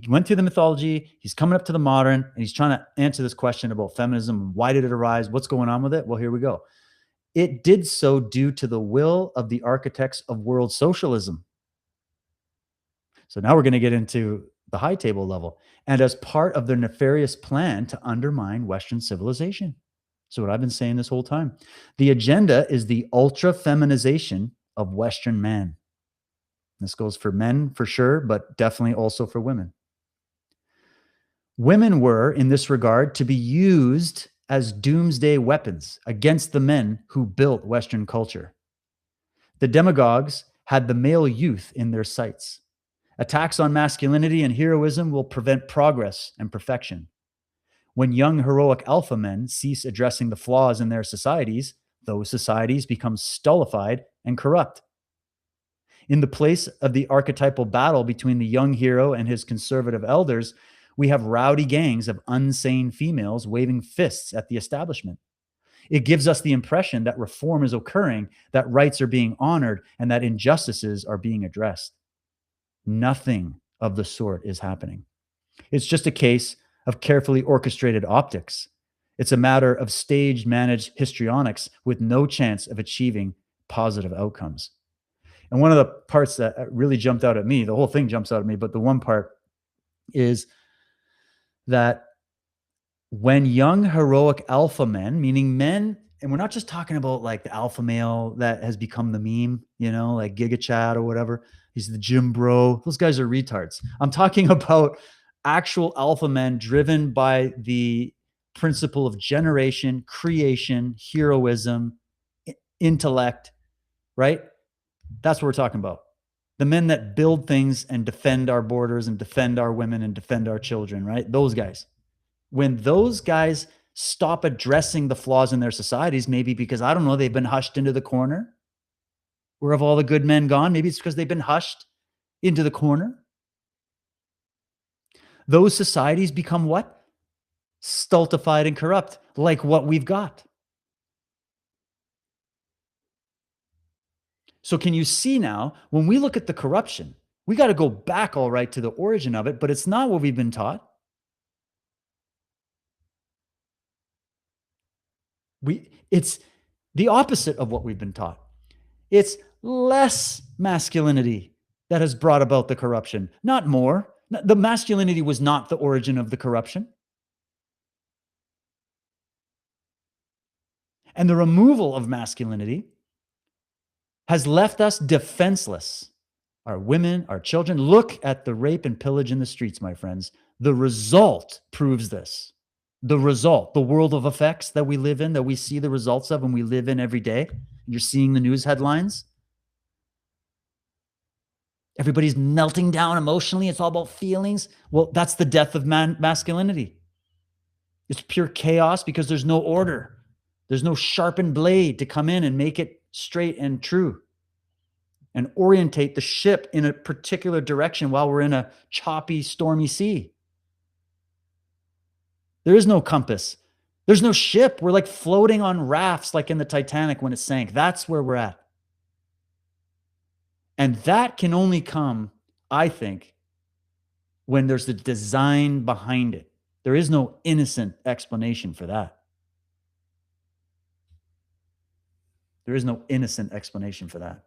went through the mythology, he's coming up to the modern, and he's trying to answer this question about feminism. Why did it arise? What's going on with it? Well, here we go. It did so due to the will of the architects of world socialism. So now we're going to get into the high table level, and as part of their nefarious plan to undermine Western civilization. So what I've been saying this whole time, the agenda is the ultra feminization of Western man. This goes for men for sure, but definitely also for women. Women were, in this regard, to be used as doomsday weapons against the men who built Western culture. The demagogues had the male youth in their sights. Attacks on masculinity and heroism will prevent progress and perfection. When young heroic alpha men cease addressing the flaws in their societies, those societies become stultified and corrupt. In the place of the archetypal battle between the young hero and his conservative elders, we have rowdy gangs of unsane females waving fists at the establishment. It gives us the impression that reform is occurring, that rights are being honored, and that injustices are being addressed. Nothing of the sort is happening. It's just a case of carefully orchestrated optics. It's a matter of staged managed histrionics with no chance of achieving positive outcomes. And one of the parts that really jumped out at me, the whole thing jumps out at me, but the one part is that when young heroic alpha men, meaning men, and we're not just talking about like the alpha male that has become the meme, you know, like Giga Chad or whatever, he's the gym bro, those guys are retards. I'm talking about actual alpha men driven by the principle of generation, creation, heroism, intellect, right? That's what we're talking about. The men that build things and defend our borders and defend our women and defend our children, right? Those guys. When those guys stop addressing the flaws in their societies, maybe because, I don't know, they've been hushed into the corner. Where have all the good men gone? Maybe it's because they've been hushed into the corner. Those societies become what? Stultified and corrupt, like what we've got. So can you see now, when we look at the corruption, we got to go back all right to the origin of it, but it's not what we've been taught. It's the opposite of what we've been taught. It's less masculinity that has brought about the corruption, not more. The masculinity was not the origin of the corruption. And the removal of masculinity has left us defenseless. Our women, our children. Look at the rape and pillage in the streets, my friends. The result proves this. The result, the world of effects that we live in, that we see the results of and we live in every day. You're seeing the news headlines. Everybody's melting down emotionally. It's all about feelings. Well, that's the death of masculinity. It's pure chaos because there's no order. There's no sharpened blade to come in and make it straight and true and orientate the ship in a particular direction while we're in a choppy, stormy sea. There is no compass. There's no ship. We're like floating on rafts like in the Titanic when it sank. That's where we're at. And that can only come, I think, when there's the design behind it. There is no innocent explanation for that. There is no innocent explanation for that.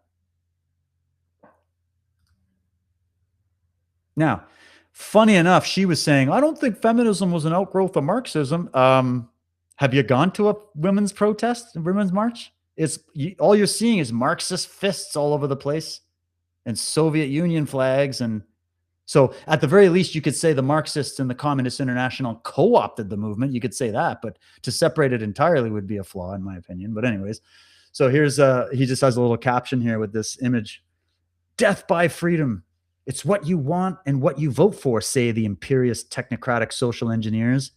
Now, funny enough, she was saying, I don't think feminism was an outgrowth of Marxism. Have you gone to a women's protest, a women's march? All you're seeing is Marxist fists all over the place and Soviet Union flags. And so at the very least, you could say the Marxists and the Communist International co-opted the movement. You could say that, but to separate it entirely would be a flaw in my opinion. But anyways, so here's, he just has a little caption here with this image. Death by freedom. It's what you want and what you vote for, say the imperious technocratic social engineers.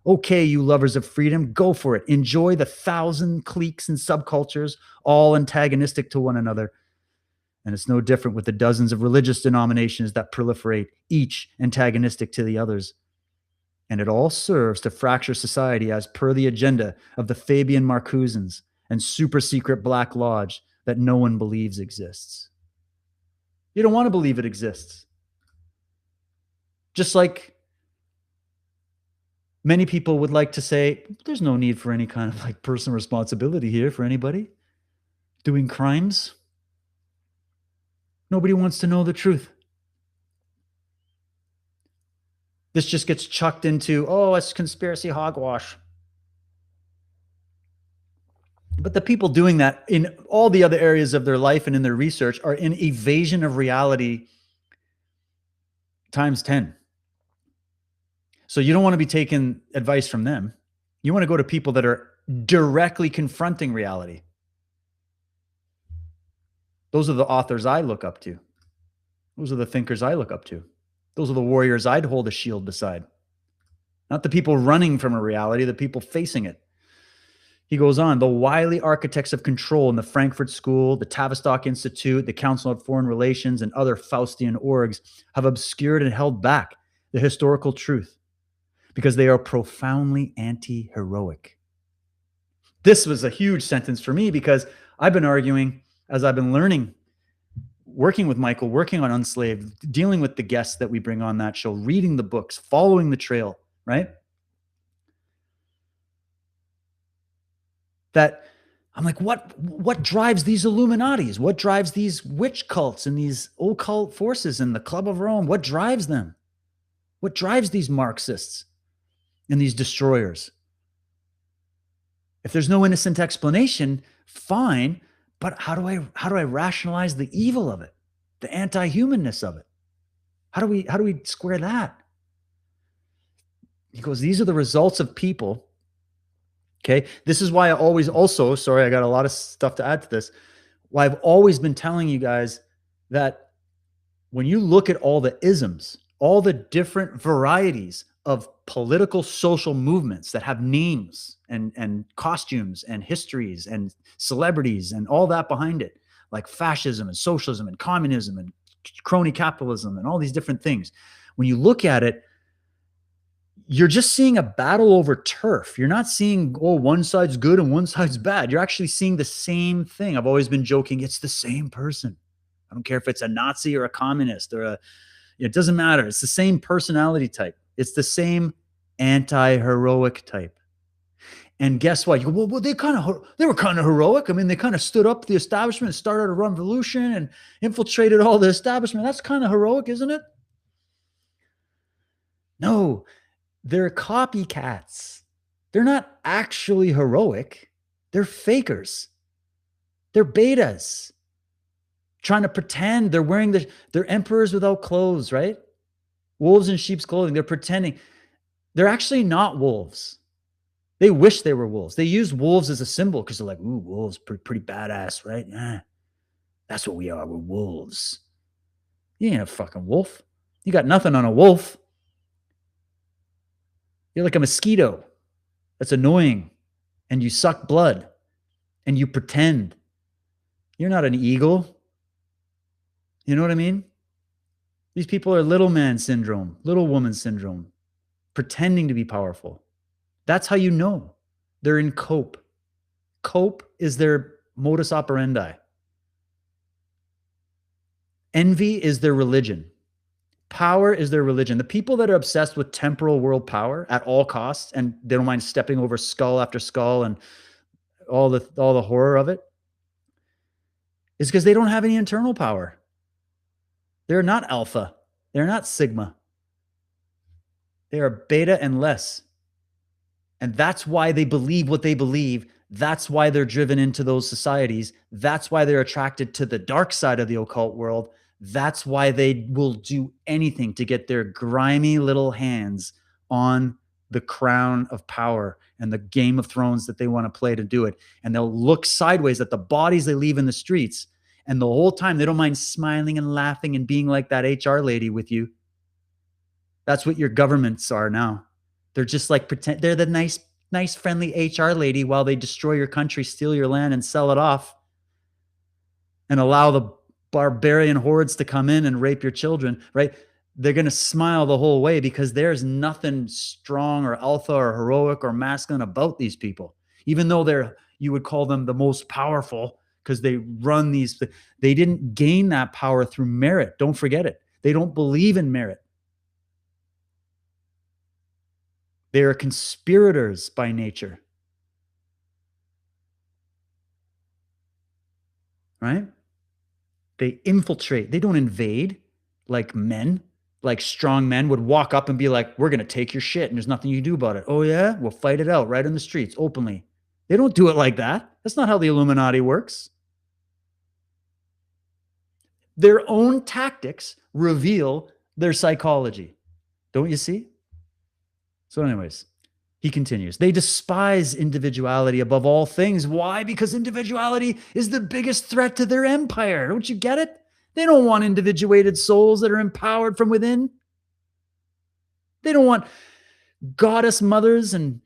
Okay, you lovers of freedom, go for it. Enjoy the 1,000 cliques and subcultures, all antagonistic to one another. And it's no different with the dozens of religious denominations that proliferate, each antagonistic to the others. And it all serves to fracture society as per the agenda of the Fabian Marcusans and super secret Black Lodge that no one believes exists. You don't want to believe it exists. Just like many people would like to say, there's no need for any kind of like personal responsibility here for anybody doing crimes. Nobody wants to know the truth. This just gets chucked into, oh, it's conspiracy hogwash. But the people doing that in all the other areas of their life and in their research are in evasion of reality times 10. So you don't want to be taking advice from them. You want to go to people that are directly confronting reality. Those are the authors I look up to. Those are the thinkers I look up to. Those are the warriors I'd hold a shield beside. Not the people running from a reality, the people facing it. He goes on, the wily architects of control in the Frankfurt School, the Tavistock Institute, the Council on Foreign Relations, and other Faustian orgs have obscured and held back the historical truth because they are profoundly anti-heroic. This was a huge sentence for me because I've been arguing, as I've been learning, working with Michael, working on Unslaved, dealing with the guests that we bring on that show, reading the books, following the trail, right? That I'm like, what drives these Illuminatis? What drives these witch cults and these occult forces in the Club of Rome? What drives them? What drives these Marxists and these destroyers? If there's no innocent explanation, fine, but how do I rationalize the evil of it, the anti-humanness of it? How do we square that? He goes, these are the results of people. Okay, this is why I always sorry, I got a lot of stuff to add to this. Why I've always been telling you guys that when you look at all the isms, all the different varieties of political social movements that have names and costumes and histories and celebrities and all that behind it, like fascism and socialism and communism and crony capitalism and all these different things, when you look at it, you're just seeing a battle over turf. You're not seeing, oh, one side's good and one side's bad. You're actually seeing the same thing. I've always been joking, it's the same person. I don't care if it's a Nazi or a communist or it doesn't matter. It's the same personality type. It's the same anti-heroic type. And guess what? You go, well, they were kind of heroic. I mean, they kind of stood up to the establishment, started a revolution and infiltrated all the establishment. That's kind of heroic, isn't it? No, they're copycats. They're not actually heroic. They're fakers. They're betas trying to pretend they're wearing they're emperors without clothes, right? Wolves in sheep's clothing. They're pretending. They're actually not wolves. They wish they were wolves. They use wolves as a symbol because they're like, ooh, wolves, pretty badass, right? Yeah, that's what we are. We're wolves. You ain't a fucking wolf. You got nothing on a wolf. You're like a mosquito that's annoying and you suck blood and you pretend. You're not an eagle. You know what I mean? These people are little man syndrome, little woman syndrome, pretending to be powerful. That's how you know they're in cope. Cope is their modus operandi. Envy is their religion. Power is their religion. The people that are obsessed with temporal world power at all costs, and they don't mind stepping over skull after skull and all the horror of it, is because they don't have any internal power. They're not alpha. They're not sigma. They are beta and less. And that's why they believe what they believe. That's why they're driven into those societies. That's why they're attracted to the dark side of the occult world. That's why they will do anything to get their grimy little hands on the crown of power and the Game of Thrones that they want to play to do it. And they'll look sideways at the bodies they leave in the streets. And the whole time they don't mind smiling and laughing and being like that HR lady with you. That's what your governments are now. They're just like pretend they're the nice, friendly HR lady while they destroy your country, steal your land, and sell it off, and allow the barbarian hordes to come in and rape your children, right? They're going to smile the whole way because there's nothing strong or alpha or heroic or masculine about these people, even though you would call them the most powerful because they run these. They didn't gain that power through merit. Don't forget it. They don't believe in merit. They are conspirators by nature. Right? They infiltrate. They don't invade like men, like strong men would walk up and be like, we're going to take your shit and there's nothing you can do about it. Oh, yeah? We'll fight it out right in the streets openly. They don't do it like that. That's not how the Illuminati works. Their own tactics reveal their psychology. Don't you see? So anyways, he continues. They despise individuality above all things. Why? Because individuality is the biggest threat to their empire. Don't you get it? They don't want individuated souls that are empowered from within. They don't want goddess mothers and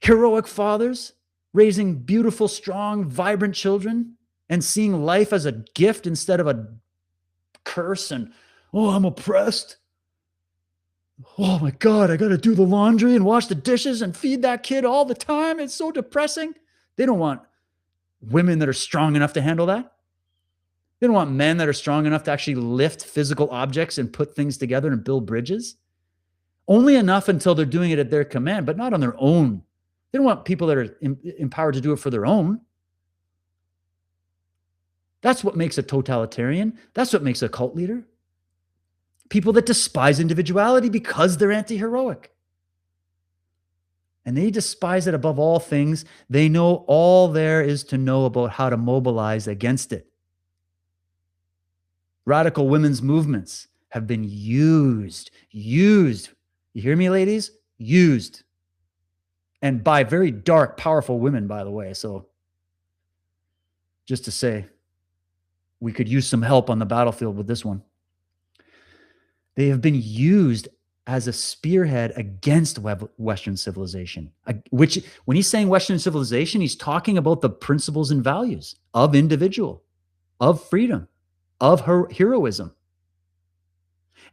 heroic fathers raising beautiful, strong, vibrant children and seeing life as a gift instead of a curse and, oh, I'm oppressed. Oh my God, I got to do the laundry and wash the dishes and feed that kid all the time. It's so depressing. They don't want women that are strong enough to handle that. They don't want men that are strong enough to actually lift physical objects and put things together and build bridges. Only enough until they're doing it at their command, but not on their own. They don't want people that are empowered to do it for their own. That's what makes a totalitarian. That's what makes a cult leader. People that despise individuality because they're anti-heroic. And they despise it above all things. They know all there is to know about how to mobilize against it. Radical women's movements have been used. You hear me, ladies? Used. And by very dark, powerful women, by the way. So just to say, we could use some help on the battlefield with this one. They have been used as a spearhead against Western civilization, which when he's saying Western civilization, he's talking about the principles and values of individual, of freedom, of heroism.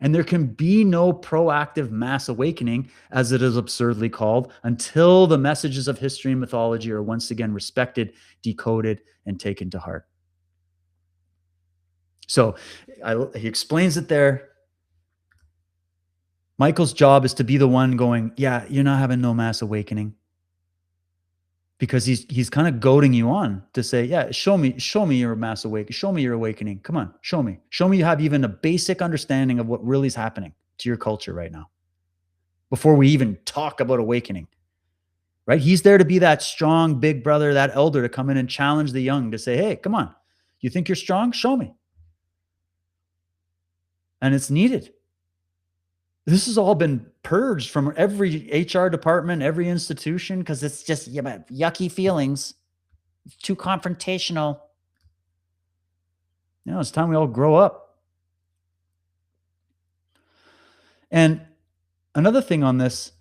And there can be no proactive mass awakening, as it is absurdly called, until the messages of history and mythology are once again respected, decoded, and taken to heart. So he explains it there. Michael's job is to be the one going, yeah, you're not having no mass awakening. Because he's kind of goading you on to say, yeah, show me your mass awakening. Show me your awakening. Come on, show me. Show me you have even a basic understanding of what really is happening to your culture right now before we even talk about awakening, right? He's there to be that strong big brother, that elder to come in and challenge the young to say, hey, come on. You think you're strong? Show me. And it's needed. This has all been purged from every HR department, every institution, because it's just yucky feelings. It's too confrontational. You know, it's time we all grow up. And another thing on this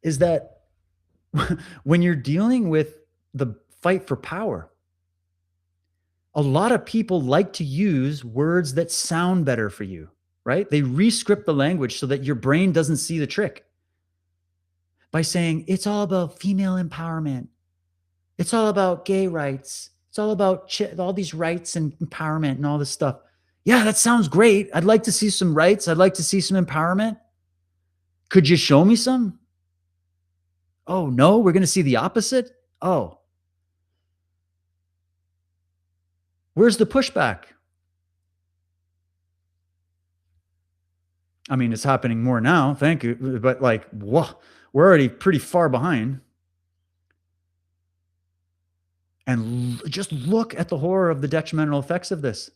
is that when you're dealing with the fight for power, a lot of people like to use words that sound better for you, right? They re-script the language so that your brain doesn't see the trick by saying it's all about female empowerment. It's all about gay rights. It's all about all these rights and empowerment and all this stuff. Yeah, that sounds great. I'd like to see some rights. I'd like to see some empowerment. Could you show me some? Oh, no, we're going to see the opposite? Oh. Where's the pushback? I mean, it's happening more now, thank you. But like, whoa, we're already pretty far behind. And just look at the horror of the detrimental effects of this.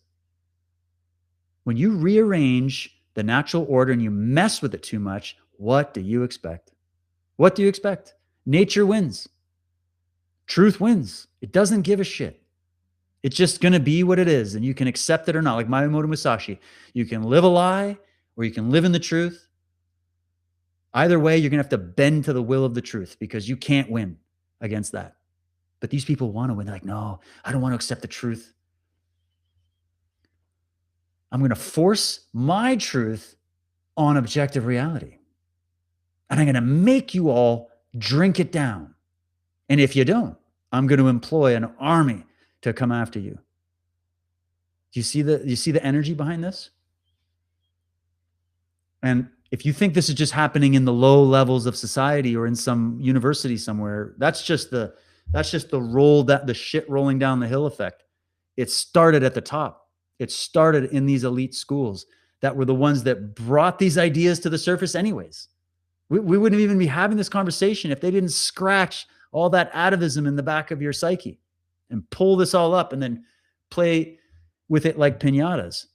When you rearrange the natural order and you mess with it too much, what do you expect? What do you expect? Nature wins. Truth wins. It doesn't give a shit. It's just going to be what it is, and you can accept it or not. Like Miyamoto Musashi, you can live a lie or you can live in the truth. Either way, you're going to have to bend to the will of the truth because you can't win against that. But these people want to win. They're like, no, I don't want to accept the truth. I'm going to force my truth on objective reality. And I'm going to make you all drink it down. And if you don't, I'm going to employ an army to come after you. Do you see the energy behind this? And if you think this is just happening in the low levels of society or in some university somewhere, that's just the shit rolling down the hill effect. It started at the top. It started in these elite schools that were the ones that brought these ideas to the surface anyways. We wouldn't even be having this conversation if they didn't scratch all that atavism in the back of your psyche and pull this all up and then play with it like piñatas.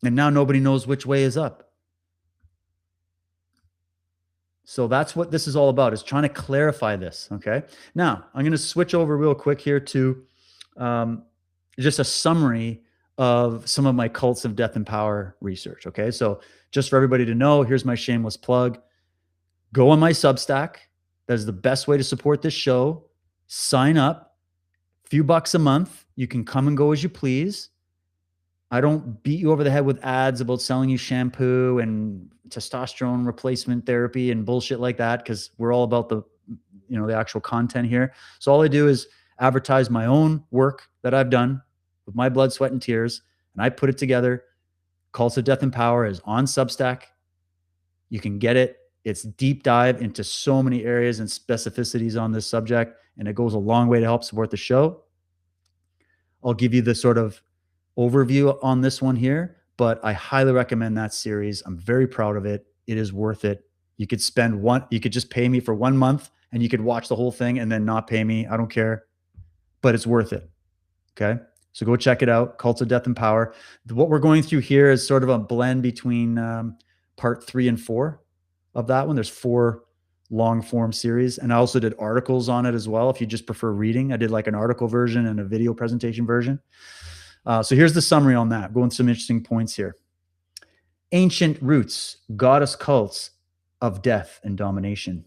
And now nobody knows which way is up. So that's what this is all about, is trying to clarify this, okay? Now, I'm going to switch over real quick here to just a summary of some of my cults of death and power research, okay? So just for everybody to know, here's my shameless plug. Go on my Substack. That is the best way to support this show. Sign up. A few bucks a month. You can come and go as you please. I don't beat you over the head with ads about selling you shampoo and testosterone replacement therapy and bullshit like that, because we're all about the actual content here. So all I do is advertise my own work that I've done with my blood, sweat, and tears, and I put it together. Cults of Death and Power is on Substack. You can get it. It's deep dive into so many areas and specificities on this subject, and it goes a long way to help support the show. I'll give you the sort of overview on this one here, but I highly recommend that series. I'm very proud of it. It is worth it. You could just pay me for 1 month and you could watch the whole thing and then not pay me. I don't care, but it's worth it. Okay. So go check it out. Cults of Death and Power. What we're going through here is sort of a blend between part 3 and 4 of that one. There's 4 long form series. And I also did articles on it as well. If you just prefer reading, I did like an article version and a video presentation version. So here's the summary on that. Going some interesting points here. Ancient roots, goddess cults of death and domination.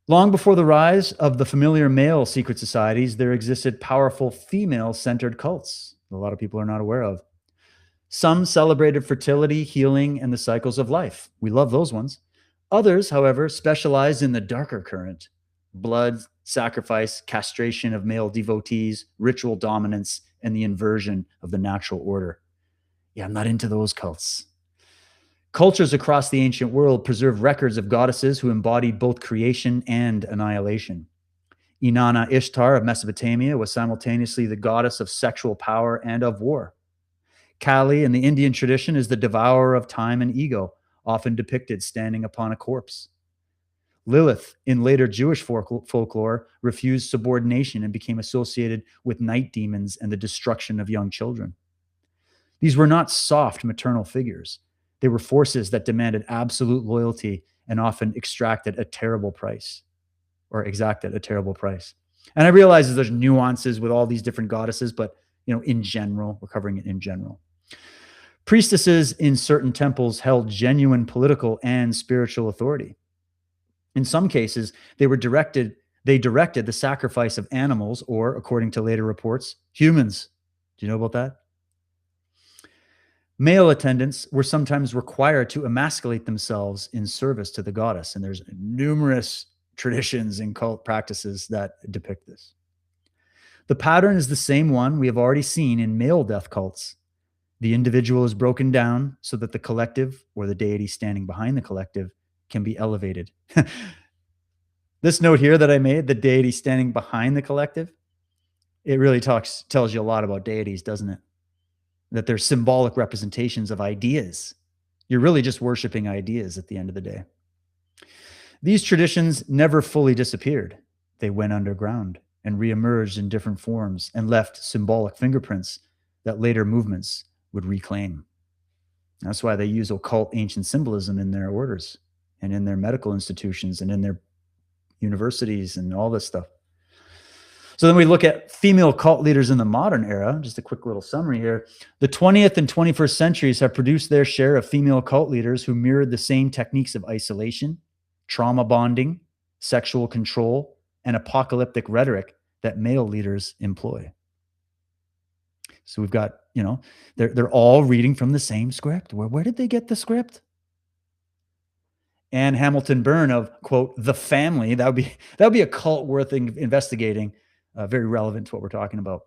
Long before the rise of the familiar male secret societies, there existed powerful female-centered cults a lot of people are not aware of. Some celebrated fertility, healing, and the cycles of life. We love those ones. Others, however, specialized in the darker current: blood, sacrifice, castration of male devotees, ritual dominance, and the inversion of the natural order. Yeah, I'm not into those cults. Cultures across the ancient world preserve records of goddesses who embodied both creation and annihilation. Inanna Ishtar of Mesopotamia was simultaneously the goddess of sexual power and of war. Kali in the Indian tradition is the devourer of time and ego, often depicted standing upon a corpse. Lilith in later Jewish folklore refused subordination and became associated with night demons and the destruction of young children. These were not soft maternal figures. They were forces that demanded absolute loyalty and often exacted a terrible price. And I realize that there's nuances with all these different goddesses, but in general, we're covering it in general. Priestesses in certain temples held genuine political and spiritual authority. In some cases, they directed the sacrifice of animals, or, according to later reports, humans. Do you know about that? Male attendants were sometimes required to emasculate themselves in service to the goddess, and there's numerous traditions and cult practices that depict this. The pattern is the same one we have already seen in male death cults. The individual is broken down so that the collective, or the deity standing behind the collective, can be elevated. This note here that I made, the deity standing behind the collective, it really tells you a lot about deities, doesn't it? That they're symbolic representations of ideas. You're really just worshiping ideas at the end of the day. These traditions never fully disappeared. They went underground and reemerged in different forms and left symbolic fingerprints that later movements would reclaim. That's why they use occult ancient symbolism in their orders and in their medical institutions and in their universities and all this stuff. So then we look at female cult leaders in the modern era. Just a quick little summary here. The 20th and 21st centuries have produced their share of female cult leaders who mirrored the same techniques of isolation, trauma bonding, sexual control, and apocalyptic rhetoric that male leaders employ. So we've got, they're all reading from the same script. Where did they get the script? Anne Hamilton Byrne of, quote, The Family, that would be a cult worth investigating, very relevant to what we're talking about,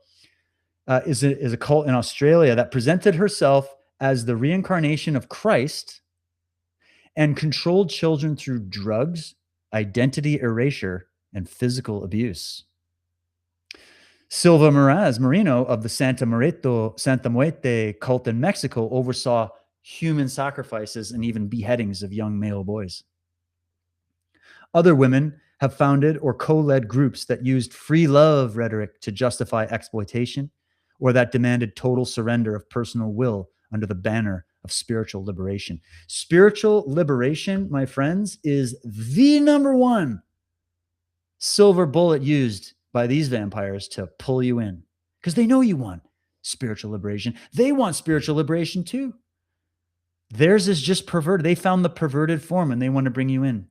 is a cult in Australia that presented herself as the reincarnation of Christ and controlled children through drugs, identity erasure, and physical abuse. Silva Moreno of the Santa Muerte cult in Mexico oversaw human sacrifices and even beheadings of young male boys. Other women have founded or co-led groups that used free love rhetoric to justify exploitation, or that demanded total surrender of personal will under the banner of spiritual liberation. Spiritual liberation, my friends, is the number one silver bullet used by these vampires to pull you in, because they know you want spiritual liberation. They want spiritual liberation too. Theirs is just perverted. They found the perverted form and they want to bring you in.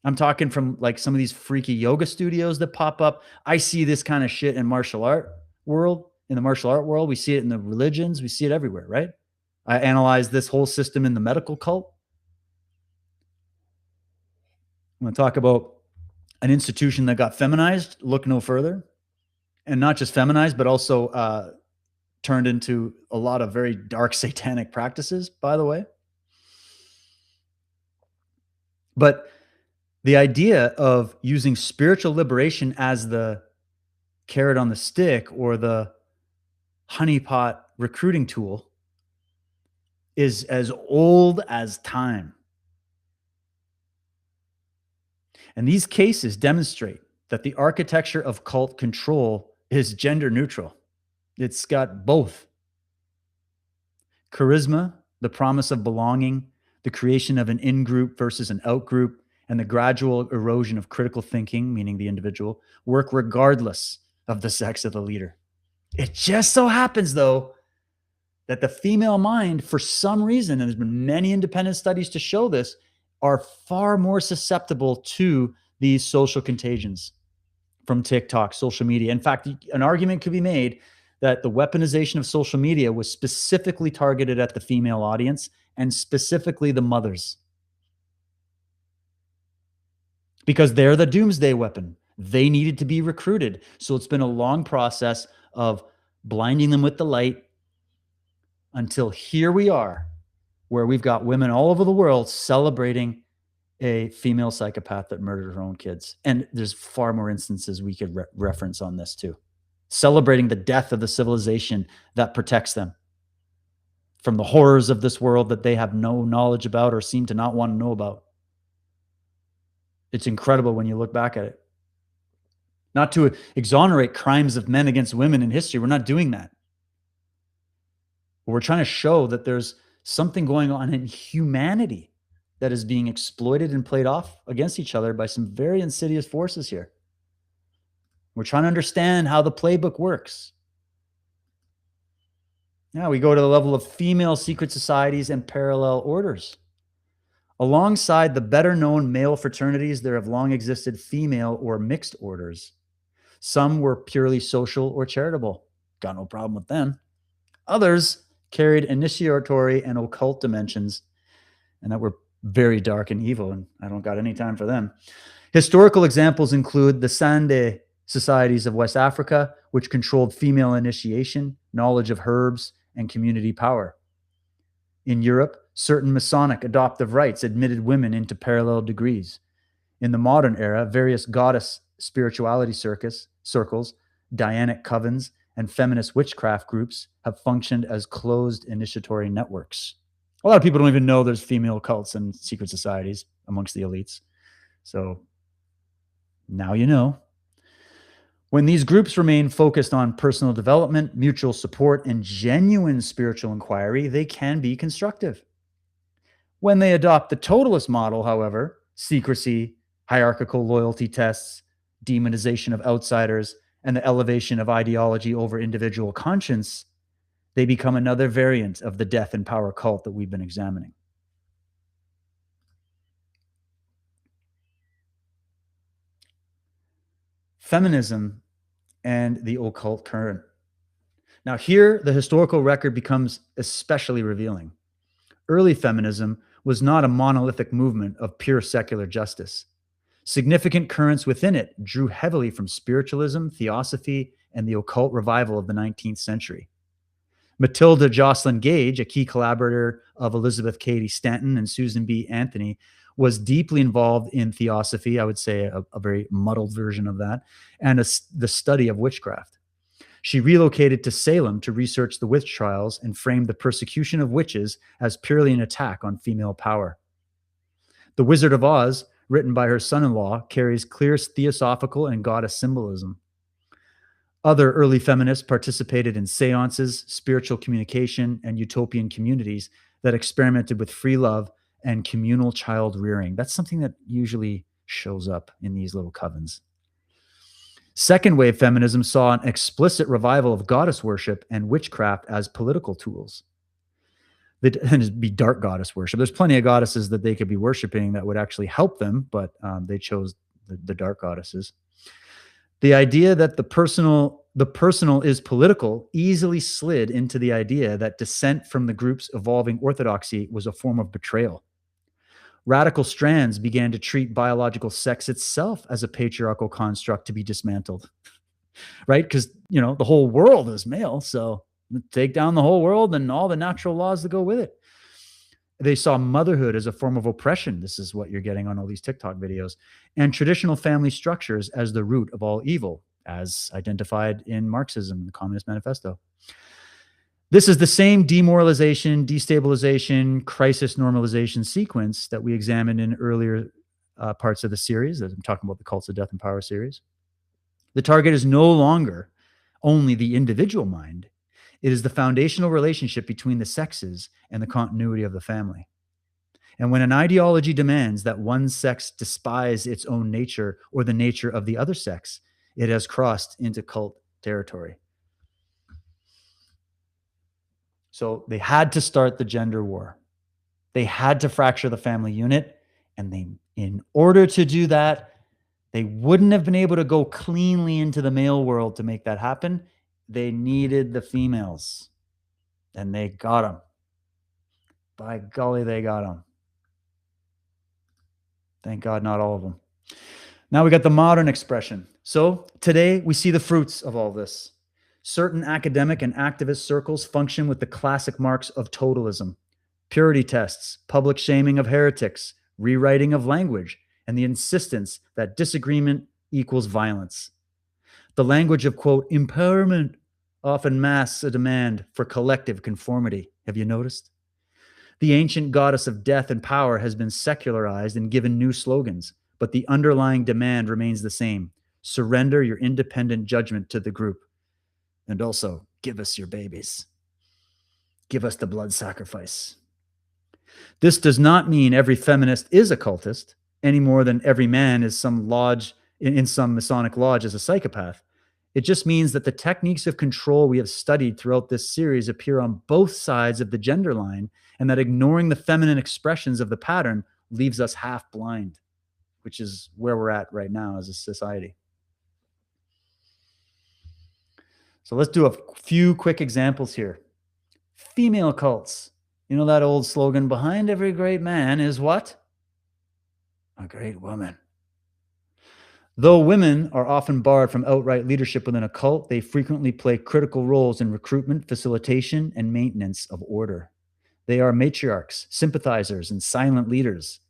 I'm talking from like some of these freaky yoga studios that pop up. I see this kind of shit in martial art world. In the martial art world, we see it in the religions. We see it everywhere, right? I analyze this whole system in the medical cult. I'm going to talk about an institution that got feminized. Look no further. And not just feminized, but also turned into a lot of very dark satanic practices, by the way. But the idea of using spiritual liberation as the carrot on the stick or the honeypot recruiting tool is as old as time. And these cases demonstrate that the architecture of cult control is gender neutral. It's got both. Charisma, the promise of belonging, the creation of an in-group versus an out-group, and the gradual erosion of critical thinking, meaning the individual, work regardless of the sex of the leader. It just so happens, though, that the female mind, for some reason, and there's been many independent studies to show this, are far more susceptible to these social contagions from TikTok, social media. In fact, an argument could be made that the weaponization of social media was specifically targeted at the female audience and specifically the mothers, because they're the doomsday weapon. They needed to be recruited. So it's been a long process of blinding them with the light until here we are, where we've got women all over the world celebrating a female psychopath that murdered her own kids. And there's far more instances we could reference on this too. Celebrating the death of the civilization that protects them from the horrors of this world that they have no knowledge about or seem to not want to know about. It's incredible when you look back at it. Not to exonerate crimes of men against women in history. We're not doing that. We're trying to show that there's something going on in humanity that is being exploited and played off against each other by some very insidious forces here. We're trying to understand how the playbook works. Now we go to the level of female secret societies and parallel orders. Alongside the better known male fraternities, there have long existed female or mixed orders. Some were purely social or charitable. Got no problem with them. Others carried initiatory and occult dimensions, and that were very dark and evil, and I don't got any time for them. Historical examples include the Sande societies of West Africa, which controlled female initiation, knowledge of herbs, and community power. In Europe, certain Masonic adoptive rites admitted women into parallel degrees. In the modern era, various goddess spirituality circles, Dianic covens, and feminist witchcraft groups have functioned as closed initiatory networks. A lot of people don't even know there's female cults and secret societies amongst the elites. So now you know. When these groups remain focused on personal development, mutual support, and genuine spiritual inquiry, they can be constructive. When they adopt the totalist model, however, secrecy, hierarchical loyalty tests, demonization of outsiders, and the elevation of ideology over individual conscience, they become another variant of the death and power cult that we've been examining. Feminism and the occult current. Now, here, the historical record becomes especially revealing. Early feminism was not a monolithic movement of pure secular justice. Significant currents within it drew heavily from spiritualism, theosophy, and the occult revival of the 19th century. Matilda Jocelyn Gage, a key collaborator of Elizabeth Cady Stanton and Susan B. Anthony, was deeply involved in theosophy, I would say a very muddled version of that, and the study of witchcraft. She relocated to Salem to research the witch trials and framed the persecution of witches as purely an attack on female power. The Wizard of Oz, written by her son-in-law, carries clear theosophical and goddess symbolism. Other early feminists participated in seances, spiritual communication, and utopian communities that experimented with free love and communal child rearing. That's something that usually shows up in these little covens. Second wave feminism saw an explicit revival of goddess worship and witchcraft as political tools. And it'd be dark goddess worship. There's plenty of goddesses that they could be worshiping that would actually help them, but they chose the dark goddesses. The idea that the personal is political easily slid into the idea that dissent from the group's evolving orthodoxy was a form of betrayal. Radical strands began to treat biological sex itself as a patriarchal construct to be dismantled, right? Because, the whole world is male, so take down the whole world and all the natural laws that go with it. They saw motherhood as a form of oppression. This is what you're getting on all these TikTok videos. And traditional family structures as the root of all evil, as identified in Marxism, the Communist Manifesto. This is the same demoralization, destabilization, crisis normalization sequence that we examined in earlier parts of the series, as I'm talking about the Cults of Death and Power series. The target is no longer only the individual mind. It is the foundational relationship between the sexes and the continuity of the family. And when an ideology demands that one sex despise its own nature or the nature of the other sex, it has crossed into cult territory. So they had to start the gender war. They had to fracture the family unit. And in order to do that, they wouldn't have been able to go cleanly into the male world to make that happen. They needed the females. And they got them. By golly, they got them. Thank God, not all of them. Now we got the modern expression. So today we see the fruits of all this. Certain academic and activist circles function with the classic marks of totalism: purity tests, public shaming of heretics, rewriting of language, and the insistence that disagreement equals violence. The language of, quote, empowerment often masks a demand for collective conformity. Have you noticed? The ancient goddess of death and power has been secularized and given new slogans, but the underlying demand remains the same: surrender your independent judgment to the group. And also, give us your babies. Give us the blood sacrifice. This does not mean every feminist is a cultist, any more than every man is some lodge in some Masonic lodge is a psychopath. It just means that the techniques of control we have studied throughout this series appear on both sides of the gender line, and that ignoring the feminine expressions of the pattern leaves us half blind, which is where we're at right now as a society. So let's do a few quick examples here. Female cults. You know that old slogan, behind every great man is what? A great woman. Though women are often barred from outright leadership within a cult, they frequently play critical roles in recruitment, facilitation, and maintenance of order. They are matriarchs, sympathizers, and silent leaders.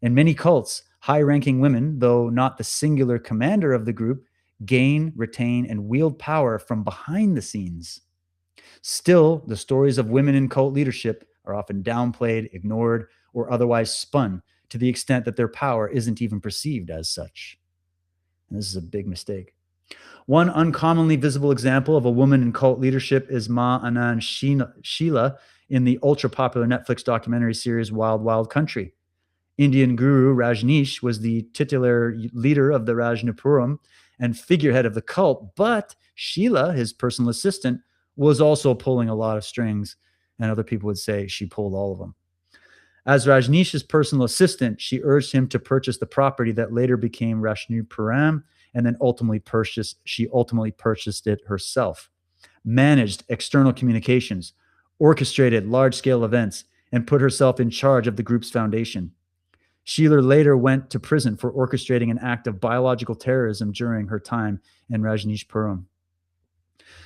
In many cults, high-ranking women, though not the singular commander of the group, gain, retain, and wield power from behind the scenes. Still, the stories of women in cult leadership are often downplayed, ignored, or otherwise spun to the extent that their power isn't even perceived as such. And this is a big mistake. One uncommonly visible example of a woman in cult leadership is Ma Anand Sheila in the ultra-popular Netflix documentary series Wild Wild Country. Indian guru Rajneesh was the titular leader of the Rajneepuram and figurehead of the cult, but Sheila, his personal assistant, was also pulling a lot of strings, and other people would say she pulled all of them. As Rajneesh's personal assistant, she urged him to purchase the property that later became Rajneepuram, and then she ultimately purchased it herself, managed external communications, orchestrated large-scale events, and put herself in charge of the group's foundation. Sheila later went to prison for orchestrating an act of biological terrorism during her time in Rajneeshpuram.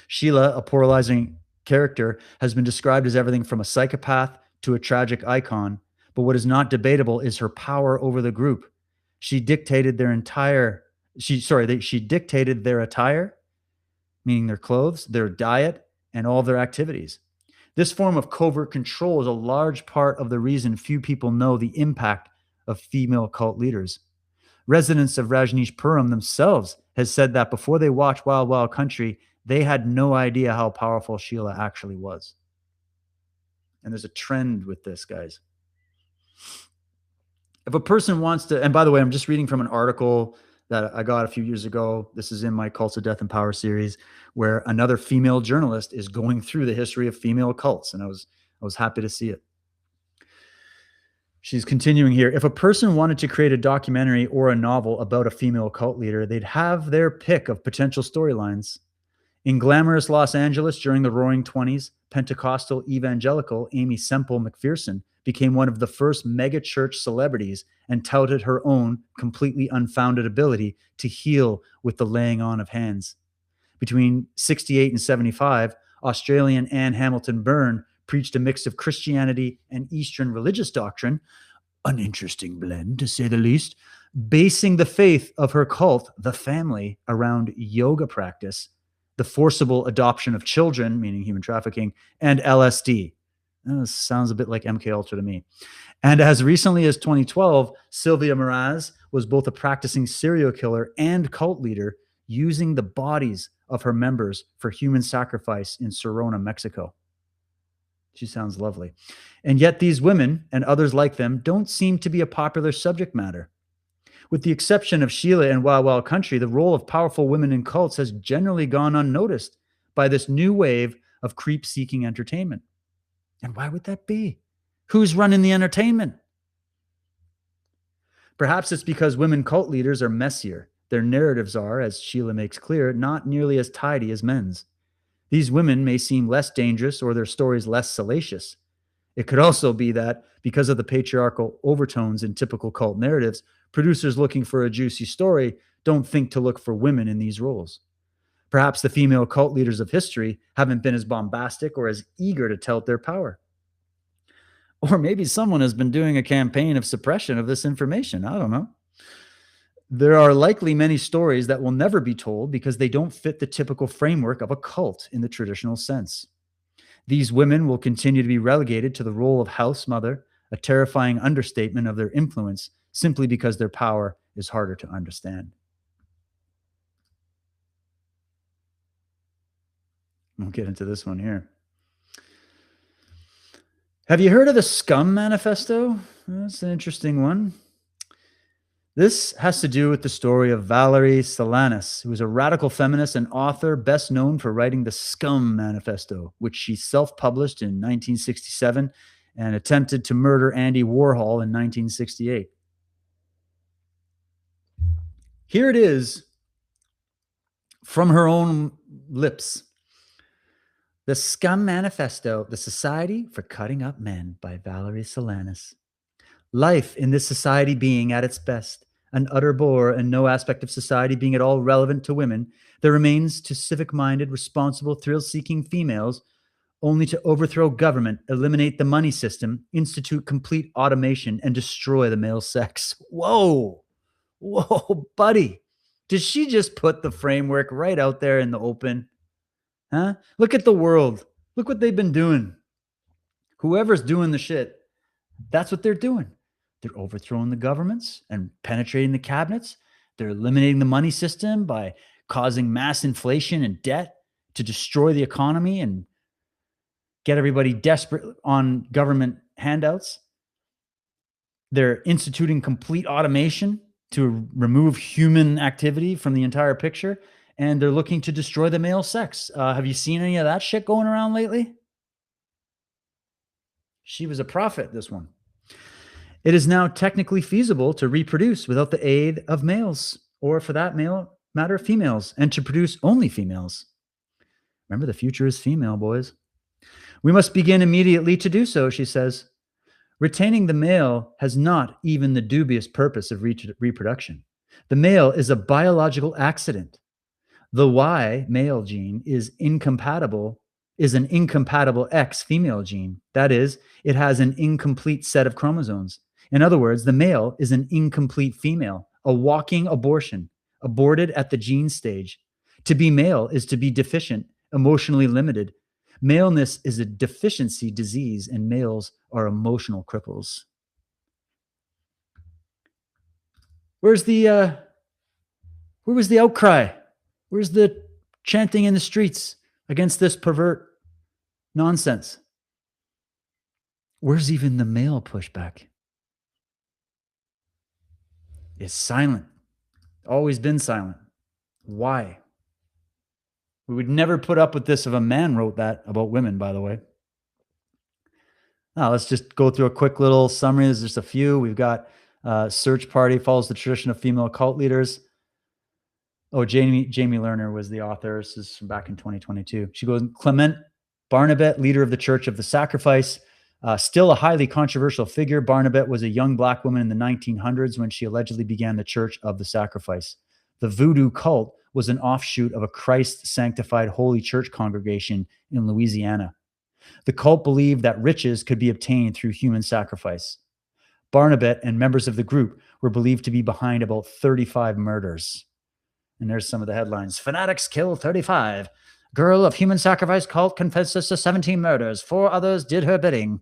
Sheila, a polarizing character, has been described as everything from a psychopath to a tragic icon, but what is not debatable is her power over the group. She dictated their attire, meaning their clothes, their diet, and all their activities. This form of covert control is a large part of the reason few people know the impact of female cult leaders. Residents of Rajneeshpuram themselves has said that before they watched Wild Wild Country, they had no idea how powerful Sheila actually was. And there's a trend with this, guys. If a person wants to, and by the way, I'm just reading from an article that I got a few years ago. This is in my Cults of Death and Power series, where another female journalist is going through the history of female cults, and I was happy to see it. She's continuing here. If a person wanted to create a documentary or a novel about a female cult leader, they'd have their pick of potential storylines. In glamorous Los Angeles during the Roaring 20s, Pentecostal evangelical Amy Semple McPherson became one of the first mega-church celebrities and touted her own completely unfounded ability to heal with the laying on of hands. Between 68 and 75, Australian Anne Hamilton Byrne preached a mix of Christianity and Eastern religious doctrine, an interesting blend to say the least, basing the faith of her cult, the family, around yoga practice, the forcible adoption of children, meaning human trafficking, and LSD. This sounds a bit like MK Ultra to me. And as recently as 2012, Sylvia Meraz was both a practicing serial killer and cult leader, using the bodies of her members for human sacrifice in Sorona, Mexico. She sounds lovely. And yet these women and others like them don't seem to be a popular subject matter. With the exception of Sheila and Wild Wild Country, the role of powerful women in cults has generally gone unnoticed by this new wave of creep-seeking entertainment. And why would that be? Who's running the entertainment? Perhaps it's because women cult leaders are messier. Their narratives are, as Sheila makes clear, not nearly as tidy as men's. These women may seem less dangerous or their stories less salacious. It could also be that, because of the patriarchal overtones in typical cult narratives, producers looking for a juicy story don't think to look for women in these roles. Perhaps the female cult leaders of history haven't been as bombastic or as eager to tout their power. Or maybe someone has been doing a campaign of suppression of this information. I don't know. There are likely many stories that will never be told because they don't fit the typical framework of a cult in the traditional sense. These women will continue to be relegated to the role of house mother, a terrifying understatement of their influence, simply because their power is harder to understand. We'll get into this one here. Have you heard of the Scum Manifesto? That's an interesting one. This has to do with the story of Valerie Solanas, who was a radical feminist and author best known for writing the Scum Manifesto, which she self-published in 1967 and attempted to murder Andy Warhol in 1968. Here it is from her own lips. The Scum Manifesto, The Society for Cutting Up Men by Valerie Solanas. Life in this society being at its best, an utter bore and no aspect of society being at all relevant to women, there remains to civic-minded, responsible, thrill-seeking females only to overthrow government, eliminate the money system, institute complete automation, and destroy the male sex. Whoa, whoa, buddy. Did she just put the framework right out there in the open? Huh? Look at the world. Look what they've been doing. Whoever's doing the shit, that's what they're doing. They're overthrowing the governments and penetrating the cabinets. They're eliminating the money system by causing mass inflation and debt to destroy the economy and get everybody desperate on government handouts. They're instituting complete automation to remove human activity from the entire picture. And they're looking to destroy the male sex. Have you seen any of that shit going around lately? She was a prophet, this one. It is now technically feasible to reproduce without the aid of males, or for that matter, females, and to produce only females. Remember, the future is female, boys. We must begin immediately to do so, she says. Retaining the male has not even the dubious purpose of reproduction. The male is a biological accident. The Y male gene is an incompatible X female gene. That is, it has an incomplete set of chromosomes. In other words, the male is an incomplete female, a walking abortion, aborted at the gene stage. To be male is to be deficient, emotionally limited. Maleness is a deficiency disease, and males are emotional cripples. Where was the outcry? Where's the chanting in the streets against this pervert nonsense? Where's even the male pushback? It's silent. Always been silent. Why? We would never put up with this if a man wrote that about women, by the way. Now, let's just go through a quick little summary. There's just a few. We've got Search Party follows the tradition of female cult leaders. Oh, Jamie Lerner was the author. This is from back in 2022. She goes, Clement Barnabette, leader of the Church of the Sacrifice. Still a highly controversial figure, Barnabette was a young black woman in the 1900s when she allegedly began the Church of the Sacrifice. The voodoo cult was an offshoot of a Christ-sanctified Holy Church congregation in Louisiana. The cult believed that riches could be obtained through human sacrifice. Barnabette and members of the group were believed to be behind about 35 murders. And there's some of the headlines. Fanatics kill 35. Girl of human sacrifice cult confesses to 17 murders. 4 others did her bidding.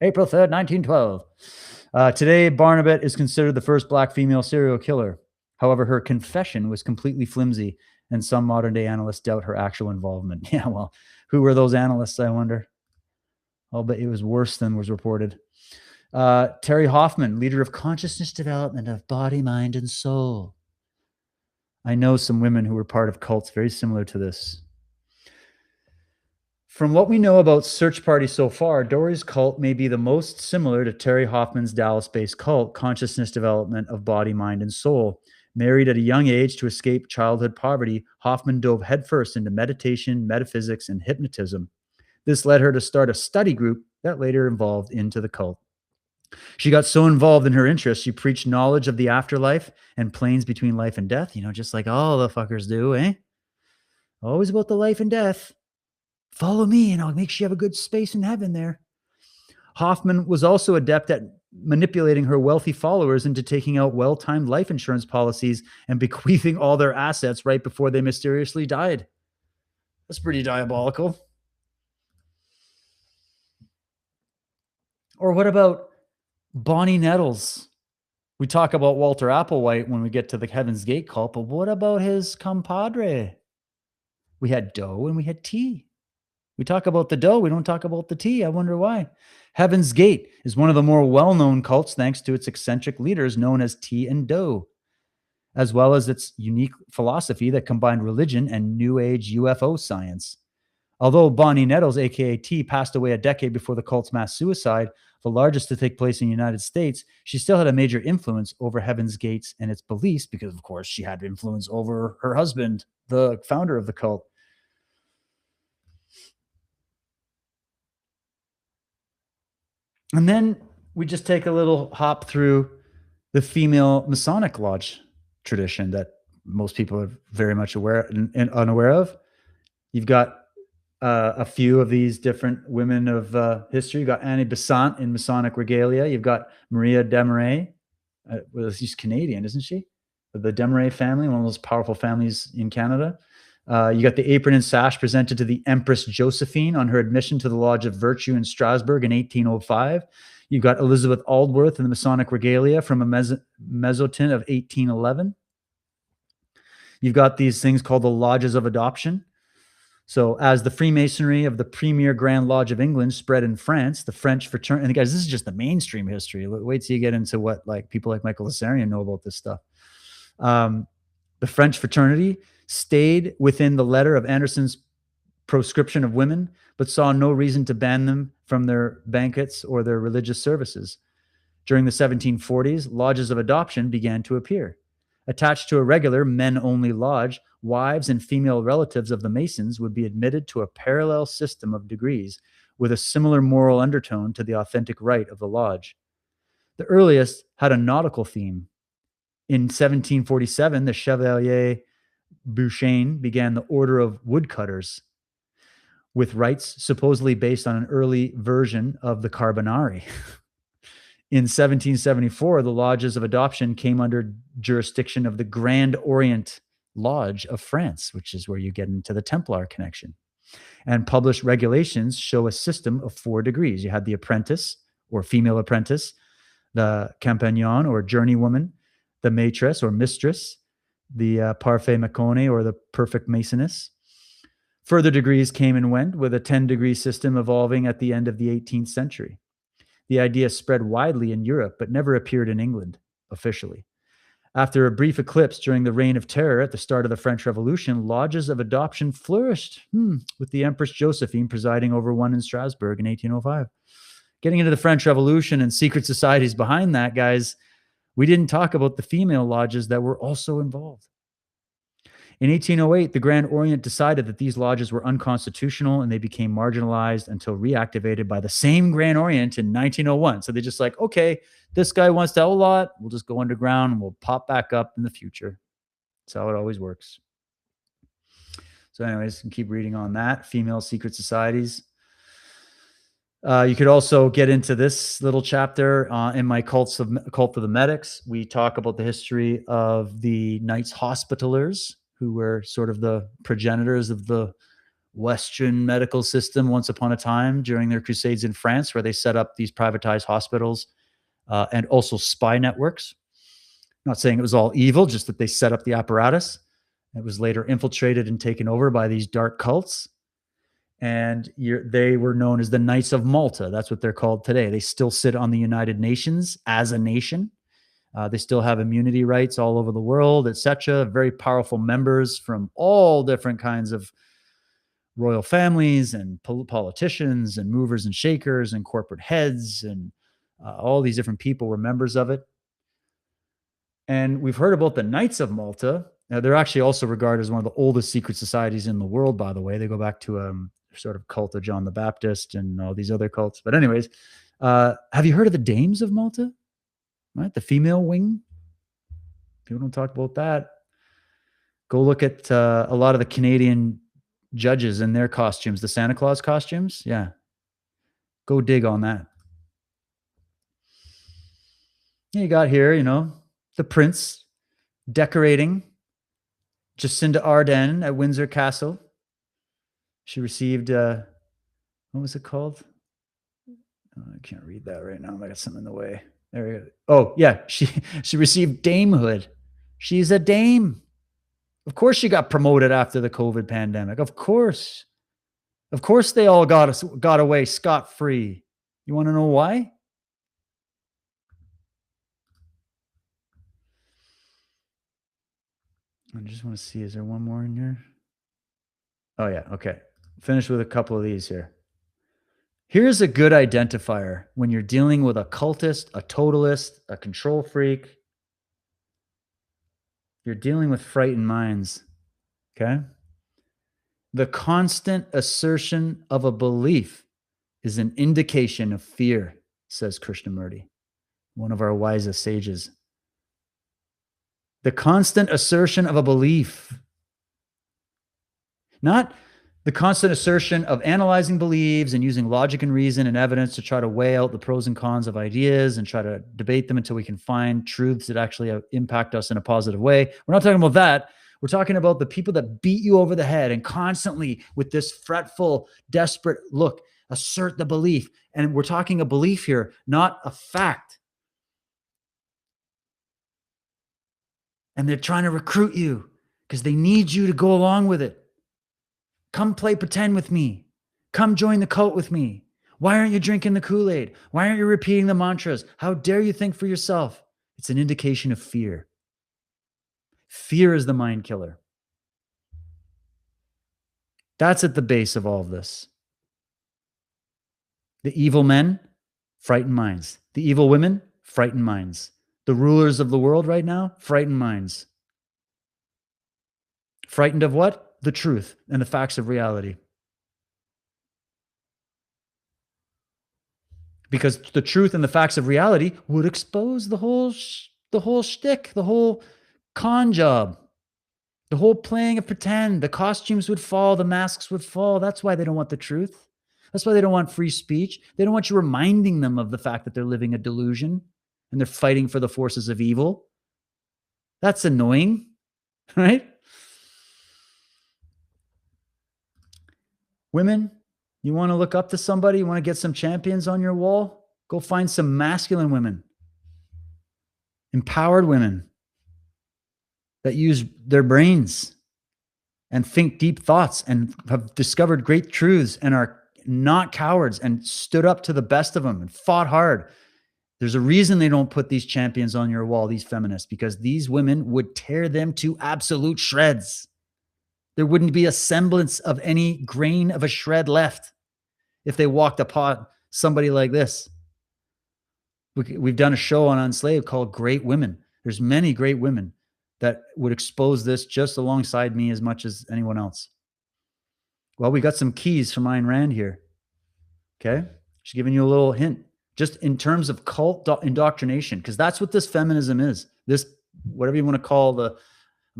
April 3rd, 1912. Today, Barnabette is considered the first black female serial killer. However, her confession was completely flimsy, and some modern-day analysts doubt her actual involvement. Yeah, well, who were those analysts, I wonder? I'll bet it was worse than was reported. Terry Hoffman, leader of consciousness development of body, mind, and soul. I know some women who were part of cults very similar to this. From what we know about Search Party so far, Dory's cult may be the most similar to Terry Hoffman's Dallas based cult, Consciousness Development of Body, Mind, and Soul. Married at a young age to escape childhood poverty, Hoffman dove headfirst into meditation, metaphysics, and hypnotism. This led her to start a study group that later evolved into the cult. She got so involved in her interests, she preached knowledge of the afterlife and planes between life and death, just like all the fuckers do, eh? Always about the life and death. Follow me and I'll make sure you have a good space in heaven there. Hoffman was also adept at manipulating her wealthy followers into taking out well-timed life insurance policies and bequeathing all their assets right before they mysteriously died. That's pretty diabolical. Or what about Bonnie Nettles? We talk about Walter Applewhite when we get to the Heaven's Gate cult, but what about his compadre? We had dough and we had tea. We talk about the dough, we don't talk about the tea. I wonder why. Heaven's Gate is one of the more well-known cults thanks to its eccentric leaders known as Tea and Dough, as well as its unique philosophy that combined religion and New Age UFO science. Although Bonnie Nettles, aka T, passed away a decade before the cult's mass suicide, the largest to take place in the United States, she still had a major influence over Heaven's Gates and its beliefs because, of course, she had influence over her husband, the founder of the cult. And then we just take a little hop through the female Masonic Lodge tradition that most people are very much aware and unaware of. You've got a few of these different women of history. You've got Annie Besant in Masonic regalia. You've got Maria Desmarais. Well, she's Canadian, isn't she? The Desmarais family, one of those powerful families in Canada. You got the apron and sash presented to the Empress Josephine on her admission to the Lodge of Virtue in Strasbourg in 1805. You've got Elizabeth Aldworth in the Masonic regalia from a mezzotint of 1811. You've got these things called the Lodges of Adoption. So as the Freemasonry of the Premier Grand Lodge of England spread in France, the French fraternity, and guys, this is just the mainstream history. Wait till you get into what people like Michael Lassarian know about this stuff. The French fraternity stayed within the letter of Anderson's proscription of women, but saw no reason to ban them from their banquets or their religious services. During the 1740s, lodges of adoption began to appear. Attached to a regular men-only lodge, wives and female relatives of the Masons would be admitted to a parallel system of degrees with a similar moral undertone to the authentic rite of the lodge. The earliest had a nautical theme. In 1747, the Chevalier Bouchain began the Order of Woodcutters, with rites supposedly based on an early version of the Carbonari. In 1774, the lodges of adoption came under jurisdiction of the Grand Orient Lodge of France, which is where you get into the Templar connection. And published regulations show a system of 4 degrees. You had the apprentice or female apprentice, the compagnon or journeywoman, the maîtresse or mistress, the parfait macone or the perfect masoness. Further degrees came and went, with a 10-degree system evolving at the end of the 18th century. The idea spread widely in Europe, but never appeared in England officially. After a brief eclipse during the Reign of Terror at the start of the French Revolution, lodges of adoption flourished, with the Empress Josephine presiding over one in Strasbourg in 1805. Getting into the French Revolution and secret societies behind that, guys, we didn't talk about the female lodges that were also involved. In 1808, the Grand Orient decided that these lodges were unconstitutional and they became marginalized until reactivated by the same Grand Orient in 1901. So they're just like, okay, this guy wants to outlaw it. We'll just go underground and we'll pop back up in the future. That's how it always works. So anyways, you can keep reading on that. Female secret societies. You could also get into this little chapter in my Cult of the Medics. We talk about the history of the Knights Hospitallers, who were sort of the progenitors of the Western medical system once upon a time during their crusades in France, where they set up these privatized hospitals and also spy networks. Not saying it was all evil, just that they set up the apparatus. It was later infiltrated and taken over by these dark cults. And they were known as the Knights of Malta. That's what they're called today. They still sit on the United Nations as a nation. They still have immunity rights all over the world, etc. Very powerful members from all different kinds of royal families and politicians and movers and shakers and corporate heads and all these different people were members of it. And we've heard about the Knights of Malta. Now, they're actually also regarded as one of the oldest secret societies in the world, by the way. They go back to sort of cult of John the Baptist and all these other cults. But anyways, have you heard of the Dames of Malta? Right? The female wing. People don't talk about that. Go look at a lot of the Canadian judges in their costumes, the Santa Claus costumes. Yeah. Go dig on that. You got here, the prince decorating Jacinda Ardern at Windsor Castle. She received, what was it called? Oh, I can't read that right now. I got something in the way. There we go. Oh, yeah. She received damehood. She's a dame. Of course she got promoted after the COVID pandemic. Of course. Of course they all got away scot-free. You want to know why? I just want to see, is there one more in here? Oh, yeah. Okay. Finish with a couple of these here. Here's a good identifier when you're dealing with a cultist, a totalist, a control freak. You're dealing with frightened minds. Okay? The constant assertion of a belief is an indication of fear, says Krishnamurti, one of our wisest sages. The constant assertion of a belief, not the constant assertion of analyzing beliefs and using logic and reason and evidence to try to weigh out the pros and cons of ideas and try to debate them until we can find truths that actually impact us in a positive way. We're not talking about that. We're talking about the people that beat you over the head and constantly with this fretful, desperate look, assert the belief. And we're talking a belief here, not a fact. And they're trying to recruit you because they need you to go along with it. Come play pretend with me. Come join the cult with me. Why aren't you drinking the Kool-Aid? Why aren't you repeating the mantras? How dare you think for yourself? It's an indication of fear. Fear is the mind killer. That's at the base of all of this. The evil men, frightened minds. The evil women, frightened minds. The rulers of the world right now, frightened minds. Frightened of what? The truth and the facts of reality. Because the truth and the facts of reality would expose the whole shtick, the whole con job, the whole playing of pretend. The costumes would fall, the masks would fall. That's why they don't want the truth. That's why they don't want free speech. They don't want you reminding them of the fact that they're living a delusion and they're fighting for the forces of evil. That's annoying, right? Women, you want to look up to somebody? You want to get some champions on your wall? Go find some masculine women, empowered women that use their brains and think deep thoughts and have discovered great truths and are not cowards and stood up to the best of them and fought hard. There's a reason they don't put these champions on your wall, these feminists, because these women would tear them to absolute shreds. There wouldn't be a semblance of any grain of a shred left if they walked upon somebody like this. We've done a show on Unslaved called Great Women. There's many great women that would expose this just alongside me as much as anyone else. Well, we got some keys from Ayn Rand here. Okay? She's giving you a little hint. Just in terms of cult indoctrination, because that's what this feminism is. This, whatever you want to call I'm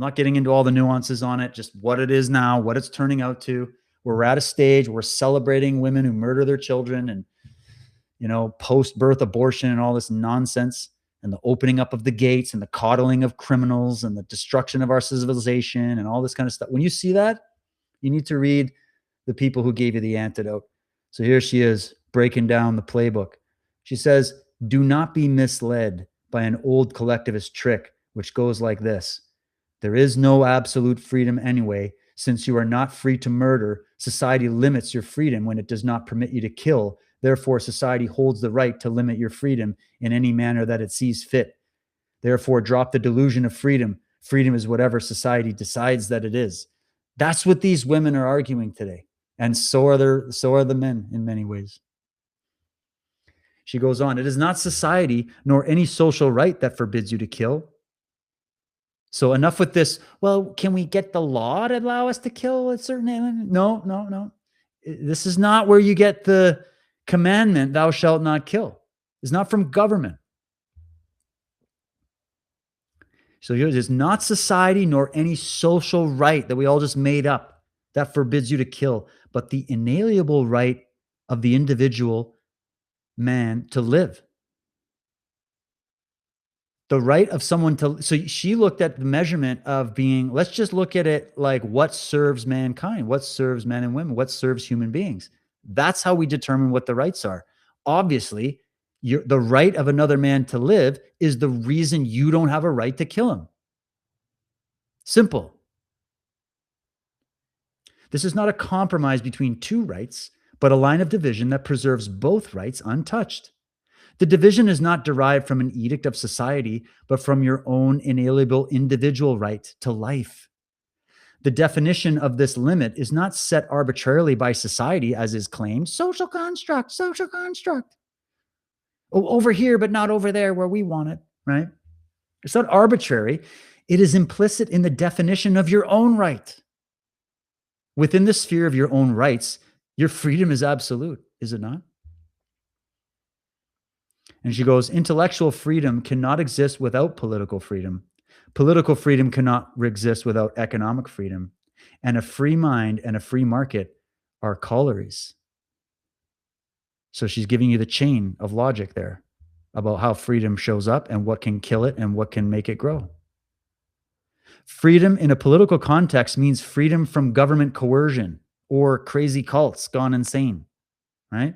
not getting into all the nuances on it, just what it is now, what it's turning out to. We're at a stage where we're celebrating women who murder their children and, post-birth abortion and all this nonsense and the opening up of the gates and the coddling of criminals and the destruction of our civilization and all this kind of stuff. When you see that, you need to read the people who gave you the antidote. So here she is breaking down the playbook. She says, do not be misled by an old collectivist trick, which goes like this. There is no absolute freedom anyway. Since you are not free to murder, society limits your freedom when it does not permit you to kill. Therefore, society holds the right to limit your freedom in any manner that it sees fit. Therefore, drop the delusion of freedom. Freedom is whatever society decides that it is. That's what these women are arguing today. And so are the men in many ways. She goes on, it is not society nor any social right that forbids you to kill. So enough with this. Well, can we get the law to allow us to kill a certain animal? No, no, no. This is not where you get the commandment, thou shalt not kill. It's not from government. So it is not society nor any social right that we all just made up that forbids you to kill, but the inalienable right of the individual man to live. The right of someone to, so she looked at the measurement of being, let's just look at it like what serves mankind, what serves men and women, what serves human beings. That's how we determine what the rights are. Obviously, the right of another man to live is the reason you don't have a right to kill him. Simple. This is not a compromise between two rights, but a line of division that preserves both rights untouched. The division is not derived from an edict of society, but from your own inalienable individual right to life. The definition of this limit is not set arbitrarily by society, as is claimed. Social construct, social construct. Oh, over here, but not over there where we want it, right? It's not arbitrary. It is implicit in the definition of your own right. Within the sphere of your own rights, your freedom is absolute, is it not? And she goes, intellectual freedom cannot exist without political freedom. Political freedom cannot exist without economic freedom. And a free mind and a free market are corollaries. So she's giving you the chain of logic there about how freedom shows up and what can kill it and what can make it grow. Freedom in a political context means freedom from government coercion or crazy cults gone insane, right?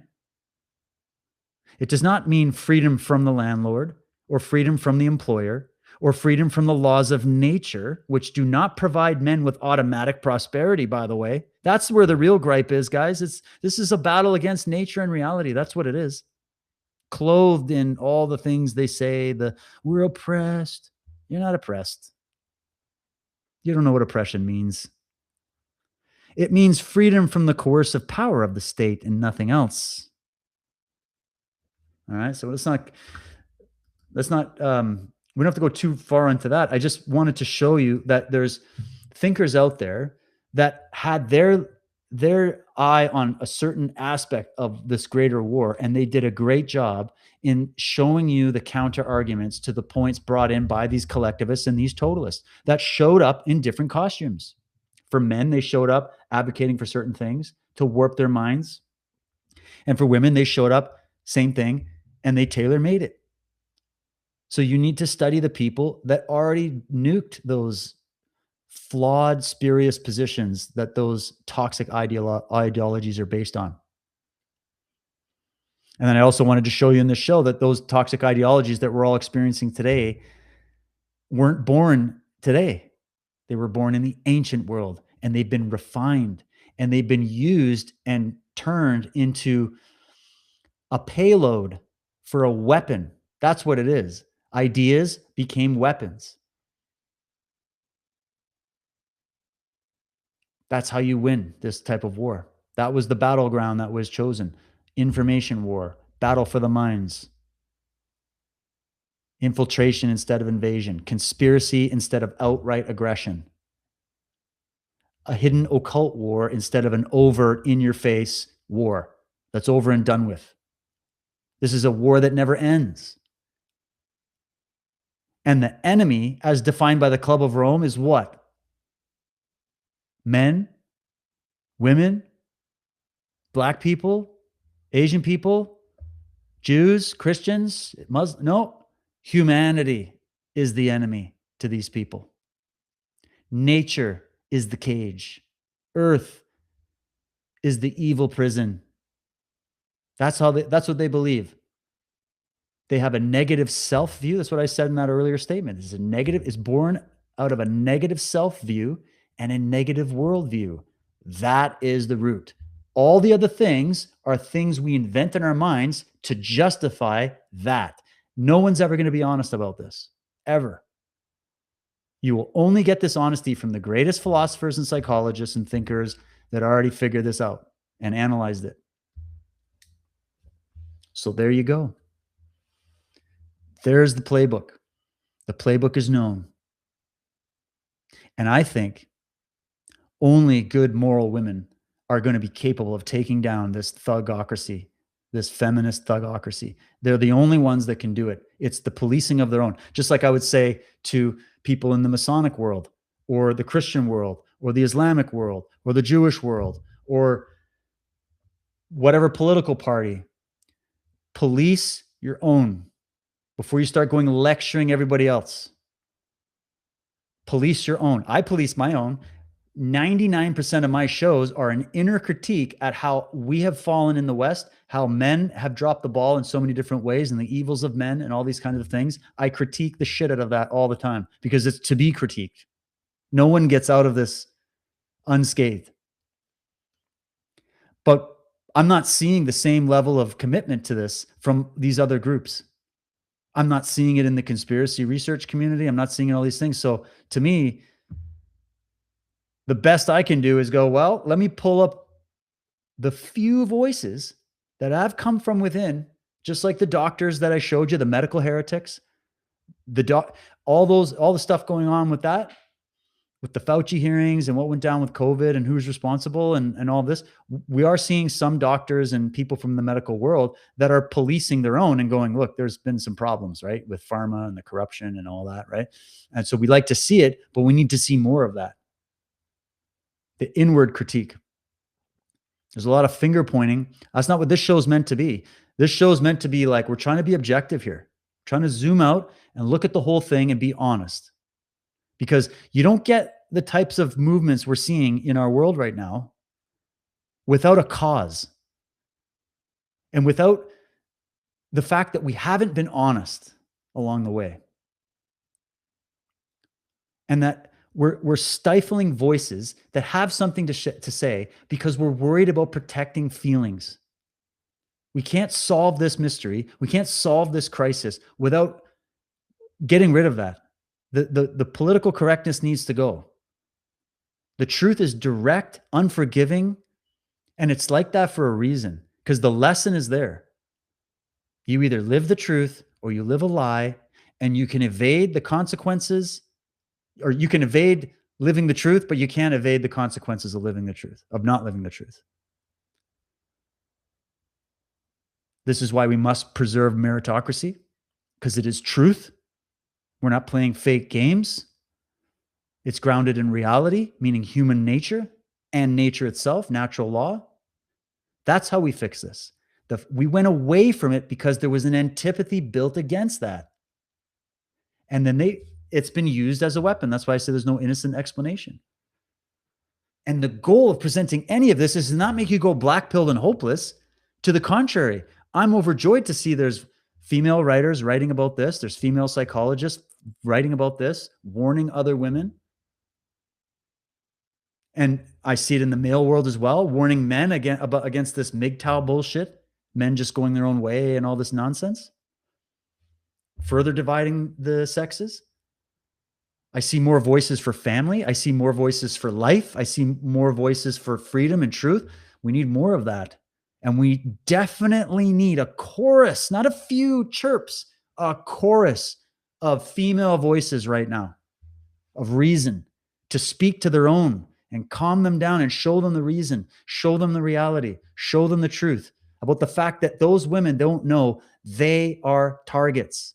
It does not mean freedom from the landlord or freedom from the employer or freedom from the laws of nature, which do not provide men with automatic prosperity, by the way. That's where the real gripe is, guys. This is a battle against nature and reality. That's what it is. Clothed in all the things they say, we're oppressed. You're not oppressed. You don't know what oppression means. It means freedom from the coercive power of the state and nothing else. All right. So we don't have to go too far into that. I just wanted to show you that there's thinkers out there that had their eye on a certain aspect of this greater war, and they did a great job in showing you the counter arguments to the points brought in by these collectivists and these totalists that showed up in different costumes. For men, they showed up advocating for certain things to warp their minds. And for women, they showed up, same thing, and they tailor-made it. So you need to study the people that already nuked those flawed, spurious positions that those toxic ideologies are based on. And then I also wanted to show you in this show that those toxic ideologies that we're all experiencing today weren't born today. They were born in the ancient world, and they've been refined, and they've been used and turned into a payload for a weapon. That's what it is. Ideas became weapons. That's how you win this type of war. That was the battleground that was chosen. Information war, battle for the minds, infiltration instead of invasion, conspiracy instead of outright aggression, a hidden occult war instead of an overt in-your-face war that's over and done with. This is a war that never ends. And the enemy, as defined by the Club of Rome, is what? Men, women, Black people, Asian people, Jews, Christians, Muslims. No, humanity is the enemy to these people. Nature is the cage. Earth is the evil prison. That's what they believe. They have a negative self view. That's what I said in that earlier statement. It's born out of a negative self view and a negative worldview. That is the root. All the other things are things we invent in our minds to justify that. No one's ever going to be honest about this, ever. You will only get this honesty from the greatest philosophers and psychologists and thinkers that already figured this out. and analyzed it. So there you go. There's the playbook. The playbook is known. And I think only good moral women are going to be capable of taking down this thugocracy, this feminist thugocracy. They're the only ones that can do it. It's the policing of their own. Just like I would say to people in the Masonic world or the Christian world or the Islamic world or the Jewish world or whatever political party, police your own before you start going lecturing everybody else. Police your own. I police my own. 99% of my shows are an inner critique at how we have fallen in the West, how men have dropped the ball in so many different ways and the evils of men and all these kinds of things. I critique the shit out of that all the time because it's to be critiqued. No one gets out of this unscathed. But I'm not seeing the same level of commitment to this from these other groups. I'm not seeing it in the conspiracy research community. I'm not seeing all these things. So to me, the best I can do is go, well, let me pull up the few voices that have come from within, just like the doctors that I showed you, the medical heretics, all the stuff going on with that, with the Fauci hearings and what went down with COVID and who's responsible and all this. We are seeing some doctors and people from the medical world that are policing their own and going, look, there's been some problems, right? With pharma and the corruption and all that, right? And so we like to see it, but we need to see more of that. The inward critique. There's a lot of finger pointing. That's not what this show is meant to be. This show is meant to be like, we're trying to be objective here, trying to zoom out and look at the whole thing and be honest. Because you don't get the types of movements we're seeing in our world right now without a cause and without the fact that we haven't been honest along the way. And that we're stifling voices that have something to say because we're worried about protecting feelings. We can't solve this mystery. We can't solve this crisis without getting rid of that. The political correctness needs to go. The truth is direct, unforgiving, and it's like that for a reason, because the lesson is there. You either live the truth or you live a lie, and you can evade the consequences, or you can evade living the truth, but you can't evade the consequences of living the truth, of not living the truth. This is why we must preserve meritocracy, because it is truth. We're not playing fake games. It's grounded in reality, meaning human nature and nature itself, natural law. That's how we fix this. We went away from it because there was an antipathy built against that. And then it's been used as a weapon. That's why I say there's no innocent explanation. And the goal of presenting any of this is to not make you go black-pilled and hopeless. To the contrary, I'm overjoyed to see there's female writers writing about this. There's female psychologists writing about this, warning other women. And I see it in the male world as well, warning men against this MGTOW bullshit, men just going their own way and all this nonsense, further dividing the sexes. I see more voices for family. I see more voices for life. I see more voices for freedom and truth. We need more of that. And we definitely need a chorus, not a few chirps, a chorus of female voices right now, of reason, to speak to their own and calm them down and show them the reason, show them the reality, show them the truth about the fact that those women don't know they are targets.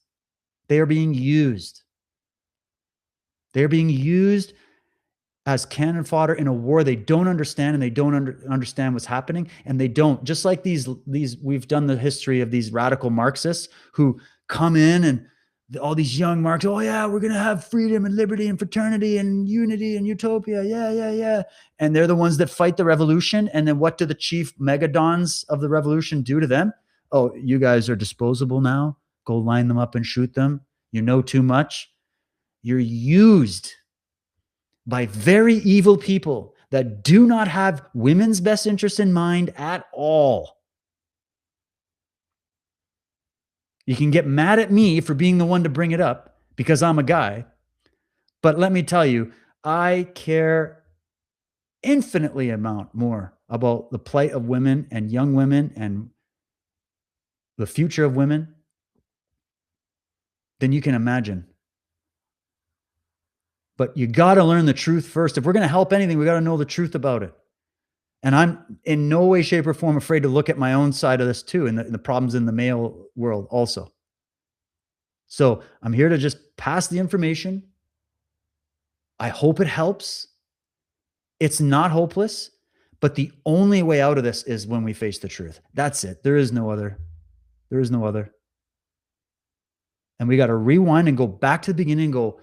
They are being used. They're being used as cannon fodder in a war they don't understand, and they don't understand what's happening. And they don't, just like these, we've done the history of these radical Marxists who come in and all these young Marxists, oh yeah, we're going to have freedom and liberty and fraternity and unity and utopia. Yeah. And they're the ones that fight the revolution. And then what do the chief megadons of the revolution do to them? Oh, you guys are disposable now. Go line them up and shoot them. You know too much. You're used by very evil people that do not have women's best interest in mind at all. You can get mad at me for being the one to bring it up because I'm a guy. But let me tell you, I care infinitely amount more about the plight of women and young women and the future of women than you can imagine. But you got to learn the truth first. If we're going to help anything, we got to know the truth about it. And I'm in no way, shape, or form afraid to look at my own side of this too, and the problems in the male world also. So I'm here to just pass the information. I hope it helps. It's not hopeless, but the only way out of this is when we face the truth. That's it. There is no other. There is no other. And we got to rewind and go back to the beginning and go,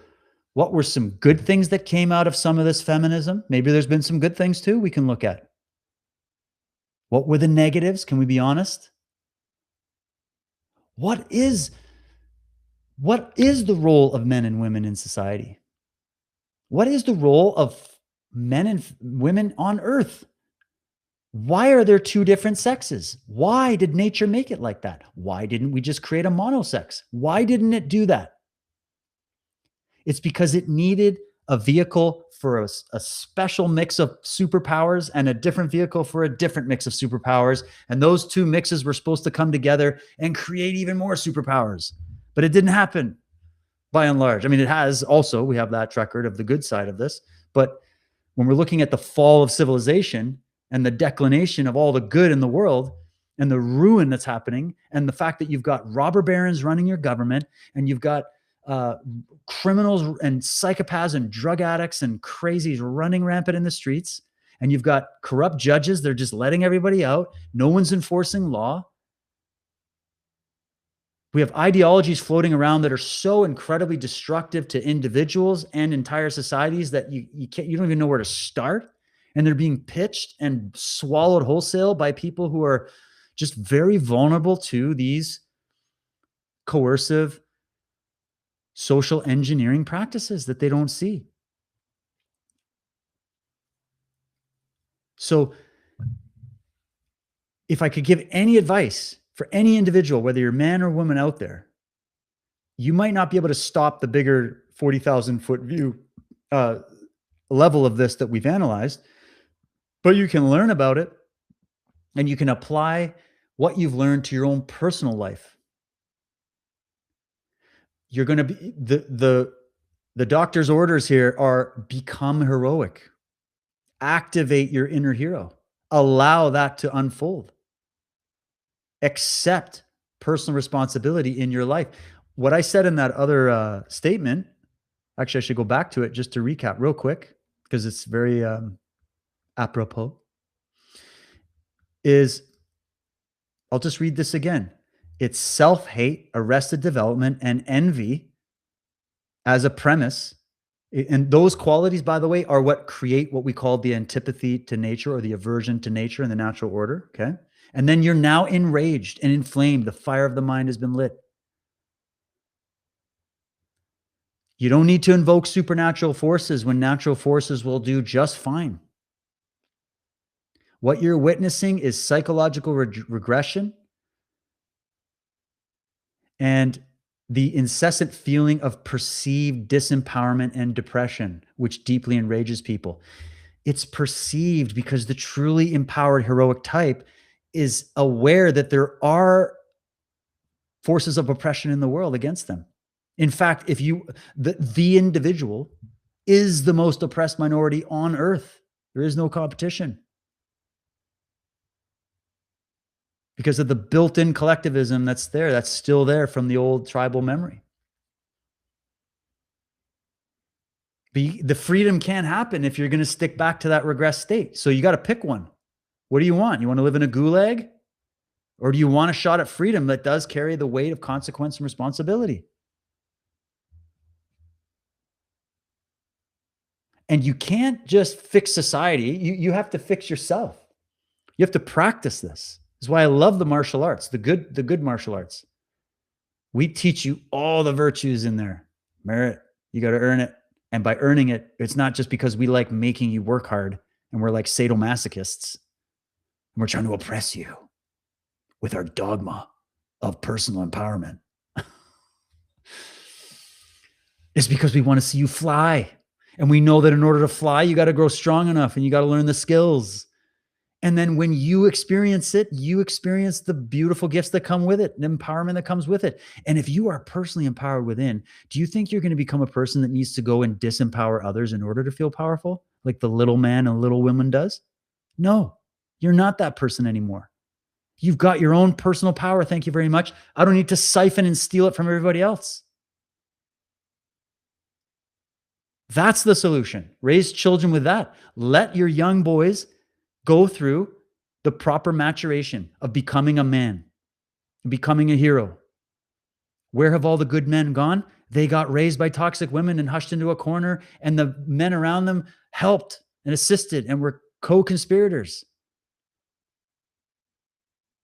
what were some good things that came out of some of this feminism? Maybe there's been some good things too we can look at. What were the negatives? Can we be honest? What is the role of men and women in society? What is the role of men and women on earth? Why are there two different sexes? Why did nature make it like that? Why didn't we just create a monosex? Why didn't it do that? It's because it needed a vehicle for a special mix of superpowers and a different vehicle for a different mix of superpowers. And those two mixes were supposed to come together and create even more superpowers. But it didn't happen by and large. I mean, it has also, we have that record of the good side of this. But when we're looking at the fall of civilization and the declination of all the good in the world and the ruin that's happening, and the fact that you've got robber barons running your government, and you've got criminals and psychopaths and drug addicts and crazies running rampant in the streets, and you've got corrupt judges, they're just letting everybody out. No one's enforcing law. We have ideologies floating around that are so incredibly destructive to individuals and entire societies that you don't even know where to start. And they're being pitched and swallowed wholesale by people who are just very vulnerable to these coercive social engineering practices that they don't see. So if I could give any advice for any individual, whether you're man or woman out there, you might not be able to stop the bigger 40,000 foot view level of this that we've analyzed, but you can learn about it and you can apply what you've learned to your own personal life. You're going to be the doctor's orders here are become heroic. Activate your inner hero. Allow that to unfold. Accept personal responsibility in your life. What I said in that other statement, actually, I should go back to it just to recap real quick because it's very apropos, is I'll just read this again. It's self-hate, arrested development, and envy as a premise. And those qualities, by the way, are what create what we call the antipathy to nature or the aversion to nature in the natural order. Okay. And then you're now enraged and inflamed. The fire of the mind has been lit. You don't need to invoke supernatural forces when natural forces will do just fine. What you're witnessing is psychological regression and the incessant feeling of perceived disempowerment and depression, which deeply enrages people. It's perceived because the truly empowered heroic type is aware that there are forces of oppression in the world against them. In fact, if the individual is the most oppressed minority on earth, there is no competition. Because of the built-in collectivism that's there, that's still there from the old tribal memory. The freedom can't happen if you're going to stick back to that regressed state. So you got to pick one. What do you want? You want to live in a gulag? Or do you want a shot at freedom that does carry the weight of consequence and responsibility? And you can't just fix society. You have to fix yourself. You have to practice this. That's why I love the martial arts, the good martial arts. We teach you all the virtues in there. Merit, you got to earn it. And by earning it, it's not just because we like making you work hard and we're like sadomasochists and we're trying to oppress you with our dogma of personal empowerment. It's because we want to see you fly. And we know that in order to fly, you got to grow strong enough and you got to learn the skills. And then when you experience it, you experience the beautiful gifts that come with it, the empowerment that comes with it. And if you are personally empowered within, do you think you're going to become a person that needs to go and disempower others in order to feel powerful, like the little man and little woman does? No, you're not that person anymore. You've got your own personal power. Thank you very much. I don't need to siphon and steal it from everybody else. That's the solution. Raise children with that. Let your young boys go through the proper maturation of becoming a man, becoming a hero. Where have all the good men gone? They got raised by toxic women and hushed into a corner, and the men around them helped and assisted and were co-conspirators.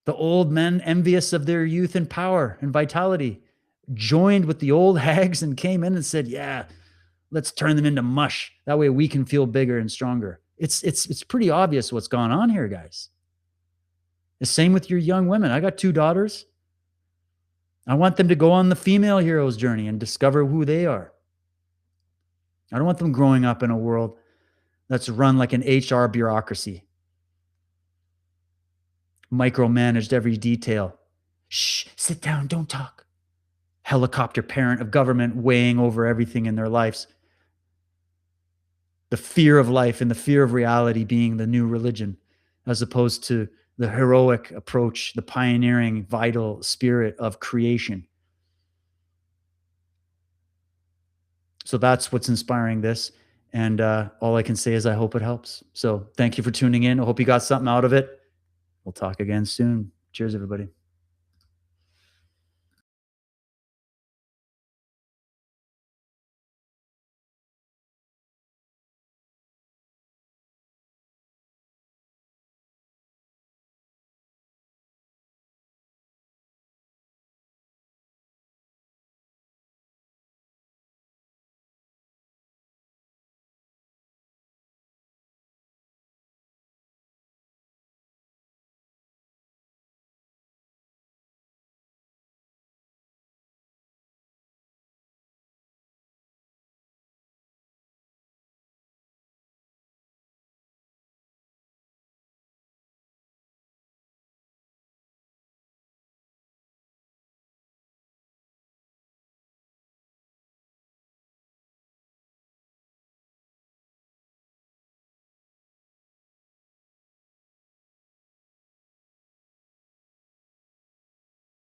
The old men, envious of their youth and power and vitality, joined with the old hags and came in and said, yeah, let's turn them into mush. That way we can feel bigger and stronger. It's pretty obvious what's gone on here, guys. The same with your young women. I got 2 daughters. I want them to go on the female hero's journey and discover who they are. I don't want them growing up in a world that's run like an HR bureaucracy, micromanaged every detail. Shh, sit down, don't talk. Helicopter parent of government weighing over everything in their lives. The fear of life and the fear of reality being the new religion, as opposed to the heroic approach, the pioneering, vital spirit of creation. So that's what's inspiring this. And all I can say is I hope it helps. So thank you for tuning in. I hope you got something out of it. We'll talk again soon. Cheers, everybody.